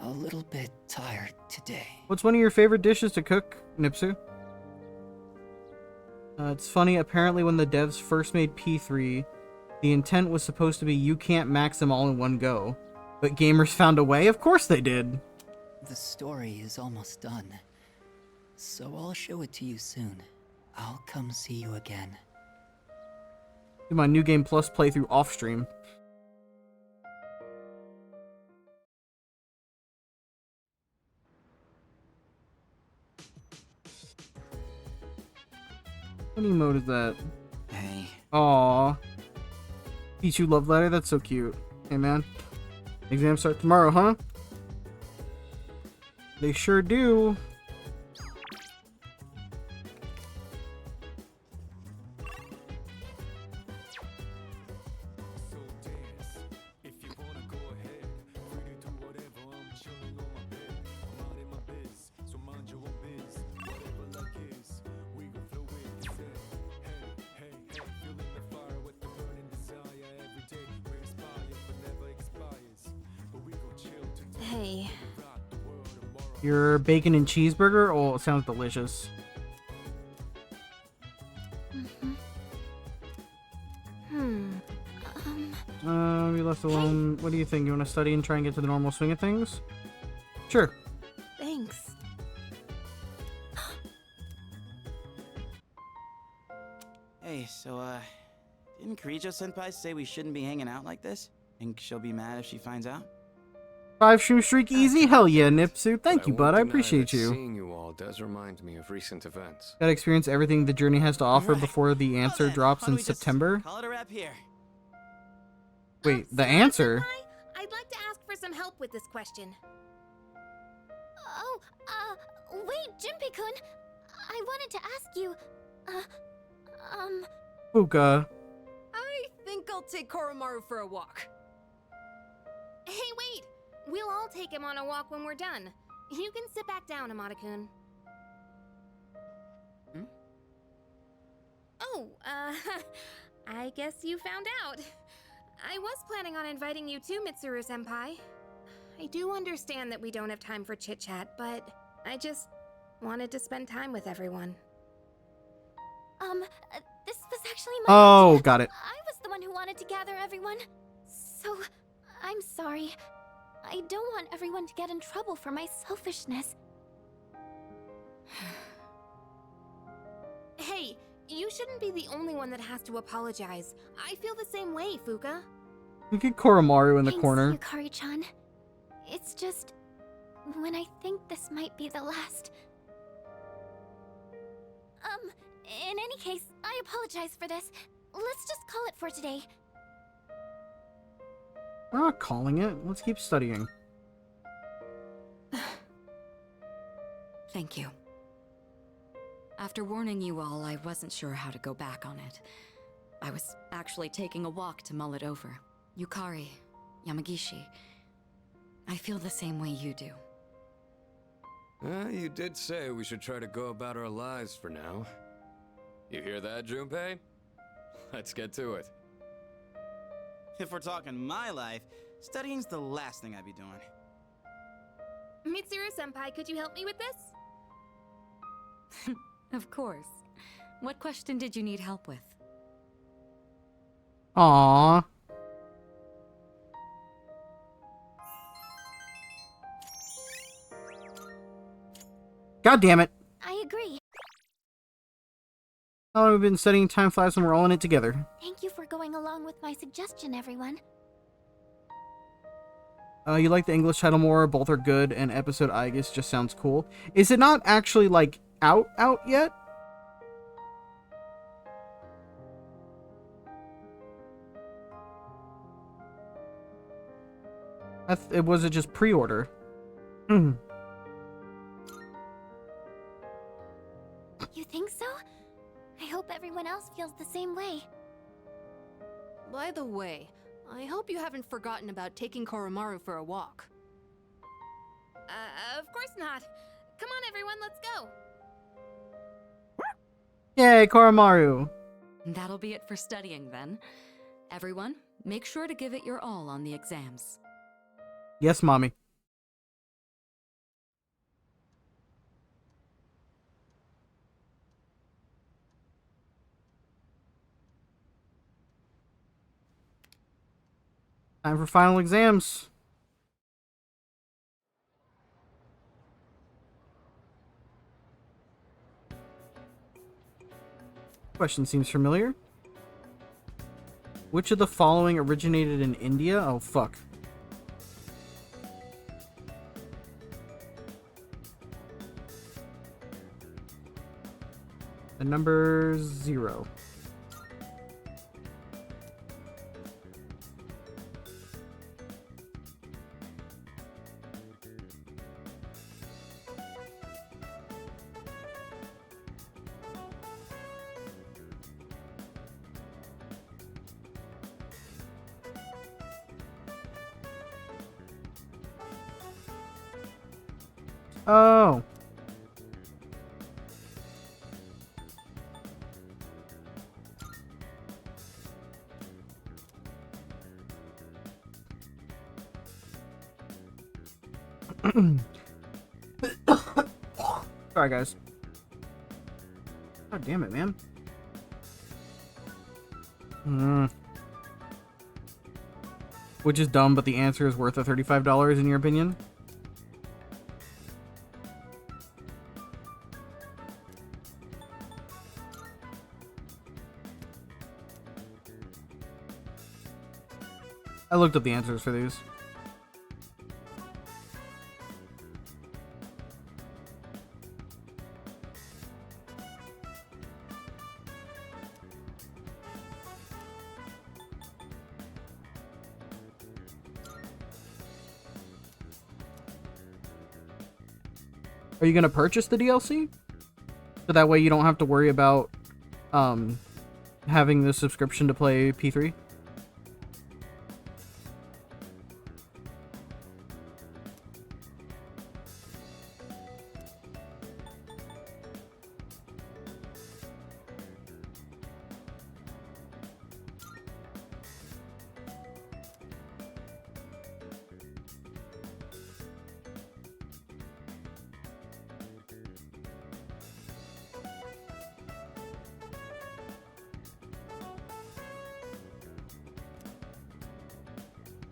a little bit tired today. What's one of your favorite dishes to cook, Nipsu? It's funny, apparently when the devs first made P3, the intent was supposed to be you can't max them all in one go. But gamers found a way? Of course they did! The story is almost done, so I'll show it to you soon. I'll come see you again. Do my New Game Plus playthrough off-stream. What emote is that? Hey. Aww. Pichu love letter? That's so cute. Hey, man. Exams start tomorrow, huh? They sure do. Hey. Your bacon and cheeseburger? Oh, it sounds delicious. We left alone. What do you think? You want to study and try and get to the normal swing of things? Sure. Thanks. Hey, so, didn't Kirijo-senpai say we shouldn't be hanging out like this? Think she'll be mad if she finds out? 5-shoe streak easy? Hell yeah, Nipsu. Thank you, bud. I won't deny appreciate that you. Seeing you all does remind me of recent events. Gotta experience everything the journey has to offer before the answer drops in September. Call it a wrap here. Wait, the answer? I'd like to ask for some help with this question. Oh, wait, Junpei-kun. I wanted to ask you, Fuka. I think I'll take Koromaru for a walk. Hey, wait! We'll all take him on a walk when we're done. You can sit back down, Amada-kun. Oh, I guess you found out. I was planning on inviting you too, Mitsuru-senpai. I do understand that we don't have time for chit-chat, but I just wanted to spend time with everyone. This was actually my Oh, idea. got it. I was the one who wanted to gather everyone. So, I'm sorry. I don't want everyone to get in trouble for my selfishness. Hey, you shouldn't be the only one that has to apologize. I feel the same way, Fuka. Look at Koromaru in the Thanks, corner. Yukari-chan. It's just, when I think this might be the last... in any case, I apologize for this. Let's just call it for today. We're not calling it. Let's keep studying. Thank you. After warning you all, I wasn't sure how to go back on it. I was actually taking a walk to mull it over. Yukari, Yamagishi, I feel the same way you do. You did say we should try to go about our lives for now. You hear that, Junpei? Let's get to it. If we're talking my life, studying's the last thing I'd be doing. Mitsuru-senpai, could you help me with this? Of course. What question did you need help with? Aww. God damn it. I agree. How long have we been studying? Time flies when we're all in it together. Thank you for going along with my suggestion, everyone. You like the English title more? Both are good, and episode I guess just sounds cool. Is it not actually, like, out yet? Was it just pre-order? You think so? I hope everyone else feels the same way. By the way, I hope you haven't forgotten about taking Koromaru for a walk. Of course not. Come on, everyone, let's go. Yay, Koromaru. That'll be it for studying then. Everyone, make sure to give it your all on the exams. Yes, mommy. Time for final exams. Question seems familiar. Which of the following originated in India? Oh, fuck. The number 0. Oh. Sorry, guys. God damn it, man. Which is dumb, but the answer is worth the $35 in your opinion? I looked up the answers for these. Are you going to purchase the DLC? So that way you don't have to worry about having the subscription to play P3?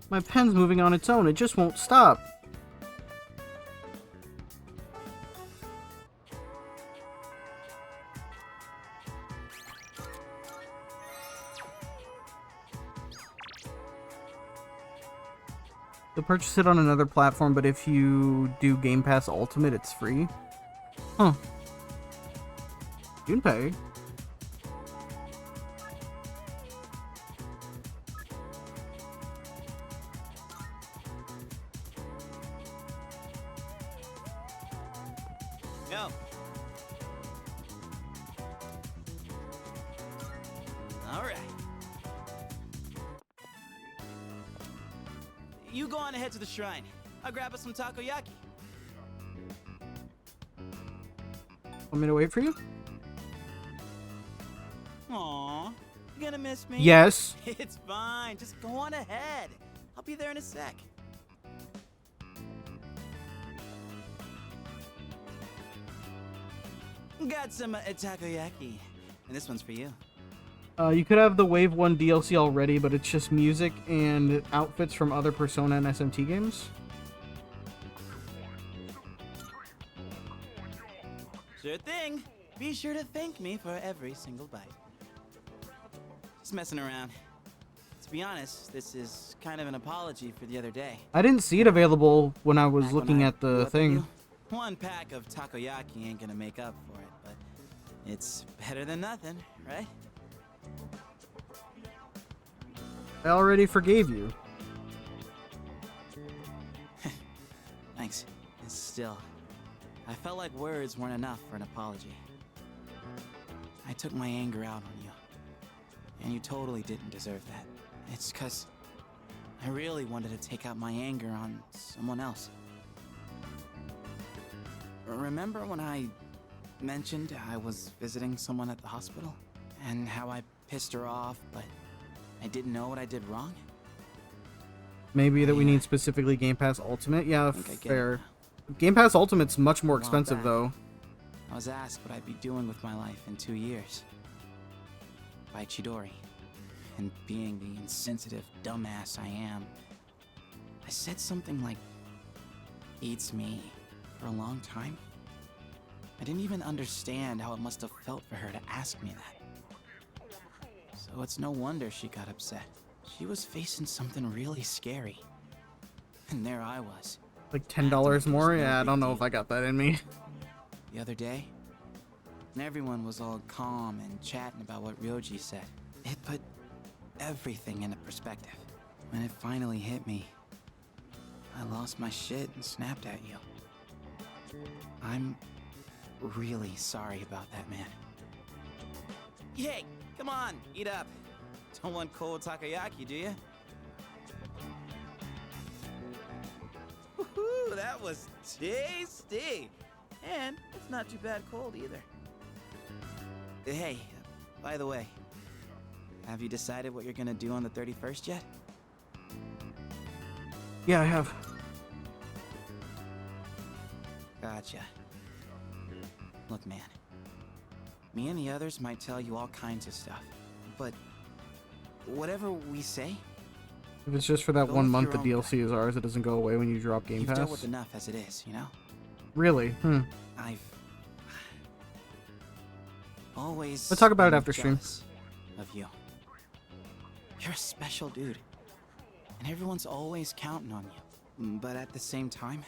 My pen's moving on its own. It just won't stop. You'll purchase it on another platform, but if you do Game Pass Ultimate, it's free. Huh. You can pay. Go. All right. You go on ahead to the shrine. I'll grab us some takoyaki. Want me to wait for you? Aw, you gonna miss me? Yes. It's fine. Just go on ahead. I'll be there in a sec. Got some takoyaki, and this one's for you. You could have the Wave 1 DLC already, but it's just music and outfits from other Persona and SMT games. Sure thing. Be sure to thank me for every single bite. Just messing around. To be honest, this is kind of an apology for the other day. I didn't see it available when I was Back looking when I at the grew up with thing. you, one pack of takoyaki ain't gonna make up for it, but it's better than nothing, right? I already forgave you. Thanks. Still, I felt like words weren't enough for an apology. I took my anger out on you, and you totally didn't deserve that. It's 'cause I really wanted to take out my anger on someone else. Remember when I mentioned I was visiting someone at the hospital? And how I pissed her off, but I didn't know what I did wrong? Maybe that we need specifically Game Pass Ultimate? Yeah, I get fair. Game Pass Ultimate's much more A while expensive, back, though. I was asked what I'd be doing with my life in 2 years. By Chidori. And being the insensitive dumbass I am, I said something like, eats me, for a long time. I didn't even understand how it must have felt for her to ask me that. So it's no wonder she got upset. She was facing something really scary. And there I was. Like $10 more? Yeah, I don't know if I got that in me. The other day, and everyone was all calm and chatting about what Ryoji said. It put everything into perspective. When it finally hit me, I lost my shit and snapped at you. I'm really sorry about that, man. Yay! Come on, eat up. Don't want cold takoyaki, do you? Woohoo! That was tasty! And it's not too bad cold either. Hey, by the way, have you decided what you're gonna do on the 31st yet? Yeah, I have. Gotcha. Look, man. Me and the others might tell you all kinds of stuff, but whatever we say, If it's just for that Go 1 with month, the your own DLC is ours. It doesn't go away when you drop Game you've Pass. dealt with enough as it is, you know? Really? I've always Let's talk about it been after stream. jealous of you. You're a special dude. and everyone's always counting on you. But at the same time,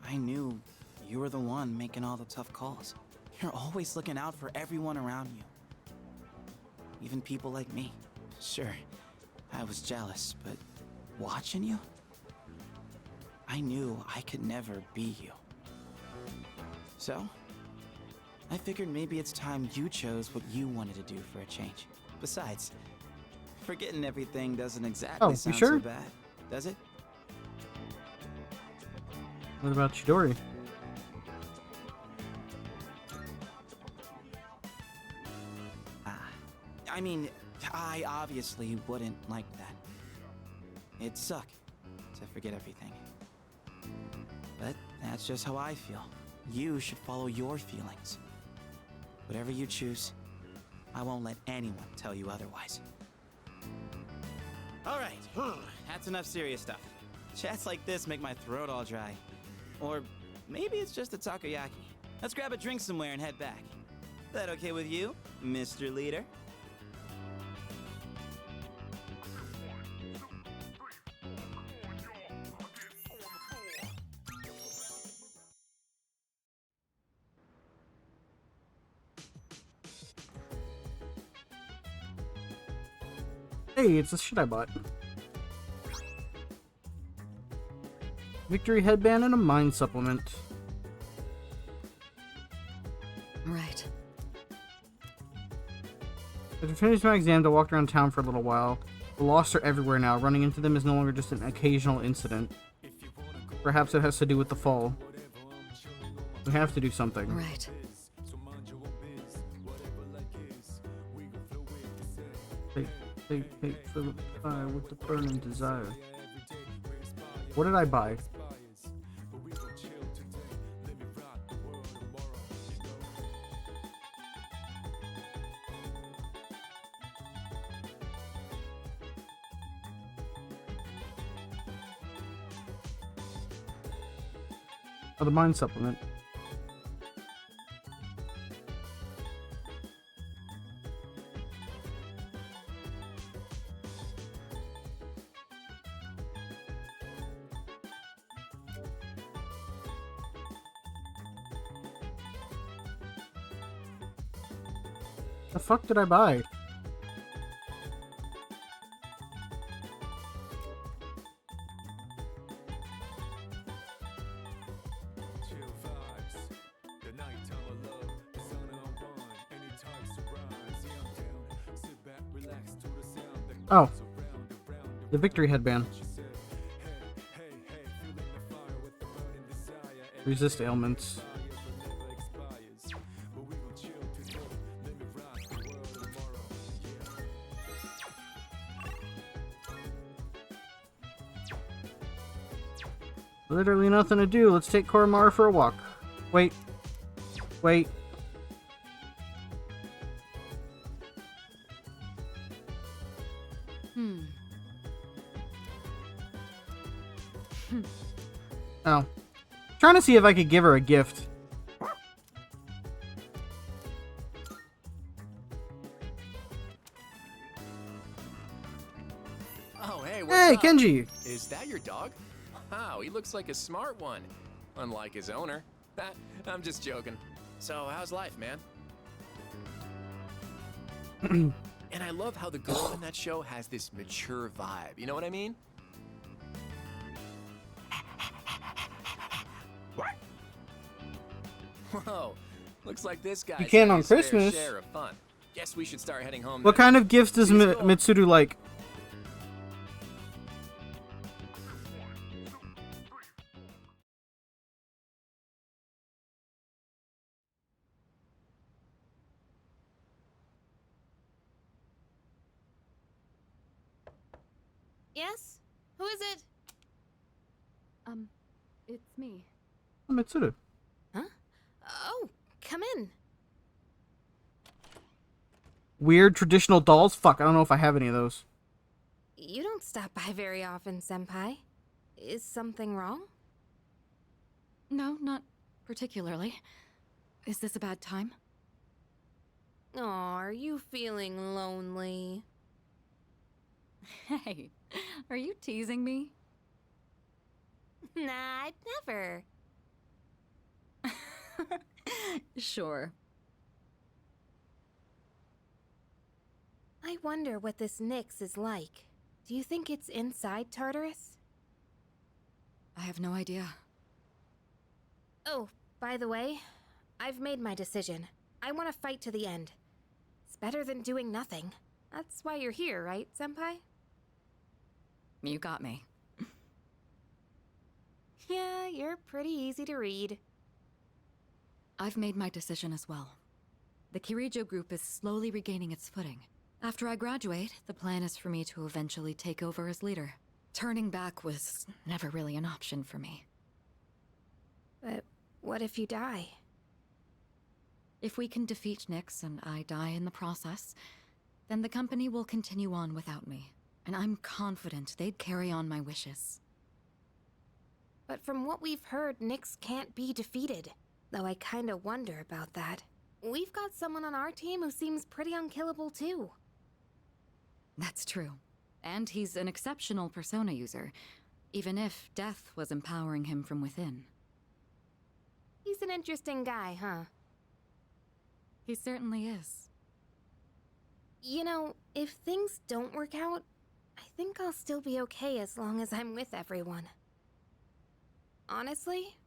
I knew you were the one making all the tough calls. You're always looking out for everyone around you. Even people like me. Sure, I was jealous, but watching you, I knew I could never be you. So, I figured maybe it's time you chose what you wanted to do for a change. Besides, forgetting everything doesn't exactly sound so bad, does it? What about Chidori? I mean, I obviously wouldn't like that. It'd suck to forget everything. But that's just how I feel. You should follow your feelings. Whatever you choose, I won't let anyone tell you otherwise. Alright, that's enough serious stuff. Chats like this make my throat all dry. Or maybe it's just a takoyaki. Let's grab a drink somewhere and head back. That okay with you, Mr. Leader? Hey, it's the shit I bought. Victory headband and a mind supplement. Right. After finishing my exam, I walked around town for a little while. The lost are everywhere now. Running into them is no longer just an occasional incident. Perhaps it has to do with the fall. We have to do something. Right. Hey, fill the fire with the burning desire. What did I buy? Oh, the mind supplement. The fuck did I buy? Oh, the victory headband. Resist ailments. Literally nothing to do. Let's take Koromara for a walk. Wait. Wait. Oh. Trying to see if I could give her a gift. Oh, hey, Hey, up? Kenji! Is that your dog? Wow, he looks like a smart one. Unlike his owner. I'm just joking. So, how's life, man? And I love how the girl in that show has this mature vibe. You know what I mean? Whoa, looks like this guy. You can on Christmas. Share of fun. Guess we should start heading home. What then. kind of gifts does Mitsuru like? Yes? Who is it? It's me. Mitsuru. Huh? Oh, come in. Weird traditional dolls? Fuck, I don't know if I have any of those. You don't stop by very often, Senpai. Is something wrong? No, not particularly. Is this a bad time? Aw, are you feeling lonely? Hey, are you teasing me? Nah, I'd never. Sure. I wonder what this Nyx is like. Do you think it's inside Tartarus? I have no idea. Oh, by the way, I've made my decision. I want to fight to the end. It's better than doing nothing. That's why you're here, right, Senpai? You got me. Yeah, you're pretty easy to read. I've made my decision as well. The Kirijo group is slowly regaining its footing. After I graduate, the plan is for me to eventually take over as leader. Turning back was never really an option for me. But what if you die? If we can defeat Nyx and I die in the process, then the company will continue on without me. And I'm confident they'd carry on my wishes. But from what we've heard, Nyx can't be defeated. Though I kinda wonder about that. We've got someone on our team who seems pretty unkillable too. That's true. And he's an exceptional persona user, even if death was empowering him from within. He's an interesting guy, huh? He certainly is. You know, if things don't work out, I think I'll still be okay as long as I'm with everyone. Honestly,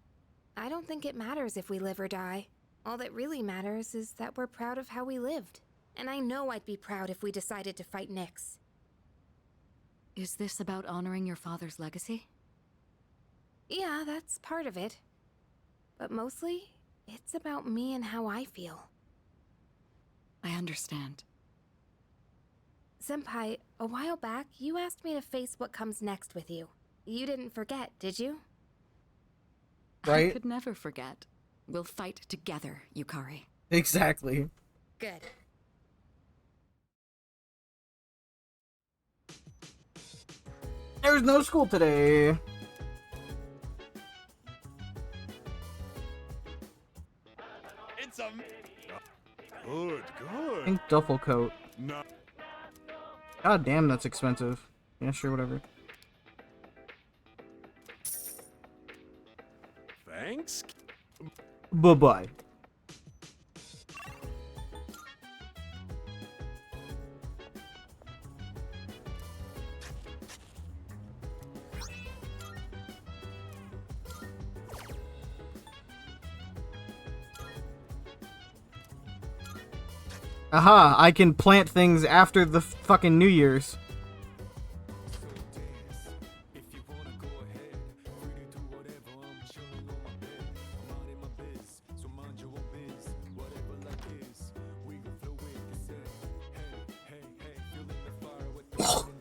I don't think it matters if we live or die. All that really matters is that we're proud of how we lived. And I know I'd be proud if we decided to fight Nyx. Is this about honoring your father's legacy? Yeah, that's part of it. But mostly, it's about me and how I feel. I understand. Senpai, a while back, you asked me to face what comes next with you. You didn't forget, did you? I could never forget. We'll fight together, Yukari. Exactly. Good. There's no school today. It's a good. Pink duffel coat. No. God damn, that's expensive. Yeah, sure, whatever. Thanks. Bye-bye. Aha, I can plant things after the fucking New Year's.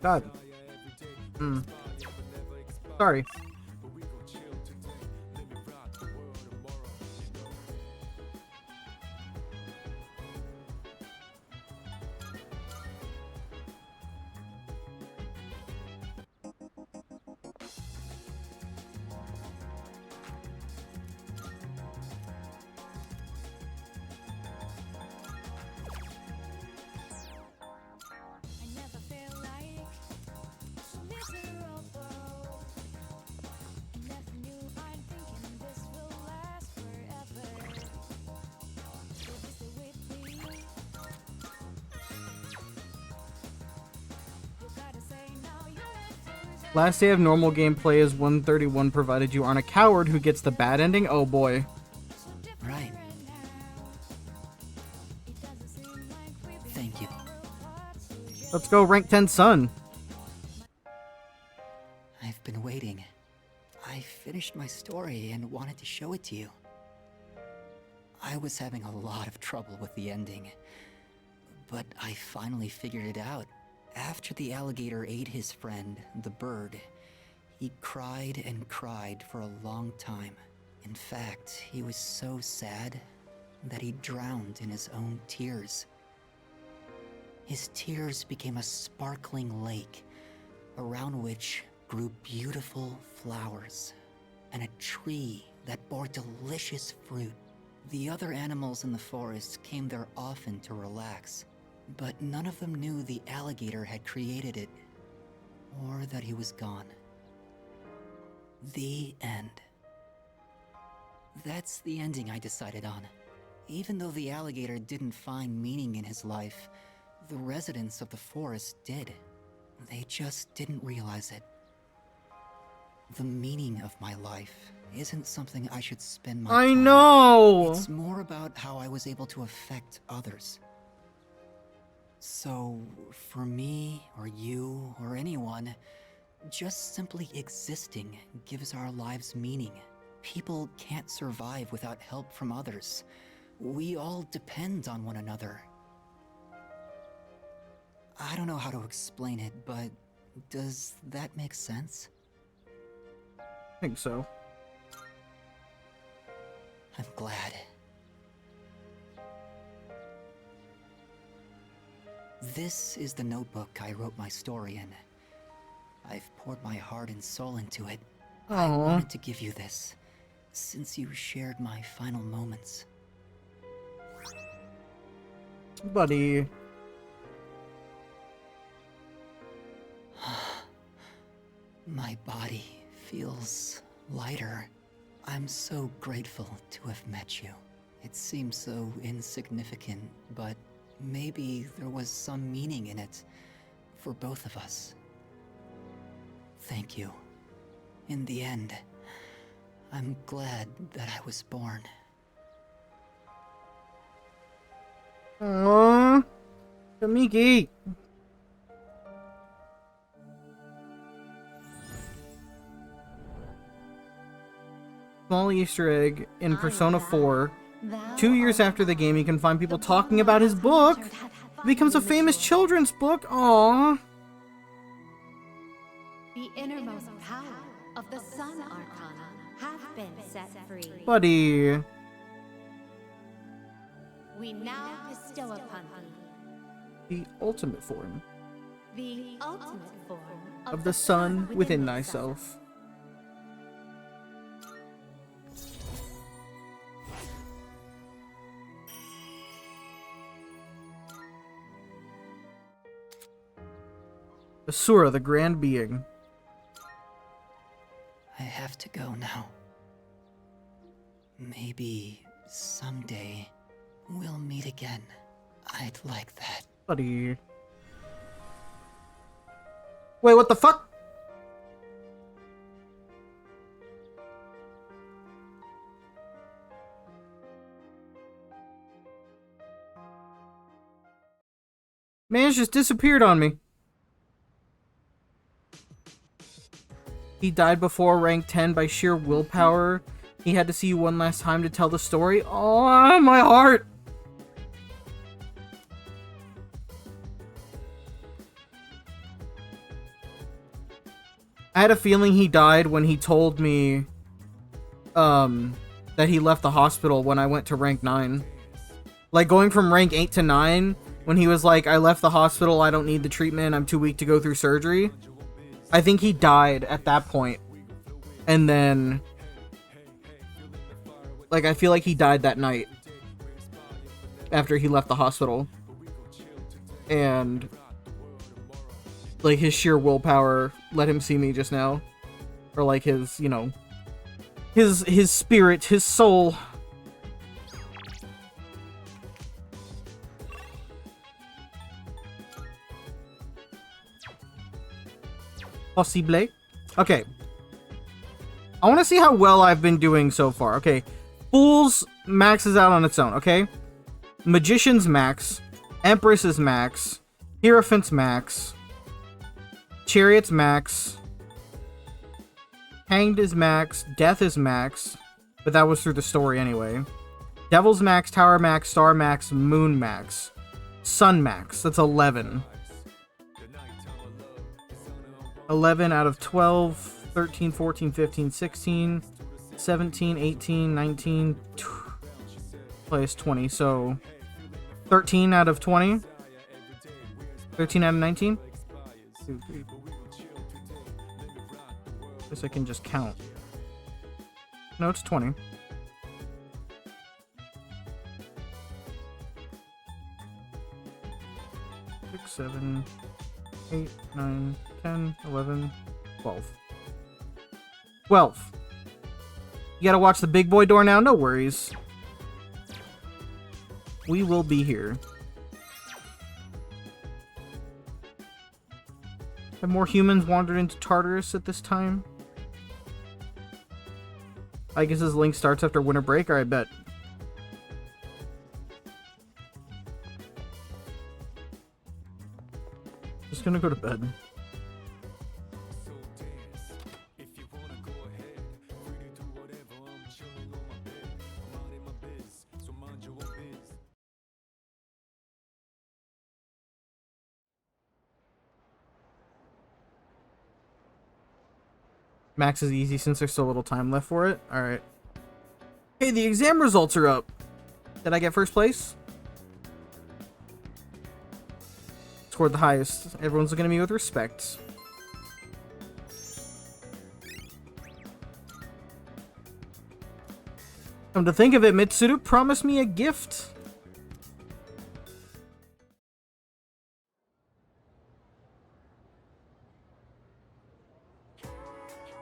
God. Sorry. Last day of normal gameplay is 131, provided you aren't a coward who gets the bad ending. Oh boy. Right. Thank you. Let's go rank 10 Sun. I've been waiting. I finished my story and wanted to show it to you. I was having a lot of trouble with the ending, but I finally figured it out. After the alligator ate his friend, the bird, he cried and cried for a long time. In fact, he was so sad that he drowned in his own tears. His tears became a sparkling lake, around which grew beautiful flowers, and a tree that bore delicious fruit. The other animals in the forest came there often to relax, but none of them knew the alligator had created it. or that he was gone. The end. That's the ending I decided on. Even though the alligator didn't find meaning in his life, the residents of the forest did. They just didn't realize it. The meaning of my life isn't something I should spend my time. I know! It's more about how I was able to affect others. So, for me, or you, or anyone, just simply existing gives our lives meaning. People can't survive without help from others. We all depend on one another. I don't know how to explain it, but does that make sense? I think so. I'm glad. This is the notebook I wrote my story in. I've poured my heart and soul into it. I wanted to give you this, since you shared my final moments. Buddy. My body feels lighter. I'm so grateful to have met you. It seems so insignificant, but maybe there was some meaning in it for both of us. Thank you. In the end, I'm glad that I was born. Aww. Kamiki. Small Easter egg in Persona 4. 2 years after the game, you can find people talking about his book. It becomes a famous children's book. Aww. The innermost power of the Sun Arcana have been set free. Buddy. We now bestow upon thee The ultimate form the ultimate form of the sun within thyself. Asura, the Grand Being. I have to go now. Maybe someday we'll meet again. I'd like that. Buddy. Wait, what the fuck? Man just disappeared on me. He died before rank 10 by sheer willpower. He had to see you one last time to tell the story. Oh, my heart! I had a feeling he died when he told me that he left the hospital when I went to rank 9. Like, going from rank 8 to 9, when he was like, I left the hospital, I don't need the treatment, I'm too weak to go through surgery. I think he died at that point. And then, like, I feel like he died that night after he left the hospital. And, like, his sheer willpower let him see me just now. Or, like, his, you know, his spirit, his soul. Possible. Okay. I want to see how well I've been doing so far. Okay. Fool's maxes out on its own, okay? Magician's max. Empress is max. Hierophant's max. Chariot's max. Hanged is max. Death is max. But that was through the story anyway. Devil's max. Tower max. Star max. Moon max. Sun max. That's 11. 11 out of 12, 13, 14, 15, 16, 17, 18, 19, plays 20, so 13 out of 20, 13 out of 19, 2, 3. Guess I can just count. No, it's 20. Six, 7, 8, 9, 10, 11, 12. 12. You gotta watch the big boy door now? No worries. We will be here. Have more humans wandered into Tartarus at this time? I guess this link starts after winter break, or I bet. Just gonna go to bed. Max is easy since there's so little time left for it. Alright. Hey, the exam results are up. Did I get first place? Scored the highest. Everyone's looking at me with respect. Come to think of it, Mitsuru promised me a gift.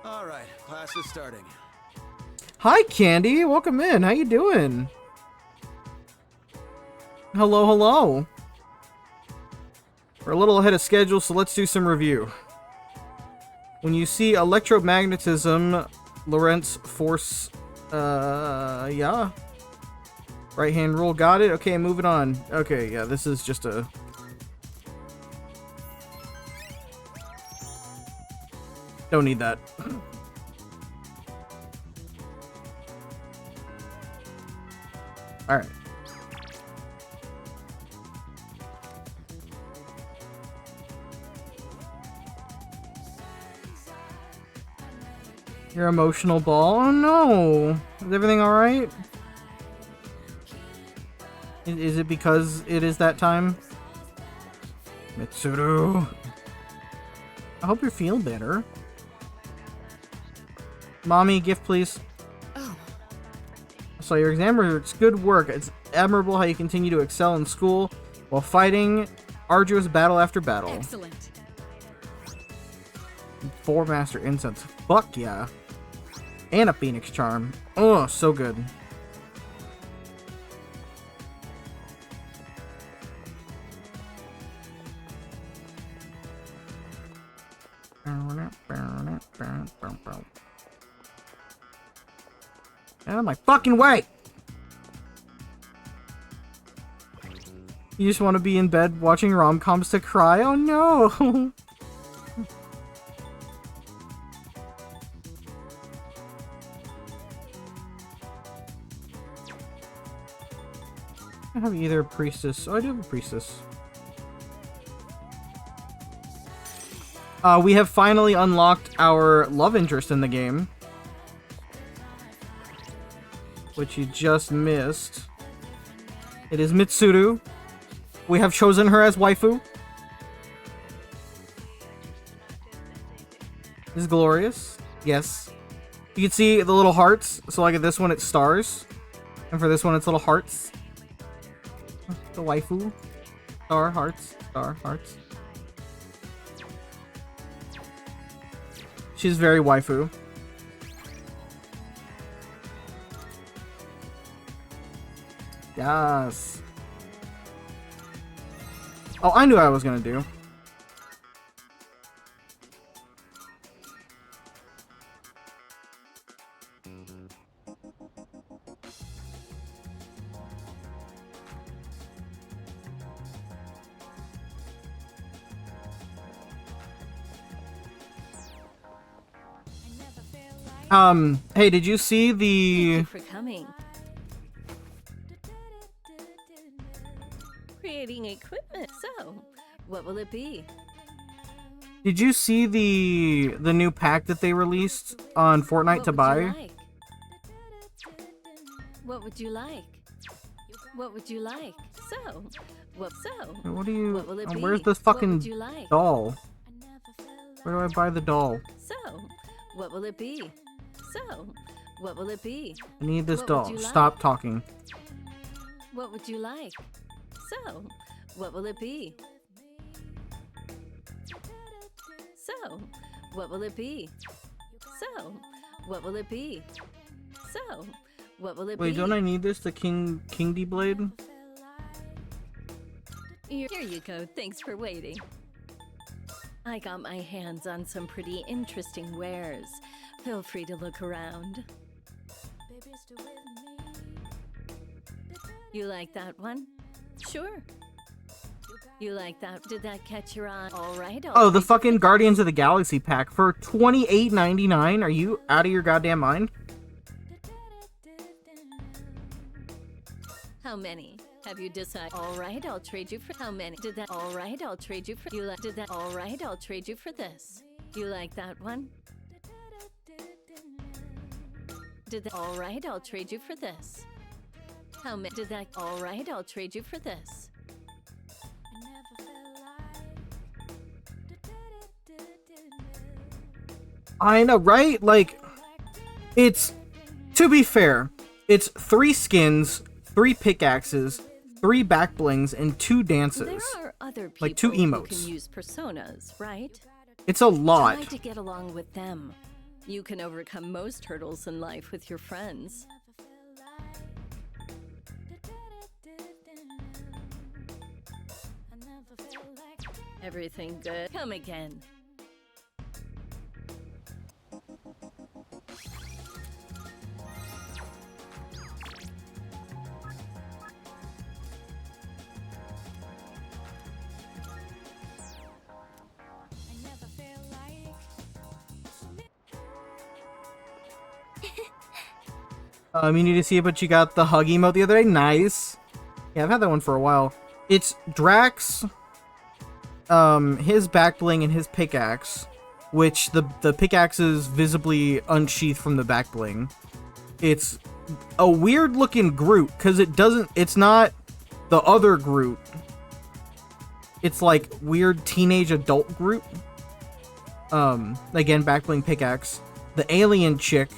All right, class is starting. Hi, Candy. Welcome in. How you doing? Hello, hello. We're a little ahead of schedule, so let's do some review. When you see electromagnetism, Lorentz force, yeah. Right hand rule, got it. Okay, moving on. Okay, yeah, this is just a... Don't need that. Alright. Your emotional ball? Oh no! Is everything alright? Is it because it is that time? Mitsuru! I hope you're feeling better. Mommy, gift please. Oh. So your exam results, good work. It's admirable how you continue to excel in school while fighting arduous battle after battle. Excellent. 4 master incense. Fuck yeah. And a phoenix charm. Oh, so good. Out of my fucking way! You just want to be in bed watching rom-coms to cry? Oh no! I have either a priestess. Oh, I do have a priestess. We have finally unlocked our love interest in the game, which you just missed. It is Mitsuru. We have chosen her as waifu. This is glorious. Yes. You can see the little hearts. So like at this one it's stars. And for this one it's little hearts. The waifu. Star hearts. Star hearts. She's very waifu. Yes. Oh, I knew what I was gonna do. Hey, did you see the... Thank you for coming. Creating equipment. So, what will it be? Did you see the new pack that they released on Fortnite to buy? What would you like? What would you like? So, what do you... What will it be? Where's this What fucking would you like? doll? Where do I buy the doll? So, what will it be? So, what will it be? I need this What would doll. you like? Stop talking. What would you like? So, what will it be? So, what will it be? So, what will it be? So, what will it be? Wait, don't I need this? The King D blade? Here you go. Thanks for waiting. I got my hands on some pretty interesting wares. Feel free to look around. You like that one? Sure. You like that? Did that catch your eye? All right. Oh, the fucking Guardians of the Galaxy pack for $28.99. Are you out of your goddamn mind? How many? Have you decided? All right, I'll trade you for how many? Did that? All right, I'll trade you for. You like? Did that? All right, I'll trade you for this. You like that one? Did that? All right, I'll trade you for this. How many? Did that? All right, I'll trade you for this. I know, right? Like, it's, to be fair, it's 3 skins, 3 pickaxes, 3 back blings, and 2 dances. There are other people like 2 who emotes. can use personas, right? It's a lot. Try to get along with them. You can overcome most hurdles in life with your friends. Everything good? Come again. You need to see it, but you got the hug emote the other day. Nice. Yeah, I've had that one for a while. It's Drax, his back bling and his pickaxe, which the pickaxe is visibly unsheathed from the back bling. It's a weird looking Groot because it's not the other Groot. It's like weird teenage adult Groot. Again, back bling pickaxe. The alien chick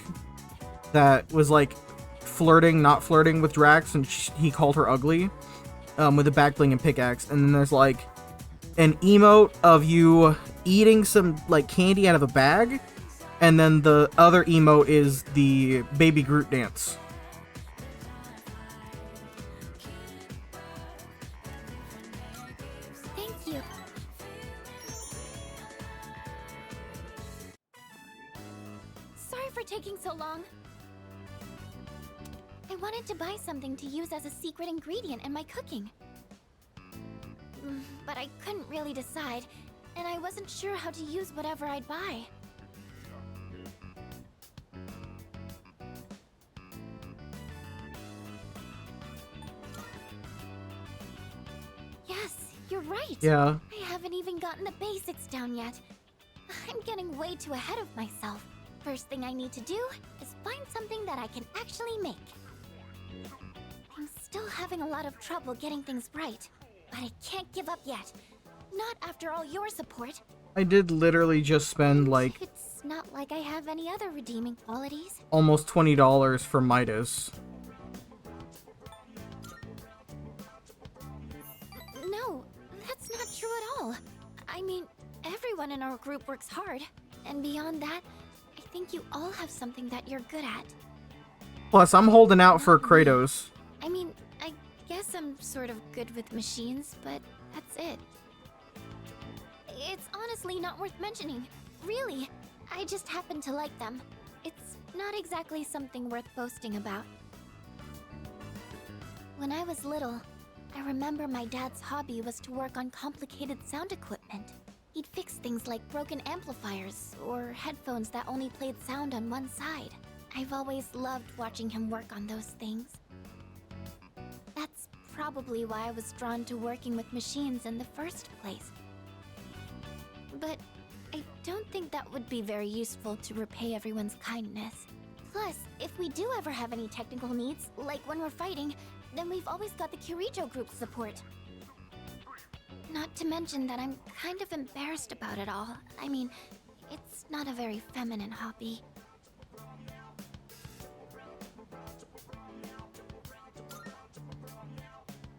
that was like not flirting with Drax, and he called her ugly, with a back bling and pickaxe. And then there's like an emote of you eating some like candy out of a bag, and then the other emote is the baby Groot dance. Thank you. Sorry for taking so long. I wanted to buy something to use as a secret ingredient in my cooking. But I couldn't really decide, and I wasn't sure how to use whatever I'd buy. Yes, you're right. Yeah. I haven't even gotten the basics down yet. I'm getting way too ahead of myself. First thing I need to do is find something that I can actually make. I'm still having a lot of trouble getting things right, but I can't give up yet. Not after all your support. I did literally just spend like It's not like I have any other redeeming qualities. almost $20 for Midas. No, that's not true at all. I mean, everyone in our group works hard, and beyond that, I think you all have something that you're good at. Plus, I'm holding out for Kratos. I mean, I guess I'm sort of good with machines, but that's it. It's honestly not worth mentioning. Really, I just happen to like them. It's not exactly something worth boasting about. When I was little, I remember my dad's hobby was to work on complicated sound equipment. He'd fix things like broken amplifiers or headphones that only played sound on one side. I've always loved watching him work on those things. That's probably why I was drawn to working with machines in the first place. But I don't think that would be very useful to repay everyone's kindness. Plus, if we do ever have any technical needs, like when we're fighting, then we've always got the Kirijo group's support. Not to mention that I'm kind of embarrassed about it all. I mean, it's not a very feminine hobby.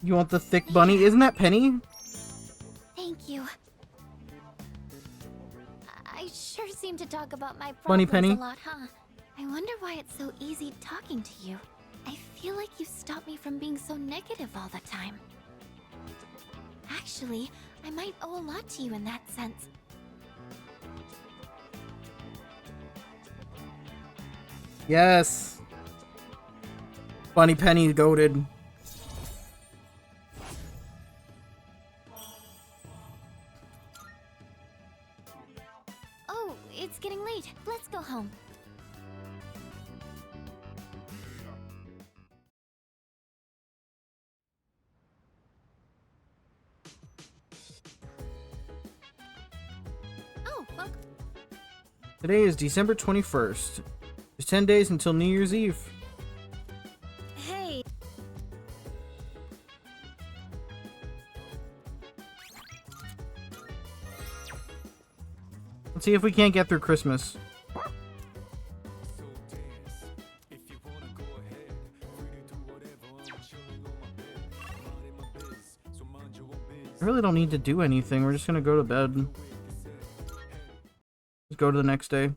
You want the thick bunny? Isn't that Penny? Thank you. I seem to talk about my Funny problems Penny. a lot, huh? I wonder why it's so easy talking to you. I feel like you stop me from being so negative all the time. Actually, I might owe a lot to you in that sense. Yes. Funny Penny goated. Oh, it's getting late. Let's go home. Oh, well, Today is December 21st. There's 10 days until New Year's Eve. Hey. Let's see if we can't get through Christmas. I really don't need to do anything. We're just gonna go to bed. Just go to the next day.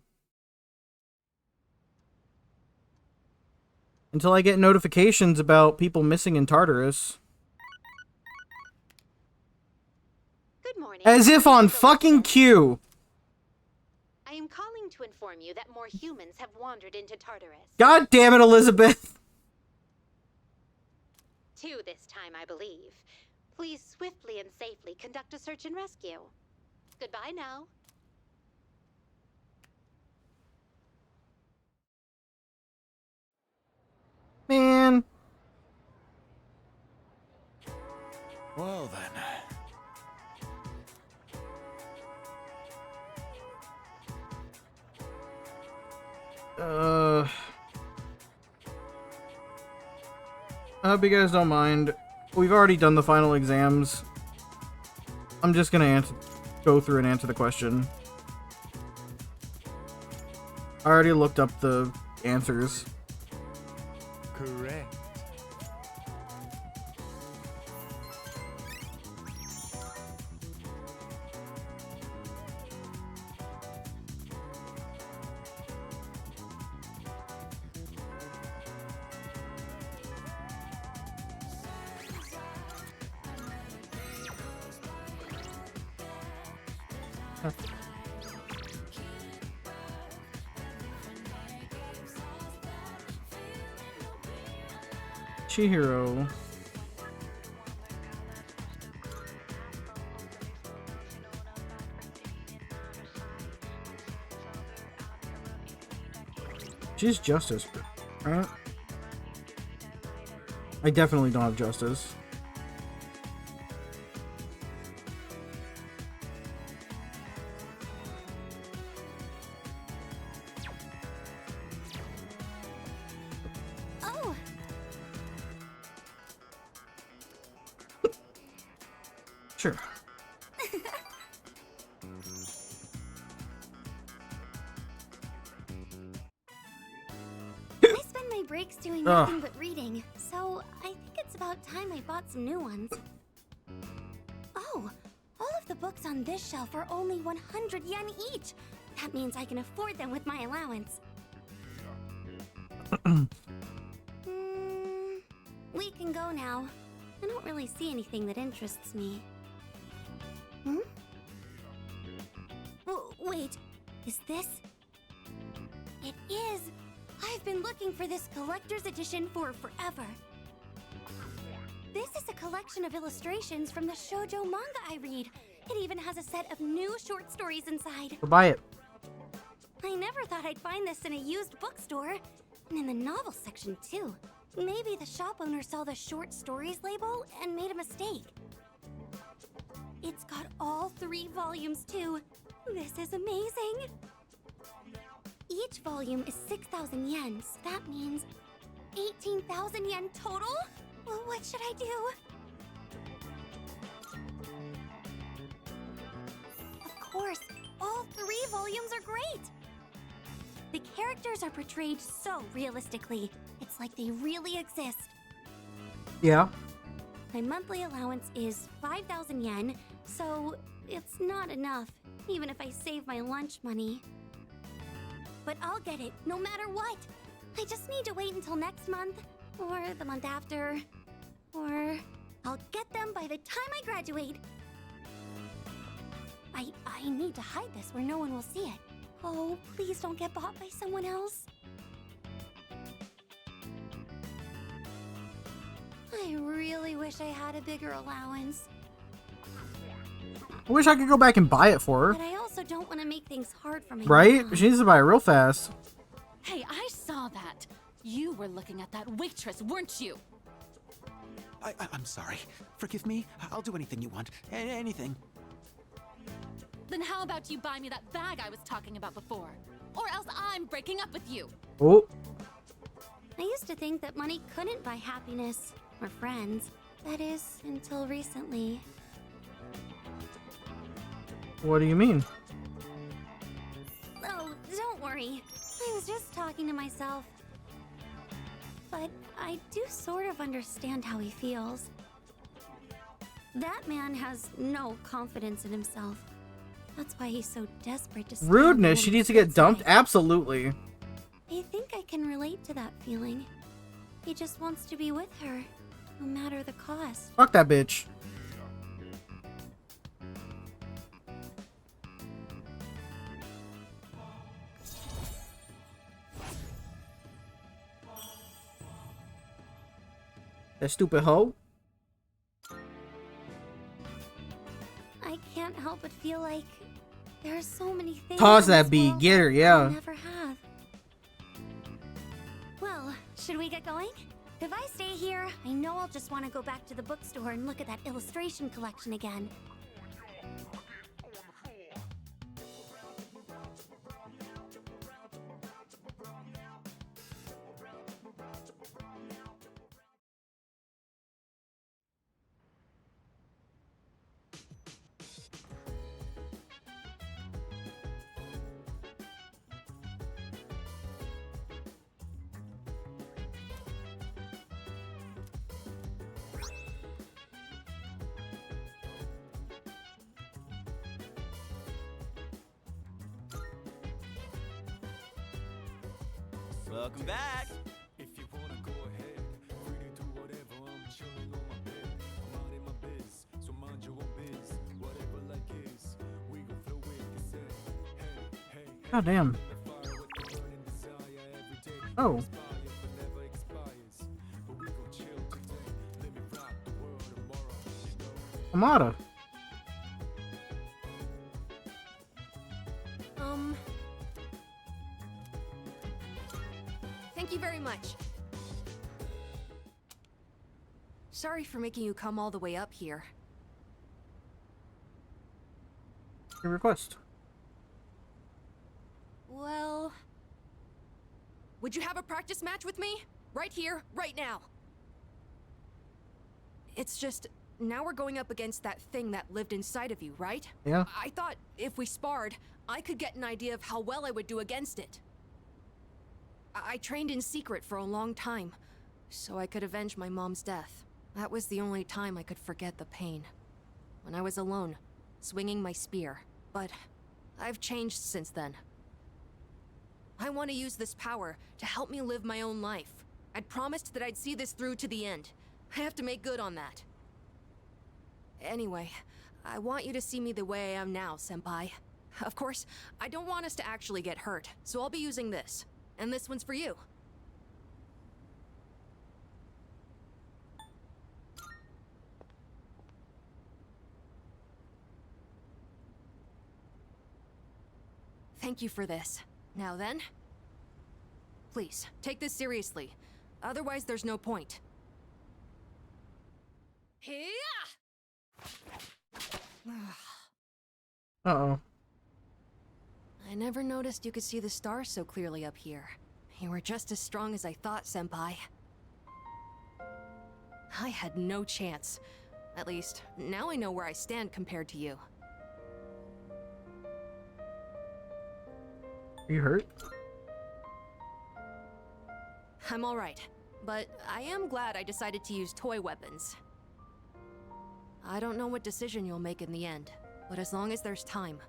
Until I get notifications about people missing in Tartarus. Good morning. As if on fucking cue. I am calling to inform you that more humans have wandered into Tartarus. God damn it, Elizabeth. Two this time, I believe. Please swiftly and safely conduct a search and rescue. Goodbye now. Man. Well then. I hope you guys don't mind. We've already done the final exams. I'm just gonna go through and answer the question. I already looked up the answers. Correct. Chihiro. She's Justice, right? I definitely don't have Justice. oh, Sure. I spend my breaks doing Ugh. nothing but reading, so I think it's about time I bought some new ones. Oh, all of the books on this shelf are only 100 yen each. That means I can afford them with my allowance. We can go now. I don't really see anything that interests me. Hmm? Wait, is this? It is! I've been looking for this collector's edition for forever. This is a collection of illustrations from the shoujo manga I read. It even has a set of new short stories inside. Or buy it. I never thought I'd find this in a used bookstore. And in the novel section, too. Maybe the shop owner saw the short stories label and made a mistake. It's got all 3 volumes, too. This is amazing. Each volume is 6,000 yen, so that means 18,000 yen total? Well, what should I do? Of course, all 3 volumes are great! The characters are portrayed so realistically. It's like they really exist. Yeah. My monthly allowance is 5,000 yen, so it's not enough, even if I save my lunch money. but I'll get it no matter what. I just need to wait until next month, or the month after, or I'll get them by the time I graduate. I need to hide this where no one will see it. Oh, please don't get bought by someone else. I really wish I had a bigger allowance. I wish I could go back and buy it for her. But I also don't want to make things hard for my Right? mom. She needs to buy it real fast. Hey, I saw that. You were looking at that waitress, weren't you? I'm sorry. Forgive me. I'll do anything you want. Anything. Then how about you buy me that bag I was talking about before? Or else I'm breaking up with you. Oh. I used to think that money couldn't buy happiness or friends. That is, until recently. What do you mean? Oh, don't worry. I was just talking to myself. But I do sort of understand how he feels. That man has no confidence in himself. That's why he's so desperate to. Rudeness. She needs to get dumped? Absolutely. I think I can relate to that feeling. He just wants to be with her, no matter the cost. Fuck that bitch. That stupid hoe. I can't help but feel like there are so many things. Toss in that this bee. world Get her, that yeah. I'll never have. Well, should we get going? If I stay here, I know I'll just want to go back to the bookstore and look at that illustration collection again. Welcome back. If you wanna go ahead, free to do whatever. I'm chilling on my bed. I'm out in my biz, so mind your own biz. Whatever like is, we gon' flow with this. Hey. God damn. Oh. Amada. Thank you very much. Sorry for making you come all the way up here. Your request. Well... would you have a practice match with me? Right here, right now. It's just, now we're going up against that thing that lived inside of you, right? Yeah. I thought if we sparred, I could get an idea of how well I would do against it. I trained in secret for a long time, so I could avenge my mom's death. That was the only time I could forget the pain. When I was alone, swinging my spear. But I've changed since then. I want to use this power to help me live my own life. I'd promised that I'd see this through to the end. I have to make good on that. Anyway, I want you to see me the way I am now, Senpai. Of course, I don't want us to actually get hurt, so I'll be using this. And this one's for you. Thank you for this. Now then, please, take this seriously. Otherwise, there's no point. Uh-oh. I never noticed you could see the stars so clearly up here. You were just as strong as I thought, Senpai. I had no chance. At least, now I know where I stand compared to you. Are you hurt? I'm alright, but I am glad I decided to use toy weapons. I don't know what decision you'll make in the end, but as long as there's time,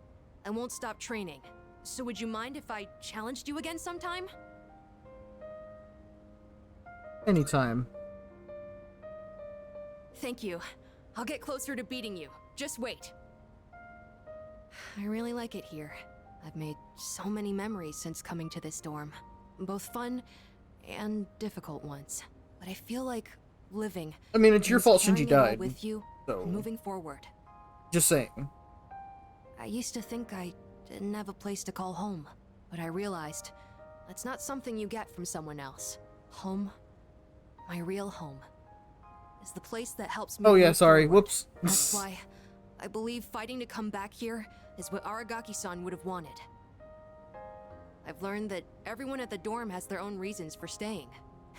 I won't stop training. So would you mind if I challenged you again sometime? Anytime. Thank you. I'll get closer to beating you. Just wait. I really like it here. I've made so many memories since coming to this dorm. Both fun and difficult ones. But I feel like living. I mean, it's your fault carrying Shinji it all died. with you, So, and moving forward. just saying. I used to think I didn't have a place to call home, but I realized that's not something you get from someone else. Home, my real home, is the place that helps me. Oh yeah, move sorry. forward. Whoops. That's why I believe fighting to come back here is what Aragaki-san would have wanted. I've learned that everyone at the dorm has their own reasons for staying.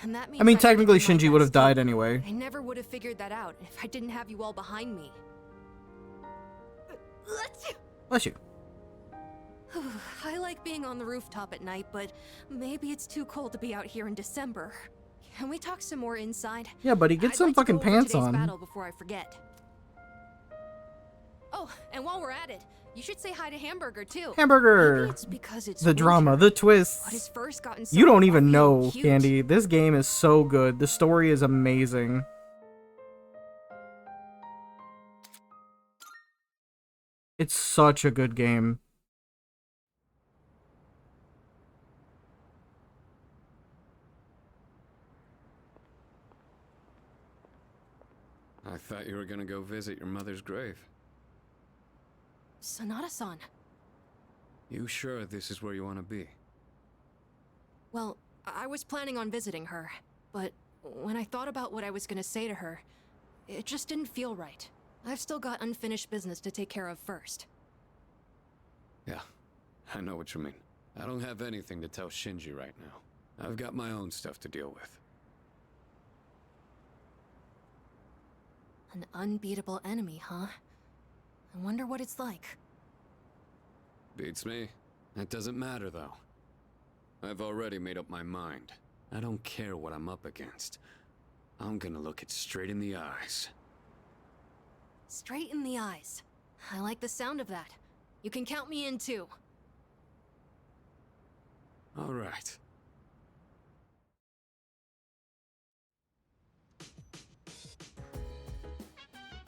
And that means I mean, have to technically do my Shinji would have best, too. died anyway. I never would have figured that out if I didn't have you all behind me. Bless you. I like being on the rooftop at night, but maybe it's too cold to be out here in December. Can we talk some more inside? Yeah, buddy, get I'd some like to fucking go over pants today's on. battle before I forget. Oh, and while we're at it, you should say hi to Hamburger too. Hamburger. Maybe it's because it's The drama, the but twists. his fur's gotten so You don't even fluffy and know, cute. Candy. This game is so good. The story is amazing. It's such a good game. I thought you were gonna go visit your mother's grave. Sonata-san. You sure this is where you want to be? Well, I was planning on visiting her, but when I thought about what I was gonna say to her, it just didn't feel right. I've still got unfinished business to take care of first. Yeah, I know what you mean. I don't have anything to tell Shinji right now. I've got my own stuff to deal with. An unbeatable enemy, huh? I wonder what it's like. Beats me. That doesn't matter, though. I've already made up my mind. I don't care what I'm up against. I'm gonna look it straight in the eyes. Straight in the eyes. I like the sound of that. You can count me in too. All right.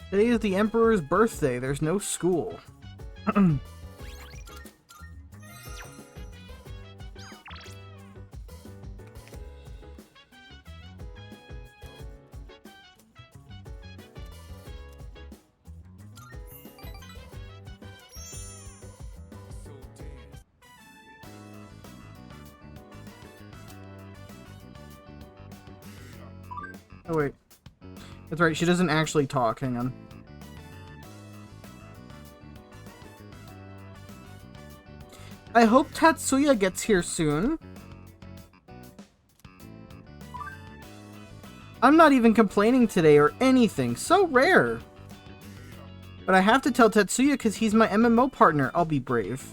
Today is the Emperor's birthday. There's no school. Oh wait. That's right, she doesn't actually talk. Hang on. I hope Tatsuya gets here soon. I'm not even complaining today or anything. So rare. But I have to tell Tatsuya because he's my MMO partner. I'll be brave.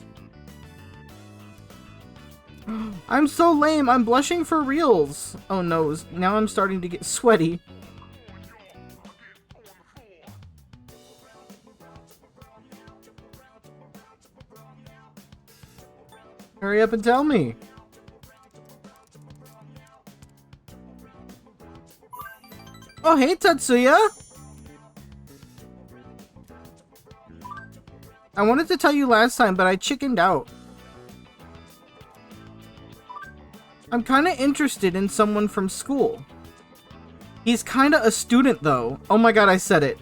I'm so lame. I'm blushing for reals. Oh no, now I'm starting to get sweaty. Hurry up and tell me. Oh, hey, Tatsuya. I wanted to tell you last time, but I chickened out. I'm kind of interested in someone from school. He's kind of a student, though. Oh my god, I said it.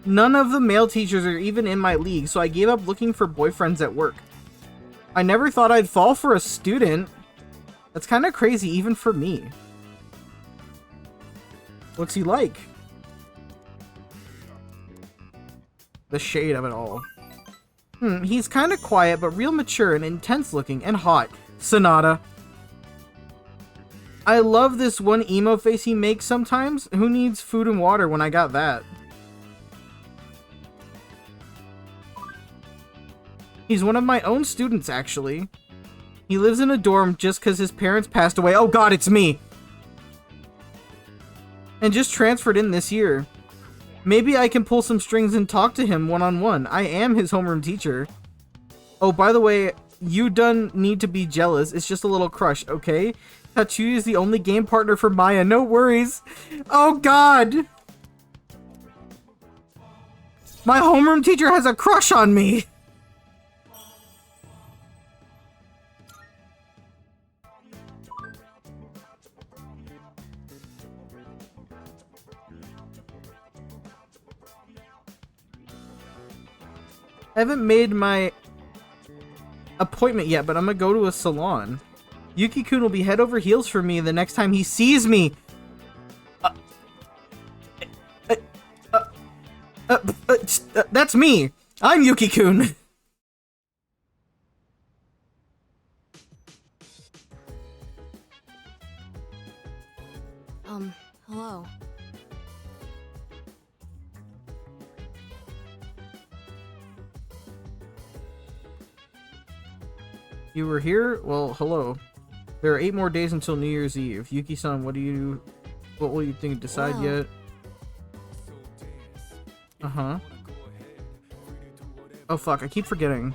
None of the male teachers are even in my league, so I gave up looking for boyfriends at work. I never thought I'd fall for a student. That's kind of crazy, even for me. What's he like? The shade of it all. He's kind of quiet, but real mature and intense looking and hot. Sonata. I love this one emo face he makes sometimes. Who needs food and water when I got that? He's one of my own students, actually. He lives in a dorm just because his parents passed away. Oh god, it's me! And just transferred in this year. Maybe I can pull some strings and talk to him one-on-one. I am his homeroom teacher. Oh, by the way, you done need to be jealous. It's just a little crush, okay? Tachu is the only game partner for Maya. No worries. Oh God. My homeroom teacher has a crush on me. I haven't made my appointment yet, but I'm gonna go to a salon. Yuki-kun will be head over heels for me the next time he sees me. That's me. I'm Yuki-kun. Hello. You were here? Well, hello. There are 8 more days until New Year's Eve. Yuki-san, what will you think? Decide Wow. yet? Uh-huh. Oh fuck, I keep forgetting.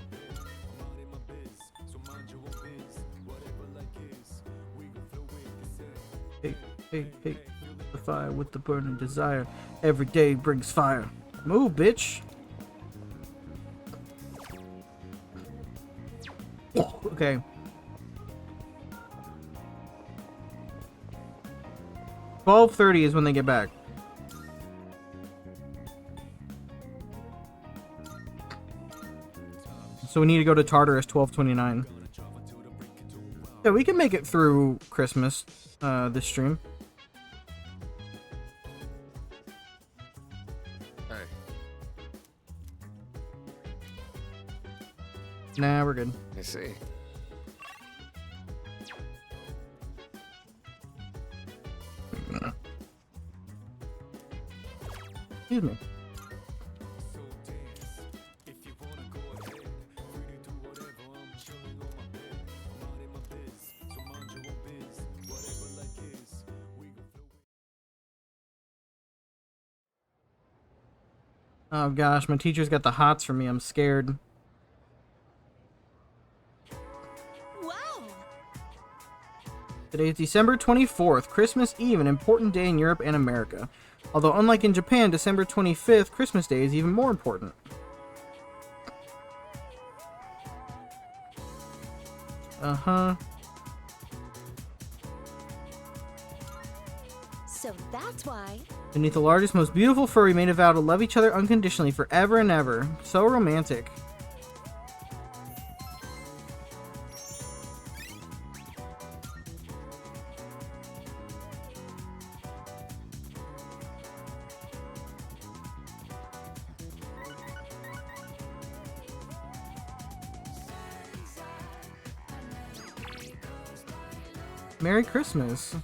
Hey, the fire with the burning desire. Every day brings fire. Move, bitch. Okay. $12:30 is when they get back. So we need to go to Tartarus 12:29. Yeah, we can make it through Christmas, this stream. Hey. Nah, we're good. I see. Excuse me. Oh gosh, my teacher's got the hots for me. I'm scared. Today is December 24th, Christmas Eve, an important day in Europe and America. Although unlike in Japan, December 25th, Christmas Day, is even more important. Uh-huh. So that's why. Beneath the largest, most beautiful fur, we made a vow to love each other unconditionally forever and ever. So romantic. Merry Christmas.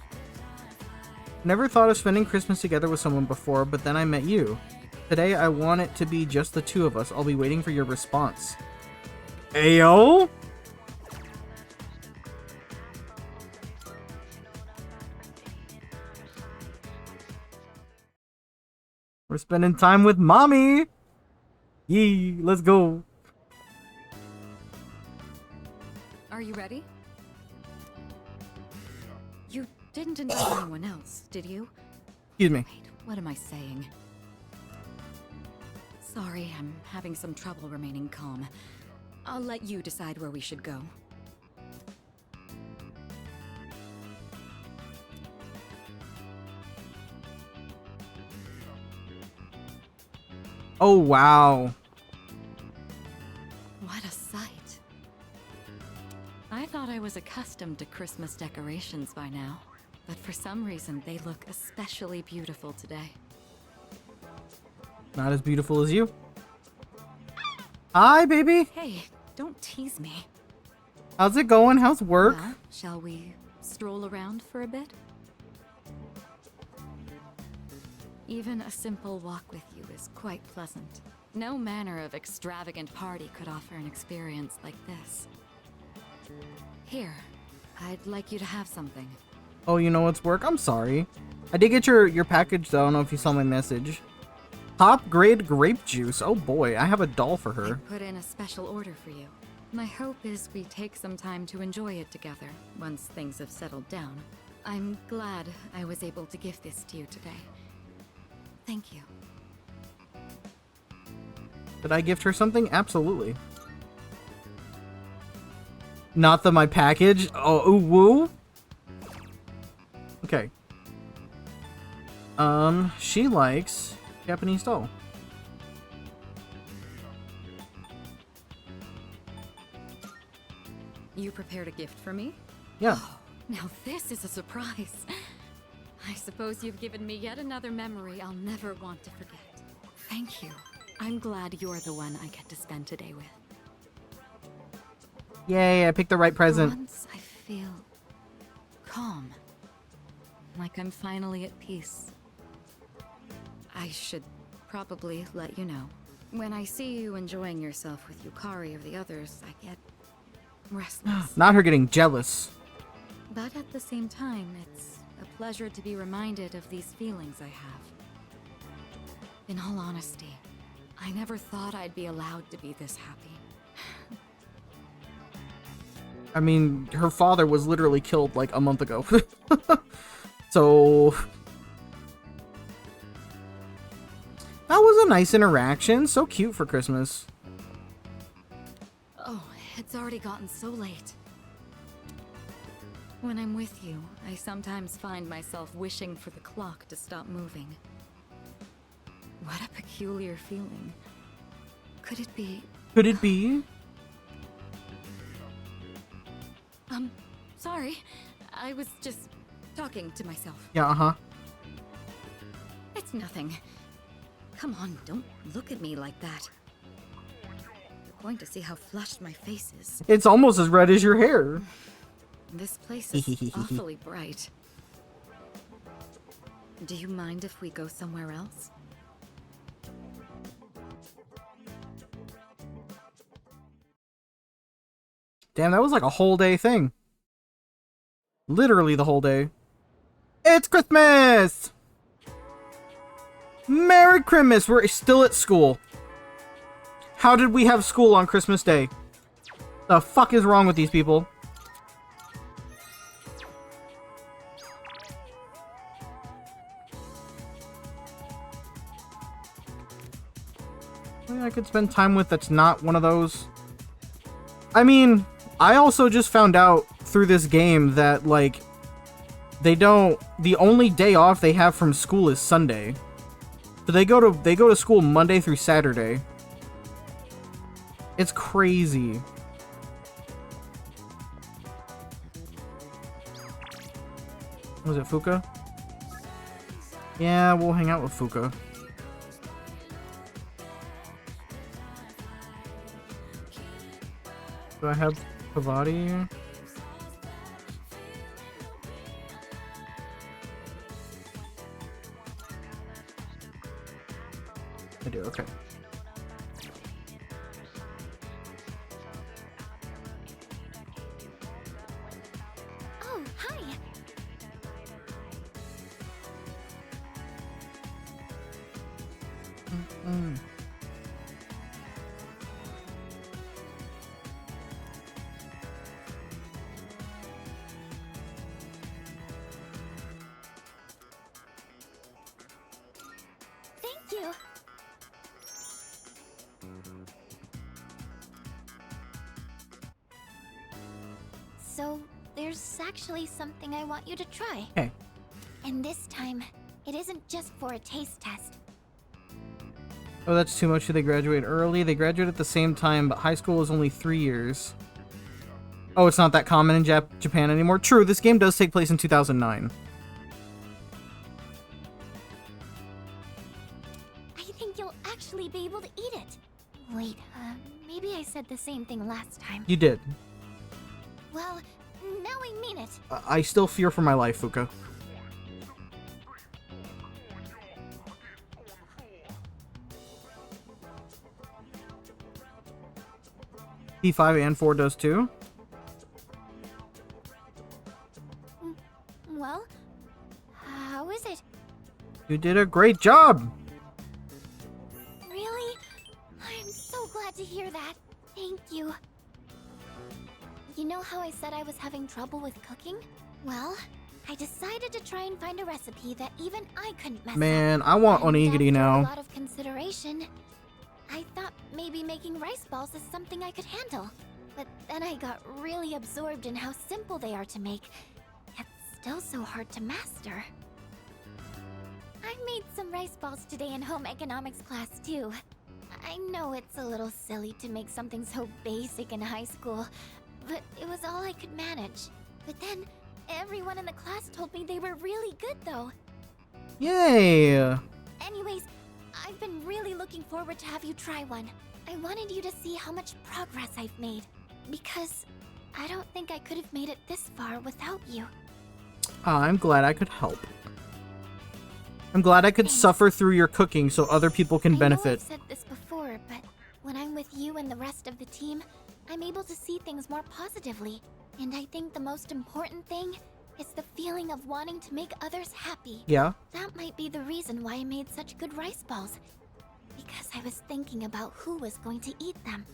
Never thought of spending Christmas together with someone before, but then I met you. Today I want it to be just the two of us. I'll be waiting for your response. Ayo? We're spending time with mommy. Yee, let's go. Are you ready? You didn't invite anyone else, did you? Excuse me. Wait, what am I saying? Sorry, I'm having some trouble remaining calm. I'll let you decide where we should go. Oh, wow. What a sight. I thought I was accustomed to Christmas decorations by now, but for some reason they look especially beautiful today. Not as beautiful as you. Hi, baby. Hey, don't tease me. How's it going? How's work? Well, shall we stroll around for a bit? Even a simple walk with you is quite pleasant. No manner of extravagant party could offer an experience like this. Here, I'd like you to have something. Oh, you know it's work? I'm sorry. I did get your package though. I don't know if you saw my message. Top grade grape juice. Oh boy, I have a doll for her. I put in a special order for you. My hope is we take some time to enjoy it together once things have settled down. I'm glad I was able to give this to you today. Thank you. Did I gift her something? Absolutely. Not my package. Oh, ooh, woo. Okay. She likes Japanese doll. You prepared a gift for me? Yeah. Oh, now this is a surprise. I suppose you've given me yet another memory I'll never want to forget. Thank you. I'm glad you're the one I get to spend today with. Yay, I picked the right present. Once I feel calm. Like I'm finally at peace. I should probably let you know. When I see you enjoying yourself with Yukari or the others, I get restless. Not her getting jealous. But at the same time, it's a pleasure to be reminded of these feelings I have. In all honesty, I never thought I'd be allowed to be this happy. I mean, her father was literally killed like a month ago. So that was a nice interaction. So cute for Christmas. Oh, it's already gotten so late. When I'm with you, I sometimes find myself wishing for the clock to stop moving. What a peculiar feeling. Could it be? Could it be? Sorry. I was just talking to myself. Yeah, uh-huh. It's nothing. Come on, don't look at me like that. You're going to see how flushed my face is. It's almost as red as your hair. This place is awfully bright. Do you mind if we go somewhere else? Damn, that was like a whole day thing. Literally the whole day. It's Christmas! Merry Christmas! We're still at school. How did we have school on Christmas Day? The fuck is wrong with these people? I could spend time with that's not one of those. I mean, I also just found out through this game that, like, the only day off they have from school is Sunday. So they go to school Monday through Saturday. It's crazy. Was it Fuka? Yeah, we'll hang out with Fuka. Do I have Pavati? I do, okay. Oh, hi. Thank you. So, there's actually something I want you to try. Okay. And this time, it isn't just for a taste test. Oh, that's too much. They graduate early. They graduate at the same time, but high school is only 3 years. Oh, it's not that common in Japan anymore. True, this game does take place in 2009. I think you'll actually be able to eat it. Wait, maybe I said the same thing last time. You did. Well, now I mean it. I still fear for my life, Fuka. P5 and 4 does too. Well, how is it? You did a great job. Really? I'm so glad to hear that. Thank you. You know how I said I was having trouble with cooking? Well, I decided to try and find a recipe that even I couldn't mess up. Man, I want onigiri After a now. lot of consideration, I thought maybe making rice balls is something I could handle. But then I got really absorbed in how simple they are to make, yet still so hard to master. I made some rice balls today in home economics class too. I know it's a little silly to make something so basic in high school, but it was all I could manage. But then, everyone in the class told me they were really good though. Yay! Anyways, I've been really looking forward to have you try one. I wanted you to see how much progress I've made, because I don't think I could have made it this far without you. I'm glad I could help. I'm glad I could suffer through your cooking so other people can benefit. I've said this before, but when I'm with you and the rest of the team, I'm able to see things more positively. And I think the most important thing is the feeling of wanting to make others happy. Yeah. That might be the reason why I made such good rice balls. Because I was thinking about who was going to eat them.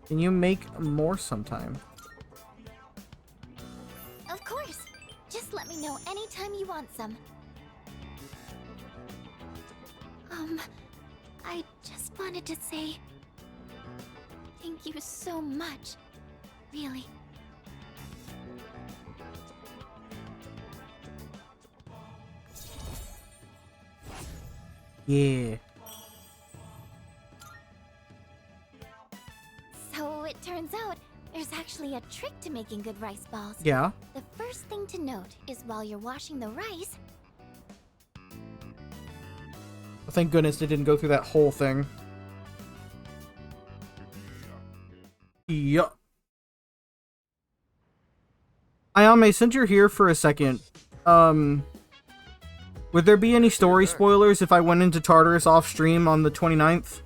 Can you make more sometime? Of course! Just let me know anytime you want some. I just wanted to say thank you so much. Really. Yeah. So it turns out there's actually a trick to making good rice balls. Yeah. The first thing to note is while you're washing the rice, Thank goodness they didn't go through that whole thing. Yup. Ayame, since you're here for a second, would there be any story spoilers if I went into Tartarus off stream on the 29th?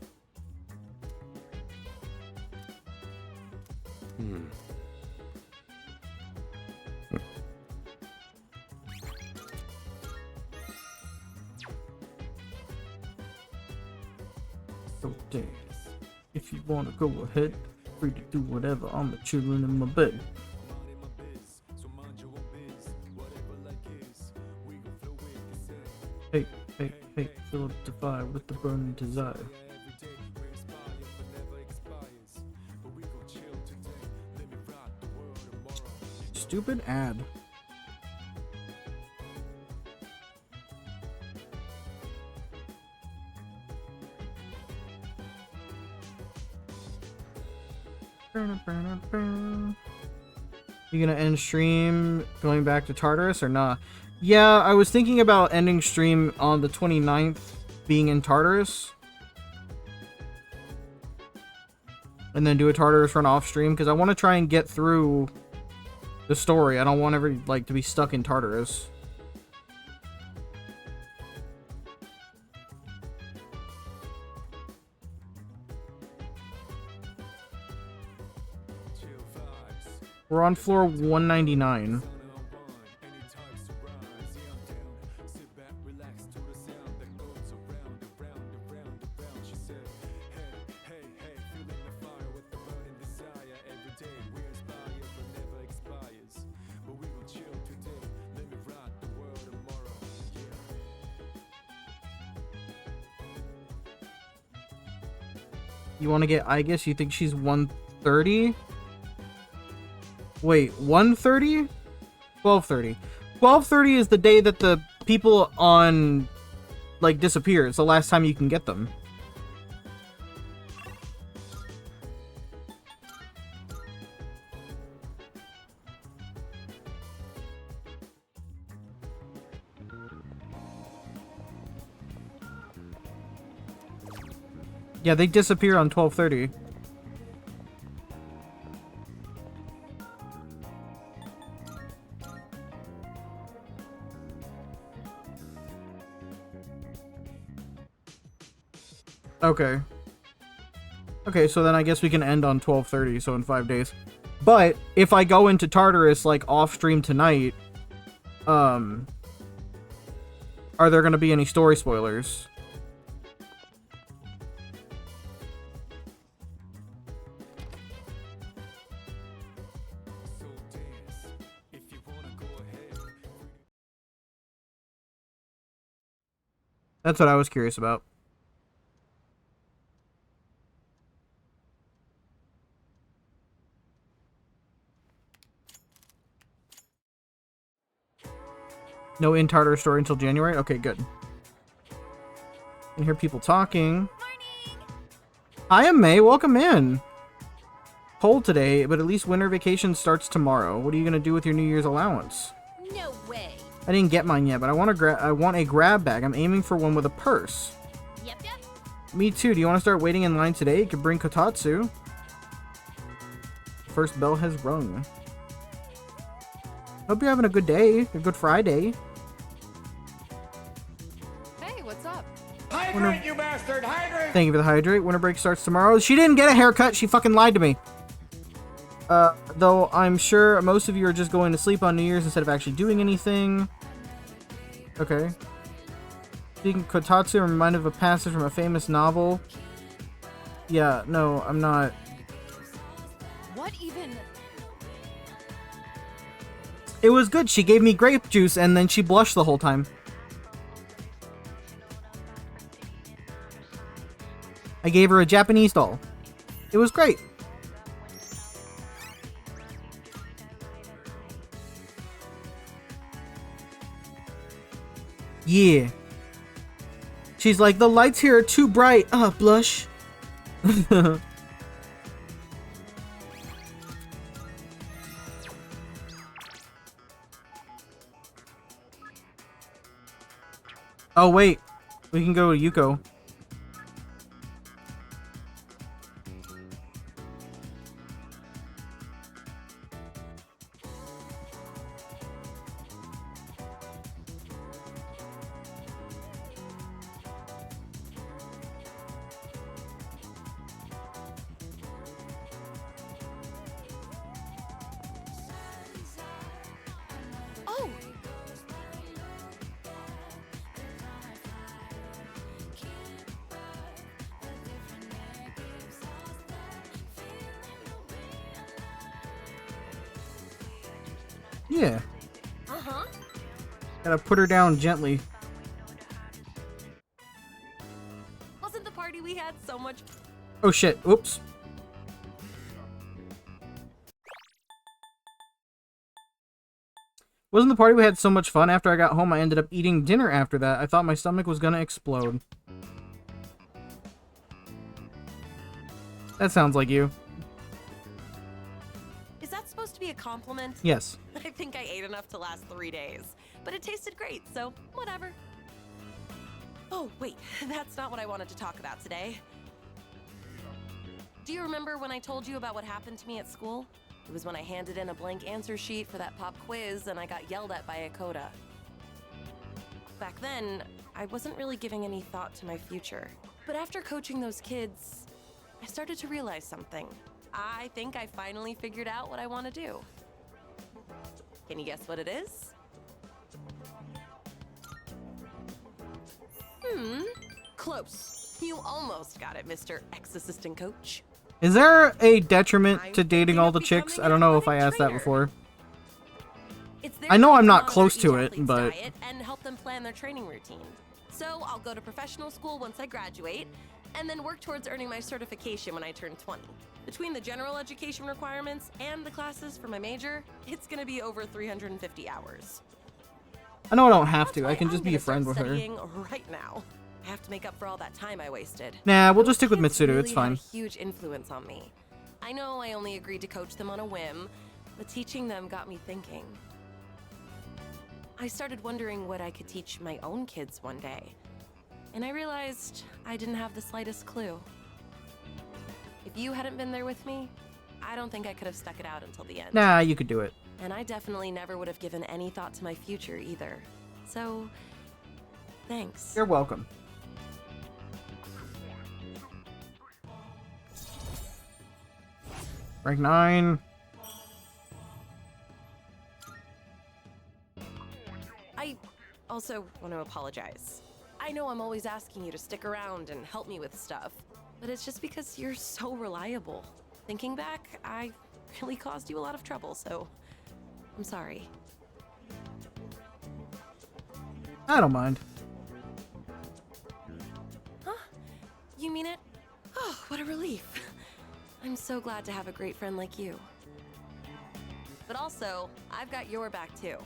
Okay. If you wanna go ahead, free to do whatever. I'm a chillin' in my bed. Hey, hey, hey, fill up the fire with the burning desire. Stupid ad. You gonna end stream going back to Tartarus or not? Yeah, I was thinking about ending stream on the 29th being in Tartarus. And then do a Tartarus run off stream because I want to try and get through the story. I don't want ever like to be stuck in Tartarus. We're on floor 199. You want to get Aegis? You think she's 130? Wait, 130? 1230. 1230 is the day that the people on, like, disappear. It's the last time you can get them. Yeah, they disappear on 1230. Okay. Okay, so then I guess we can end on 12:30, so in 5 days. But if I go into Tartarus like off stream tonight, are there going to be any story spoilers? That's what I was curious about. No in Tartar story until January? Okay, good. I can hear people talking. Hi, I'm May. Welcome in. Cold today, but at least winter vacation starts tomorrow. What are you gonna do with your New Year's allowance? No way. I didn't get mine yet, but I want a grab bag. I'm aiming for one with a purse. Yep. Me too. Do you want to start waiting in line today? You could bring Kotatsu. First bell has rung. Hope you're having a good day. A good Friday. Hey, what's up? Hydrate, you bastard! Hydrate! Thank you for the hydrate. Winter break starts tomorrow. She didn't get a haircut. She fucking lied to me. Though I'm sure most of you are just going to sleep on New Year's instead of actually doing anything. Okay. Speaking of Kotatsu, I'm reminded of a passage from a famous novel. Yeah, no, I'm not. What even? It was good. She gave me grape juice and then she blushed the whole time. I gave her a Japanese doll. It was great. Yeah. She's like, the lights here are too bright. Blush. Oh, wait. We can go to Yuko. Oh. Yeah. Uh-huh. Gotta put her down gently. Wasn't the party we had so much? Oh shit. Oops. Wasn't the party we had so much fun? After I got home, I ended up eating dinner after that. I thought my stomach was gonna explode. That sounds like you. Is that supposed to be a compliment? Yes. I think I ate enough to last 3 days, but it tasted great, so whatever. Oh, wait, that's not what I wanted to talk about today. Do you remember when I told you about what happened to me at school? It was when I handed in a blank answer sheet for that pop quiz and I got yelled at by a coda. Back then, I wasn't really giving any thought to my future. But after coaching those kids, I started to realize something. I think I finally figured out what I want to do. Can you guess what it is? Close. You almost got it, Mr. Ex-Assistant Coach. Is there a detriment to dating all the chicks? I don't know if I asked that before. I know I'm not close to it, but... And help them plan their training routine. So I'll go to professional school once I graduate, and then work towards earning my certification when I turn 20. Between the general education requirements and the classes for my major, it's gonna be over 350 hours. I know I don't have to. I can just be a friend with her. Studying right now. I have to make up for all that time I wasted. Nah, we'll just stick with Kids Mitsudo. really It's fine. had a huge influence on me. I know I only agreed to coach them on a whim, but teaching them got me thinking. I started wondering what I could teach my own kids one day, and I realized I didn't have the slightest clue. If you hadn't been there with me, I don't think I could have stuck it out until the end. Nah, you could do it. And I definitely never would have given any thought to my future either. So, thanks. You're welcome. Rank 9. I also want to apologize. I know I'm always asking you to stick around and help me with stuff, but it's just because you're so reliable. Thinking back, I really caused you a lot of trouble, so I'm sorry. I don't mind. You mean it? Oh, what a relief. I'm so glad to have a great friend like you. But also, I've got your back too.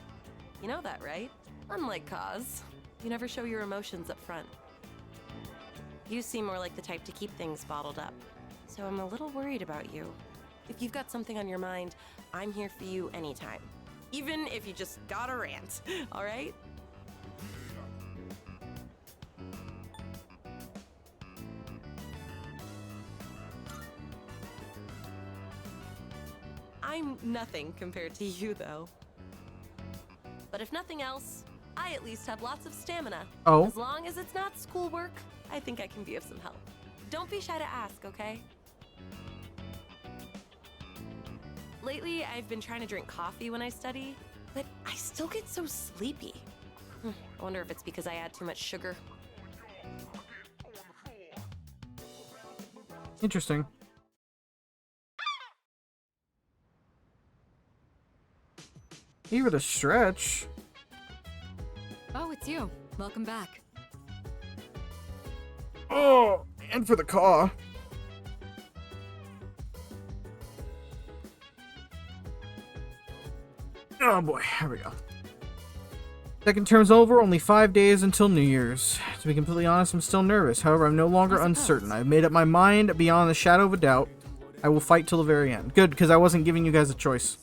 You know that, right? Unlike Kaz, you never show your emotions up front. You seem more like the type to keep things bottled up. So I'm a little worried about you. If you've got something on your mind, I'm here for you anytime. Even if you just got a rant, all right? I'm nothing compared to you, though. But if nothing else, I at least have lots of stamina. Oh. As long as it's not schoolwork, I think I can be of some help. Don't be shy to ask, okay? Lately, I've been trying to drink coffee when I study, but I still get so sleepy. I wonder if it's because I add too much sugar. Interesting. Eager to stretch. Oh, it's you. Welcome back. Oh, and for the caw. Oh boy, here we go. Second term's over, only 5 days until New Year's. To be completely honest, I'm still nervous. However, I'm no longer uncertain. I've made up my mind beyond the shadow of a doubt. I will fight till the very end. Good, because I wasn't giving you guys a choice.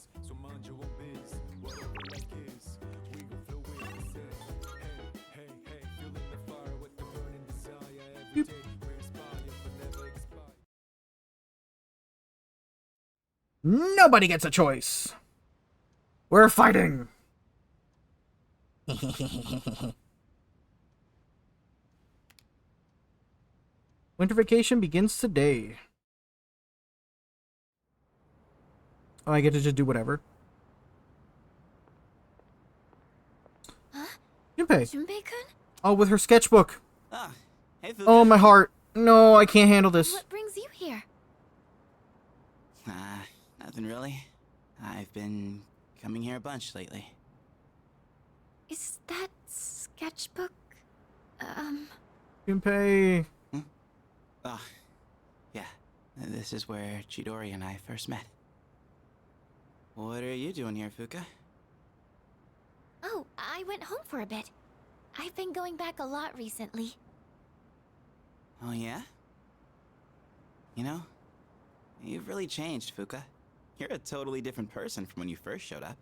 Nobody gets a choice. We're fighting. Winter vacation begins today. Oh, I get to just do whatever. Huh? Junpei. Junpei-kun? Oh, with her sketchbook. Ah, hey, Fuka. Oh, my heart. No, I can't handle this. What brings you here? Nothing really. I've been coming here a bunch lately. Is that sketchbook, Junpei. Oh, yeah. This is where Chidori and I first met. What are you doing here, Fuka? Oh, I went home for a bit. I've been going back a lot recently. Oh, yeah? You know, you've really changed, Fuka. You're a totally different person from when you first showed up.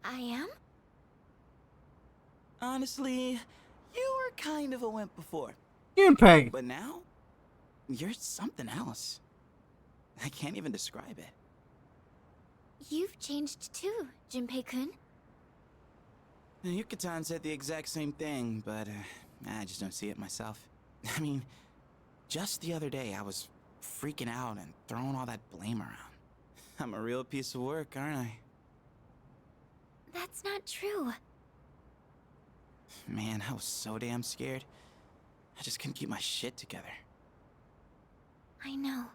I am? Honestly, you were kind of a wimp before. Junpei. But now, you're something else. I can't even describe it. You've changed too, Junpei-kun. Yuka-tan said the exact same thing, but I just don't see it myself. I mean, just the other day I was freaking out and throwing all that blame around. I'm a real piece of work, aren't I? That's not true. Man, I was so damn scared. I just couldn't keep my shit together. I know.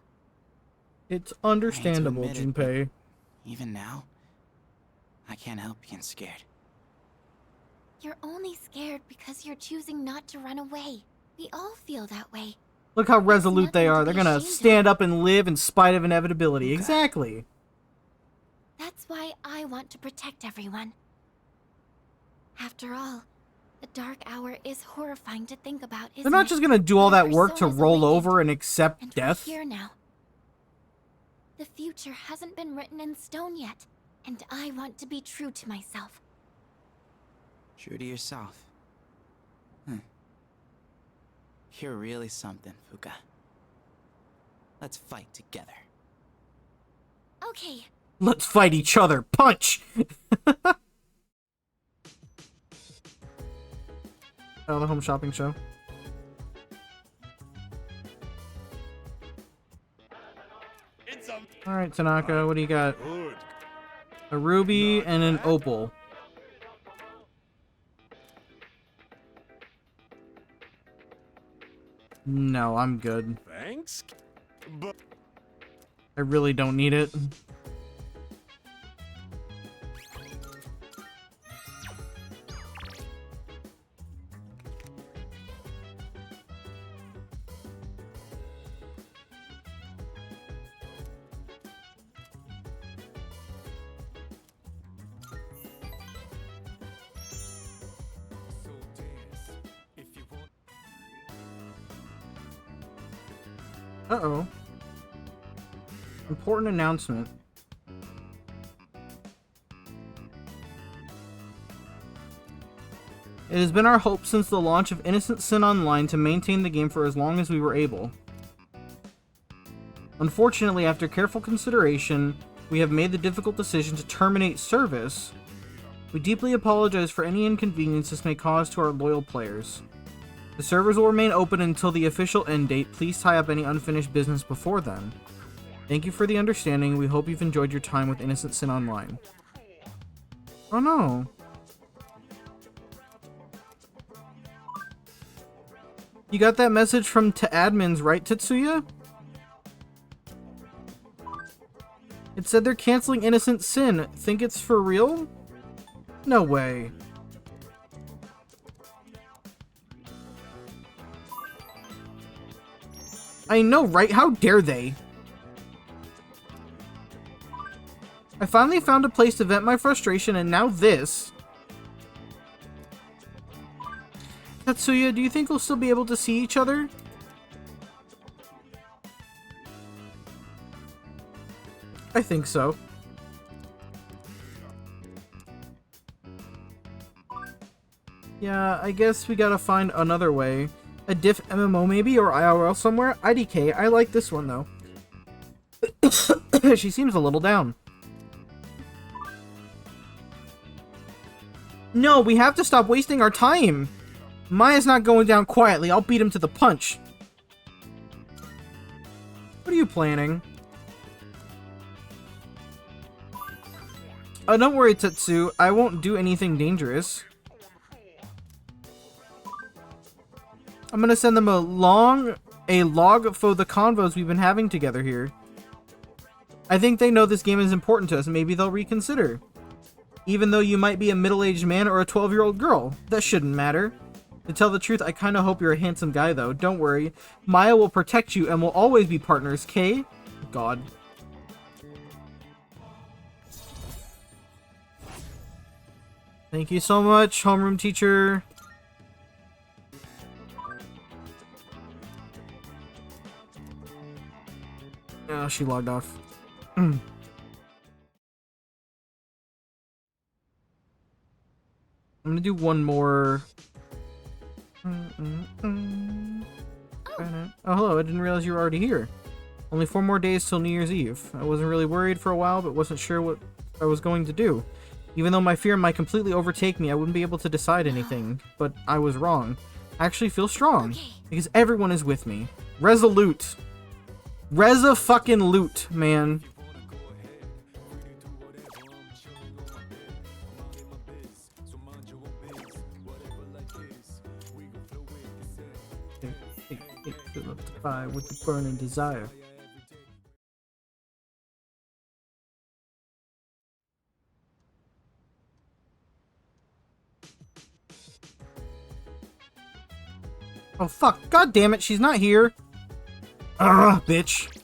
It's understandable, I hate to admit Junpei. it, but even now, I can't help being scared. You're only scared because you're choosing not to run away. We all feel that way. Look how resolute they nothing are. to They're be gonna ashamed of. stand up and live in spite of inevitability. Exactly. That's why I want to protect everyone. After all, the dark hour is horrifying to think about, isn't They're not it? just gonna do all But that work to Persona's roll awakened, over and accept and death. we're here now. The future hasn't been written in stone yet, and I want to be true to myself. True to yourself. You're really something, Fuka. Let's fight together. Okay. Let's fight each other. Punch! Oh, the home shopping show. Alright, Tanaka, what do you got? A ruby and an opal. No, I'm good. Thanks. But I really don't need it. Uh-oh. Important announcement. It has been our hope since the launch of Innocent Sin Online to maintain the game for as long as we were able. Unfortunately, after careful consideration, we have made the difficult decision to terminate service. We deeply apologize for any inconvenience this may cause to our loyal players. The servers will remain open until the official end date. Please tie up any unfinished business before then. Thank you for the understanding. We hope you've enjoyed your time with Innocent Sin Online. Oh no. You got that message from admins, right, Tetsuya? It said they're canceling Innocent Sin. Think it's for real? No way. I know, right? How dare they? I finally found a place to vent my frustration, and now this. Tatsuya, do you think we'll still be able to see each other? I think so. Yeah, I guess we gotta find another way. A diff MMO maybe, or IRL somewhere? IDK, I like this one though. She seems a little down. No, we have to stop wasting our time. Maya's not going down quietly. I'll beat him to the punch. What are you planning? Oh, don't worry, Tetsu. I won't do anything dangerous. I'm gonna send them a log for the convos we've been having together here. I think they know this game is important to us. Maybe they'll reconsider. Even though you might be a middle-aged man or a 12-year-old girl. That shouldn't matter. To tell the truth, I kinda hope you're a handsome guy, though. Don't worry. Maya will protect you and we'll always be partners, Kay? God. Thank you so much, homeroom teacher. Oh, she logged off. I'm gonna do one more. Oh, hello. I didn't realize you were already here. Only 4 more days till New Year's Eve. I wasn't really worried for a while, but wasn't sure what I was going to do. Even though my fear might completely overtake me, I wouldn't be able to decide anything. But I was wrong. I actually feel strong. Because everyone is with me. Resolute. Fucking loot, man. Fill up the fire with the burning desire. Oh fuck, god damn it, she's not here. Ugh, bitch.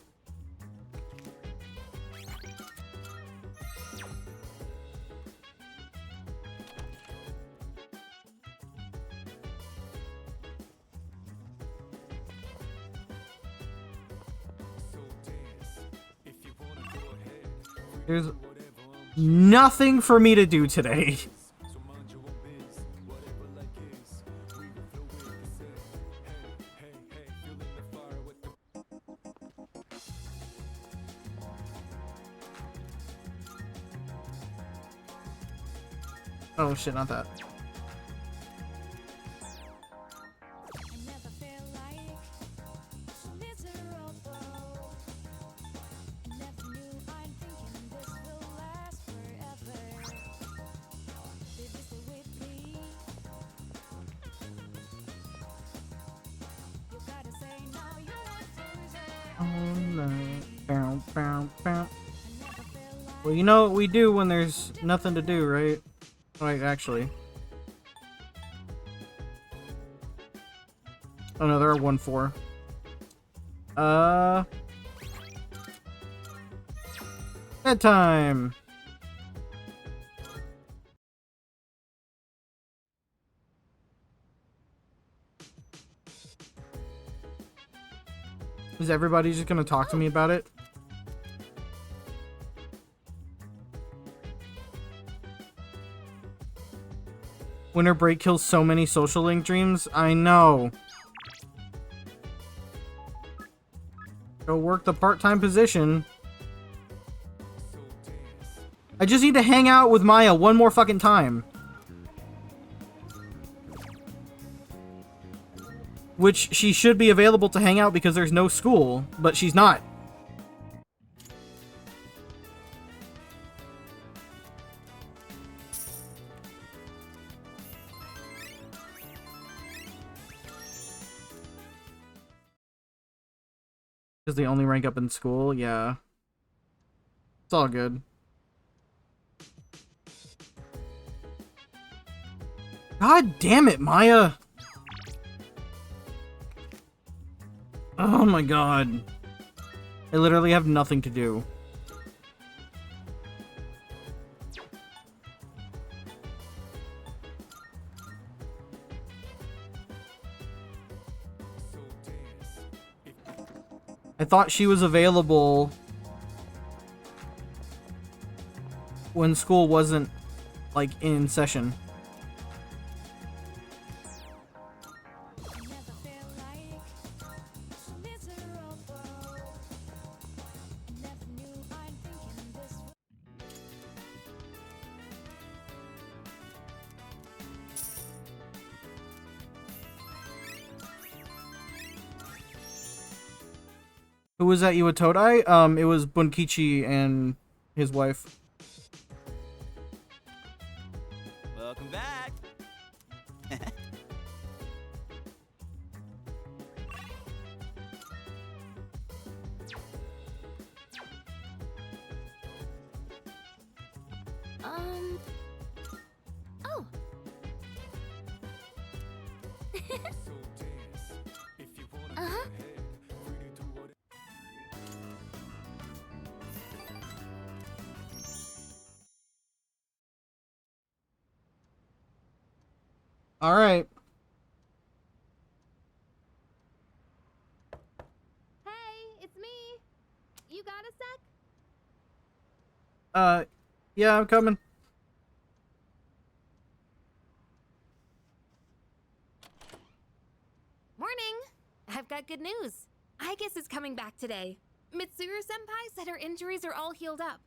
There's nothing for me to do today. Oh shit, not that. Well, you know what we do when there's nothing to do, right? Like, actually. Oh no, there are 1-4. Bedtime! Is everybody just gonna talk to me about it? Winter break kills so many social link dreams. I know. Go work the part-time position. I just need to hang out with Maya one more fucking time. Which she should be available to hang out because there's no school, but she's not. Because they only rank up in school? Yeah. It's all good. God damn it, Maya! Oh my god. I literally have nothing to do. I thought she was available when school wasn't, like, in session. Who was that, Iwatodai? It was Bunkichi and his wife. Welcome back. Oh. Uh-huh. Alright. Hey, it's me. You got a sec? Yeah, I'm coming. Morning. I've got good news. I guess it's coming back today. Mitsuru-senpai said her injuries are all healed up.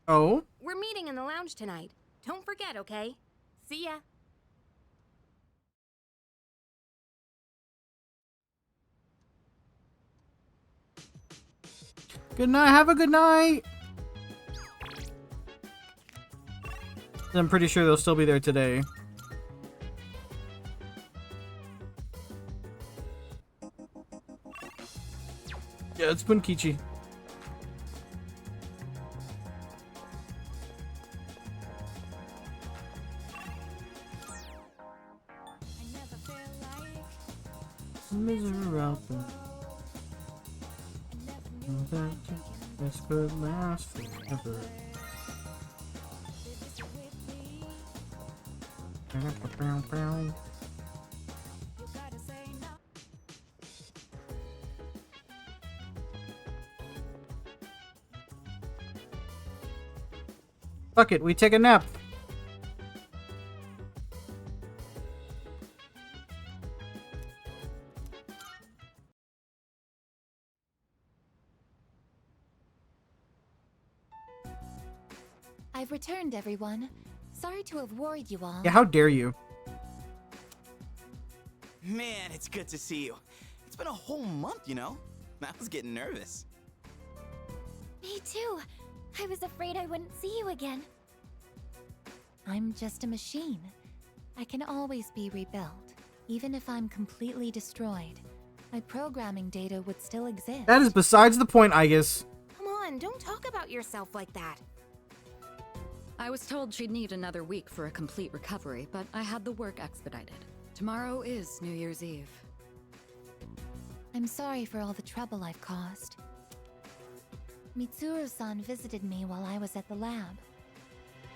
Oh? We're meeting in the lounge tonight. Don't forget, okay? See ya. Good night. Have a good night. I'm pretty sure they'll still be there today. Yeah, it's Bunkichi. Miserable. That this could last forever. Fuck it, we take a nap. I've returned, everyone. Sorry to have worried you all. Yeah, how dare you? Man, it's good to see you. It's been a whole month, you know? I was getting nervous. Me too. I was afraid I wouldn't see you again. I'm just a machine. I can always be rebuilt. Even if I'm completely destroyed, my programming data would still exist. That is besides the point, I guess. Come on, don't talk about yourself like that. I was told she'd need another week for a complete recovery, but I had the work expedited. Tomorrow is New Year's Eve. I'm sorry for all the trouble I've caused. Mitsuru-san visited me while I was at the lab.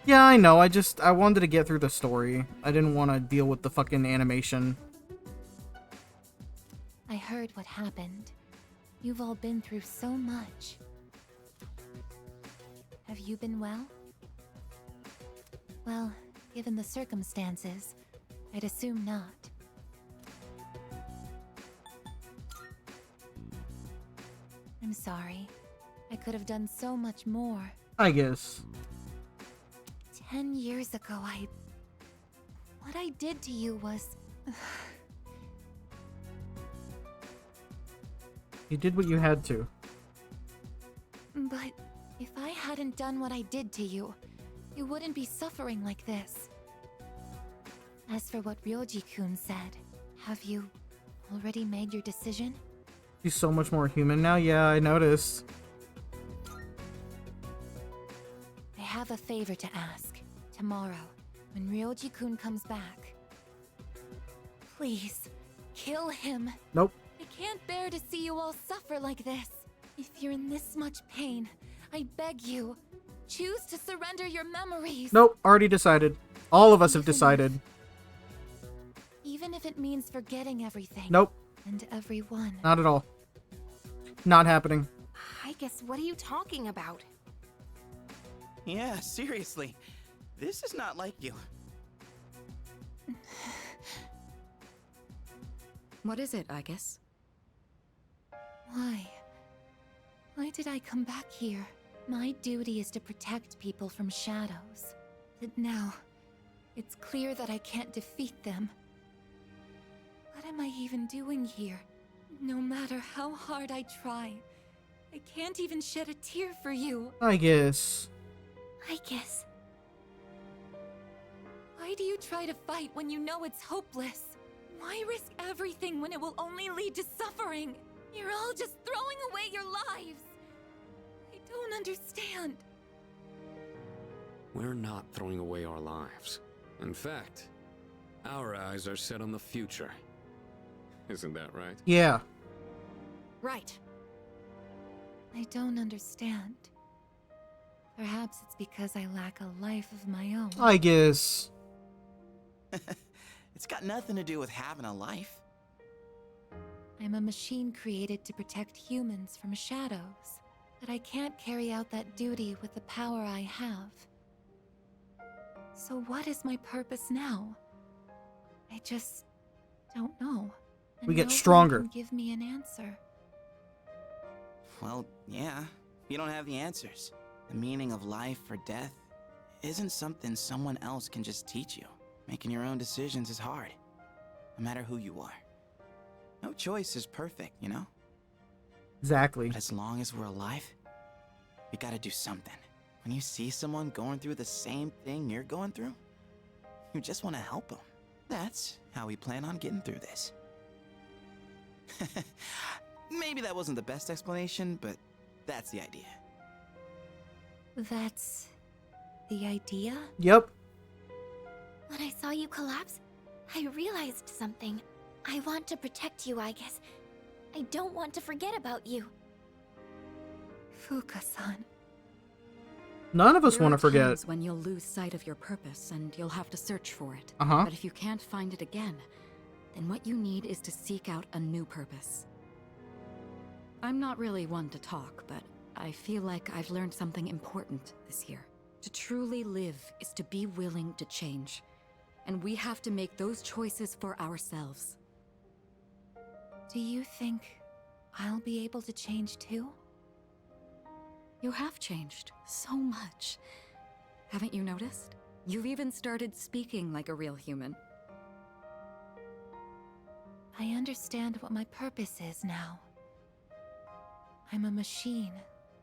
Yeah, I know. I wanted to get through the story. I didn't want to deal with the fucking animation. I heard what happened. You've all been through so much. Have you been well? Well, given the circumstances, I'd assume not. I'm sorry. I could have done so much more. I guess. 10 years ago, what I did to you was... You did what you had to. But if I hadn't done what I did to you, you wouldn't be suffering like this. As for what Ryoji-kun said, have you already made your decision? He's so much more human now. Yeah, I noticed. I have a favor to ask. Tomorrow, when Ryoji-kun comes back, please, kill him. Nope. I can't bear to see you all suffer like this. If you're in this much pain, I beg you, choose to surrender your memories. Nope, already decided. All of us have decided. Even if it means forgetting everything. Nope. And everyone. Not at all. Not happening. I guess, what are you talking about? Yeah, seriously. This is not like you. What is it, I guess? Why? Why did I come back here? My duty is to protect people from shadows. But now, it's clear that I can't defeat them. What am I even doing here? No matter how hard I try, I can't even shed a tear for you. I guess. Why do you try to fight when you know it's hopeless? Why risk everything when it will only lead to suffering? You're all just throwing away your lives. I don't understand. We're not throwing away our lives. In fact, our eyes are set on the future. Isn't that right? Yeah. Right. I don't understand. Perhaps it's because I lack a life of my own. I guess. It's got nothing to do with having a life. I'm a machine created to protect humans from shadows, but I can't carry out that duty with the power I have. So what is my purpose now? I just don't know. And We get no one stronger. can give me an answer. Well, yeah. You don't have the answers. The meaning of life or death isn't something someone else can just teach you. Making your own decisions is hard, no matter who you are. No choice is perfect, you know? Exactly. But as long as we're alive, we gotta do something. When you see someone going through the same thing you're going through, you just want to help them. That's how we plan on getting through this. Maybe that wasn't the best explanation, but that's the idea. That's the idea? Yep. When I saw you collapse, I realized something. I want to protect you, I guess. I don't want to forget about you. Fuka-san. None of us There want to are forget. times when you'll lose sight of your purpose and you'll have to search for it. Uh-huh. But if you can't find it again, then what you need is to seek out a new purpose. I'm not really one to talk, but I feel like I've learned something important this year. To truly live is to be willing to change. And we have to make those choices for ourselves. Do you think I'll be able to change too? You have changed so much. Haven't you noticed? You've even started speaking like a real human. I understand what my purpose is now. I'm a machine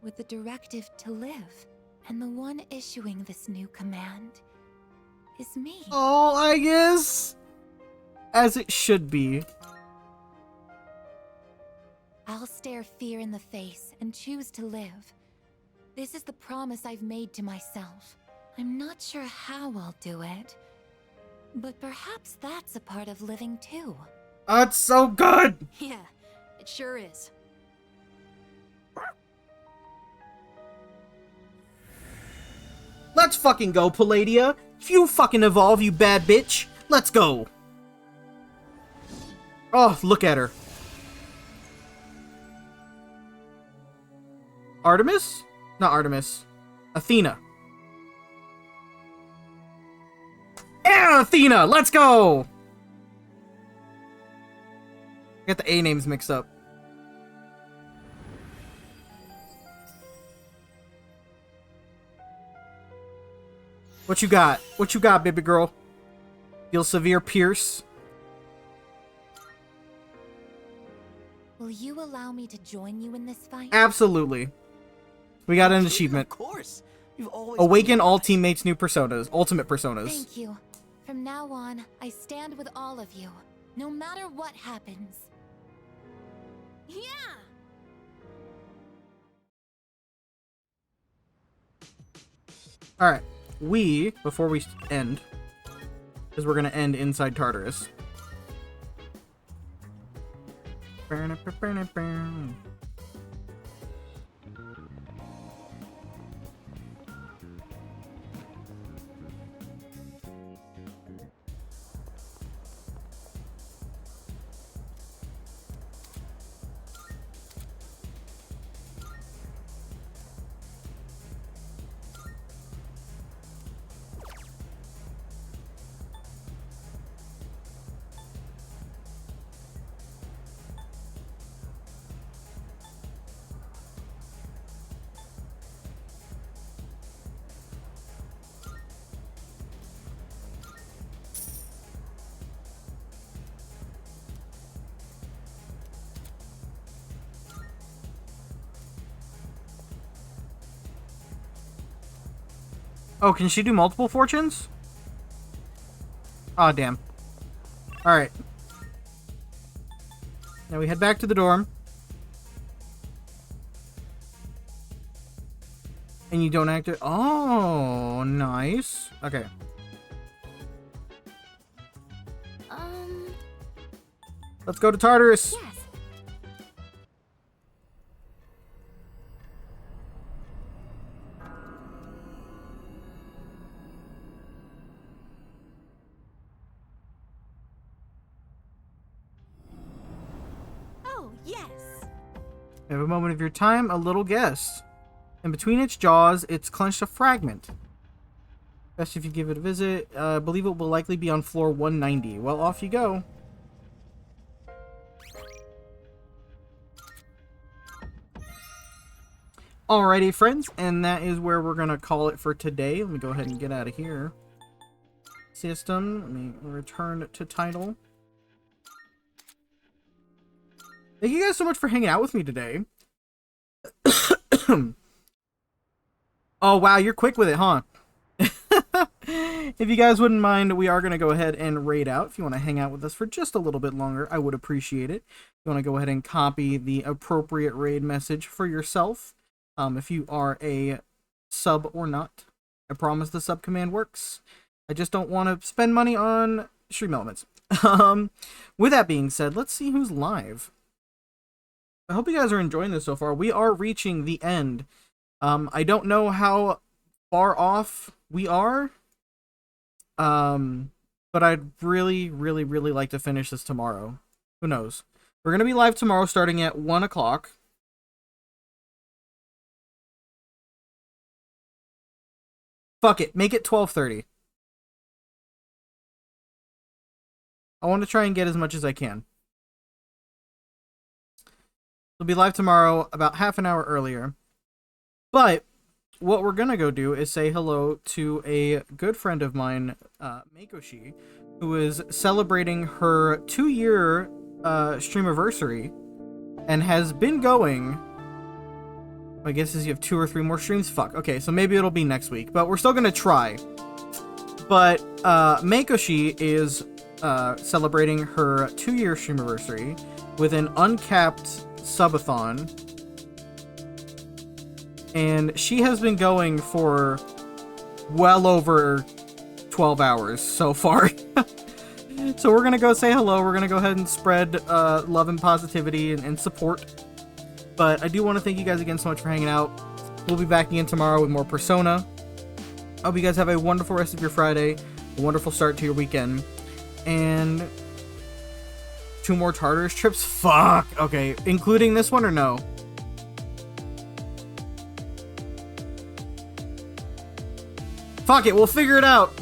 with the directive to live, and the one issuing this new command is me. Oh, I guess. As it should be. I'll stare fear in the face and choose to live. This is the promise I've made to myself. I'm not sure how I'll do it, but perhaps that's a part of living too. Oh, it's so good. Yeah, it sure is. Let's fucking go, Palladia. You fucking evolve, you bad bitch. Let's go. Oh, look at her. Artemis? Not Artemis. Athena. Yeah, Athena! Let's go! Got the A names mixed up. What you got? What you got, baby girl? Feel severe pierce? Will you allow me to join you in this fight? Absolutely. We got an achievement. Of course. You've always Awaken all teammates' new personas. Ultimate personas. Thank you. From now on, I stand with all of you, no matter what happens. Yeah! Alright. Before we end, because we're going to end inside Tartarus. Oh, can she do multiple fortunes? Aw, damn. Alright. Now we head back to the dorm. And you don't activate. Oh, nice. Okay. Let's go to Tartarus. Yes. Oh, yes. Have a moment of your time, a little guest. In between its jaws, it's clenched a fragment. Best if you give it a visit. I believe it will likely be on floor 190. Well, off you go. Alrighty, friends, and that is where we're going to call it for today. Let me go ahead and get out of here. System, let me return to title. Thank you guys so much for hanging out with me today. Oh, wow, you're quick with it, huh? If you guys wouldn't mind, we are going to go ahead and raid out. If you want to hang out with us for just a little bit longer, I would appreciate it. If you want to go ahead and copy the appropriate raid message for yourself. If you are a sub or not. I promise the sub command works. I just don't want to spend money on stream elements. With that being said, let's see who's live. I hope you guys are enjoying this so far. We are reaching the end. I don't know how far off we are. But I'd really, really, really like to finish this tomorrow. Who knows? We're going to be live tomorrow starting at 1 o'clock. Fuck it. Make it 12:30. I want to try and get as much as I can. We'll be live tomorrow about half an hour earlier. But what we're going to go do is say hello to a good friend of mine, Makoshi, who is celebrating her 2-year streamiversary and has been going... My guess is you have 2 or 3 more streams? Fuck. Okay, so maybe it'll be next week, but we're still going to try. But Makoshi is celebrating her 2-year streamiversary with an uncapped subathon. And she has been going for well over 12 hours so far. So we're going to go say hello. We're going to go ahead and spread love and positivity and support. But I do want to thank you guys again so much for hanging out. We'll be back again tomorrow with more Persona. I hope you guys have a wonderful rest of your Friday. A wonderful start to your weekend. And 2 more Tartarus trips? Fuck! Okay, including this one or no? Fuck it, we'll figure it out.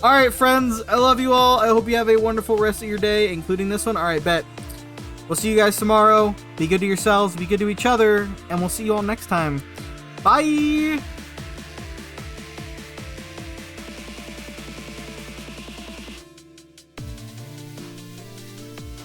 Alright, friends, I love you all. I hope you have a wonderful rest of your day, including this one. Alright, bet. We'll see you guys tomorrow. Be good to yourselves, be good to each other, and we'll see you all next time. Bye!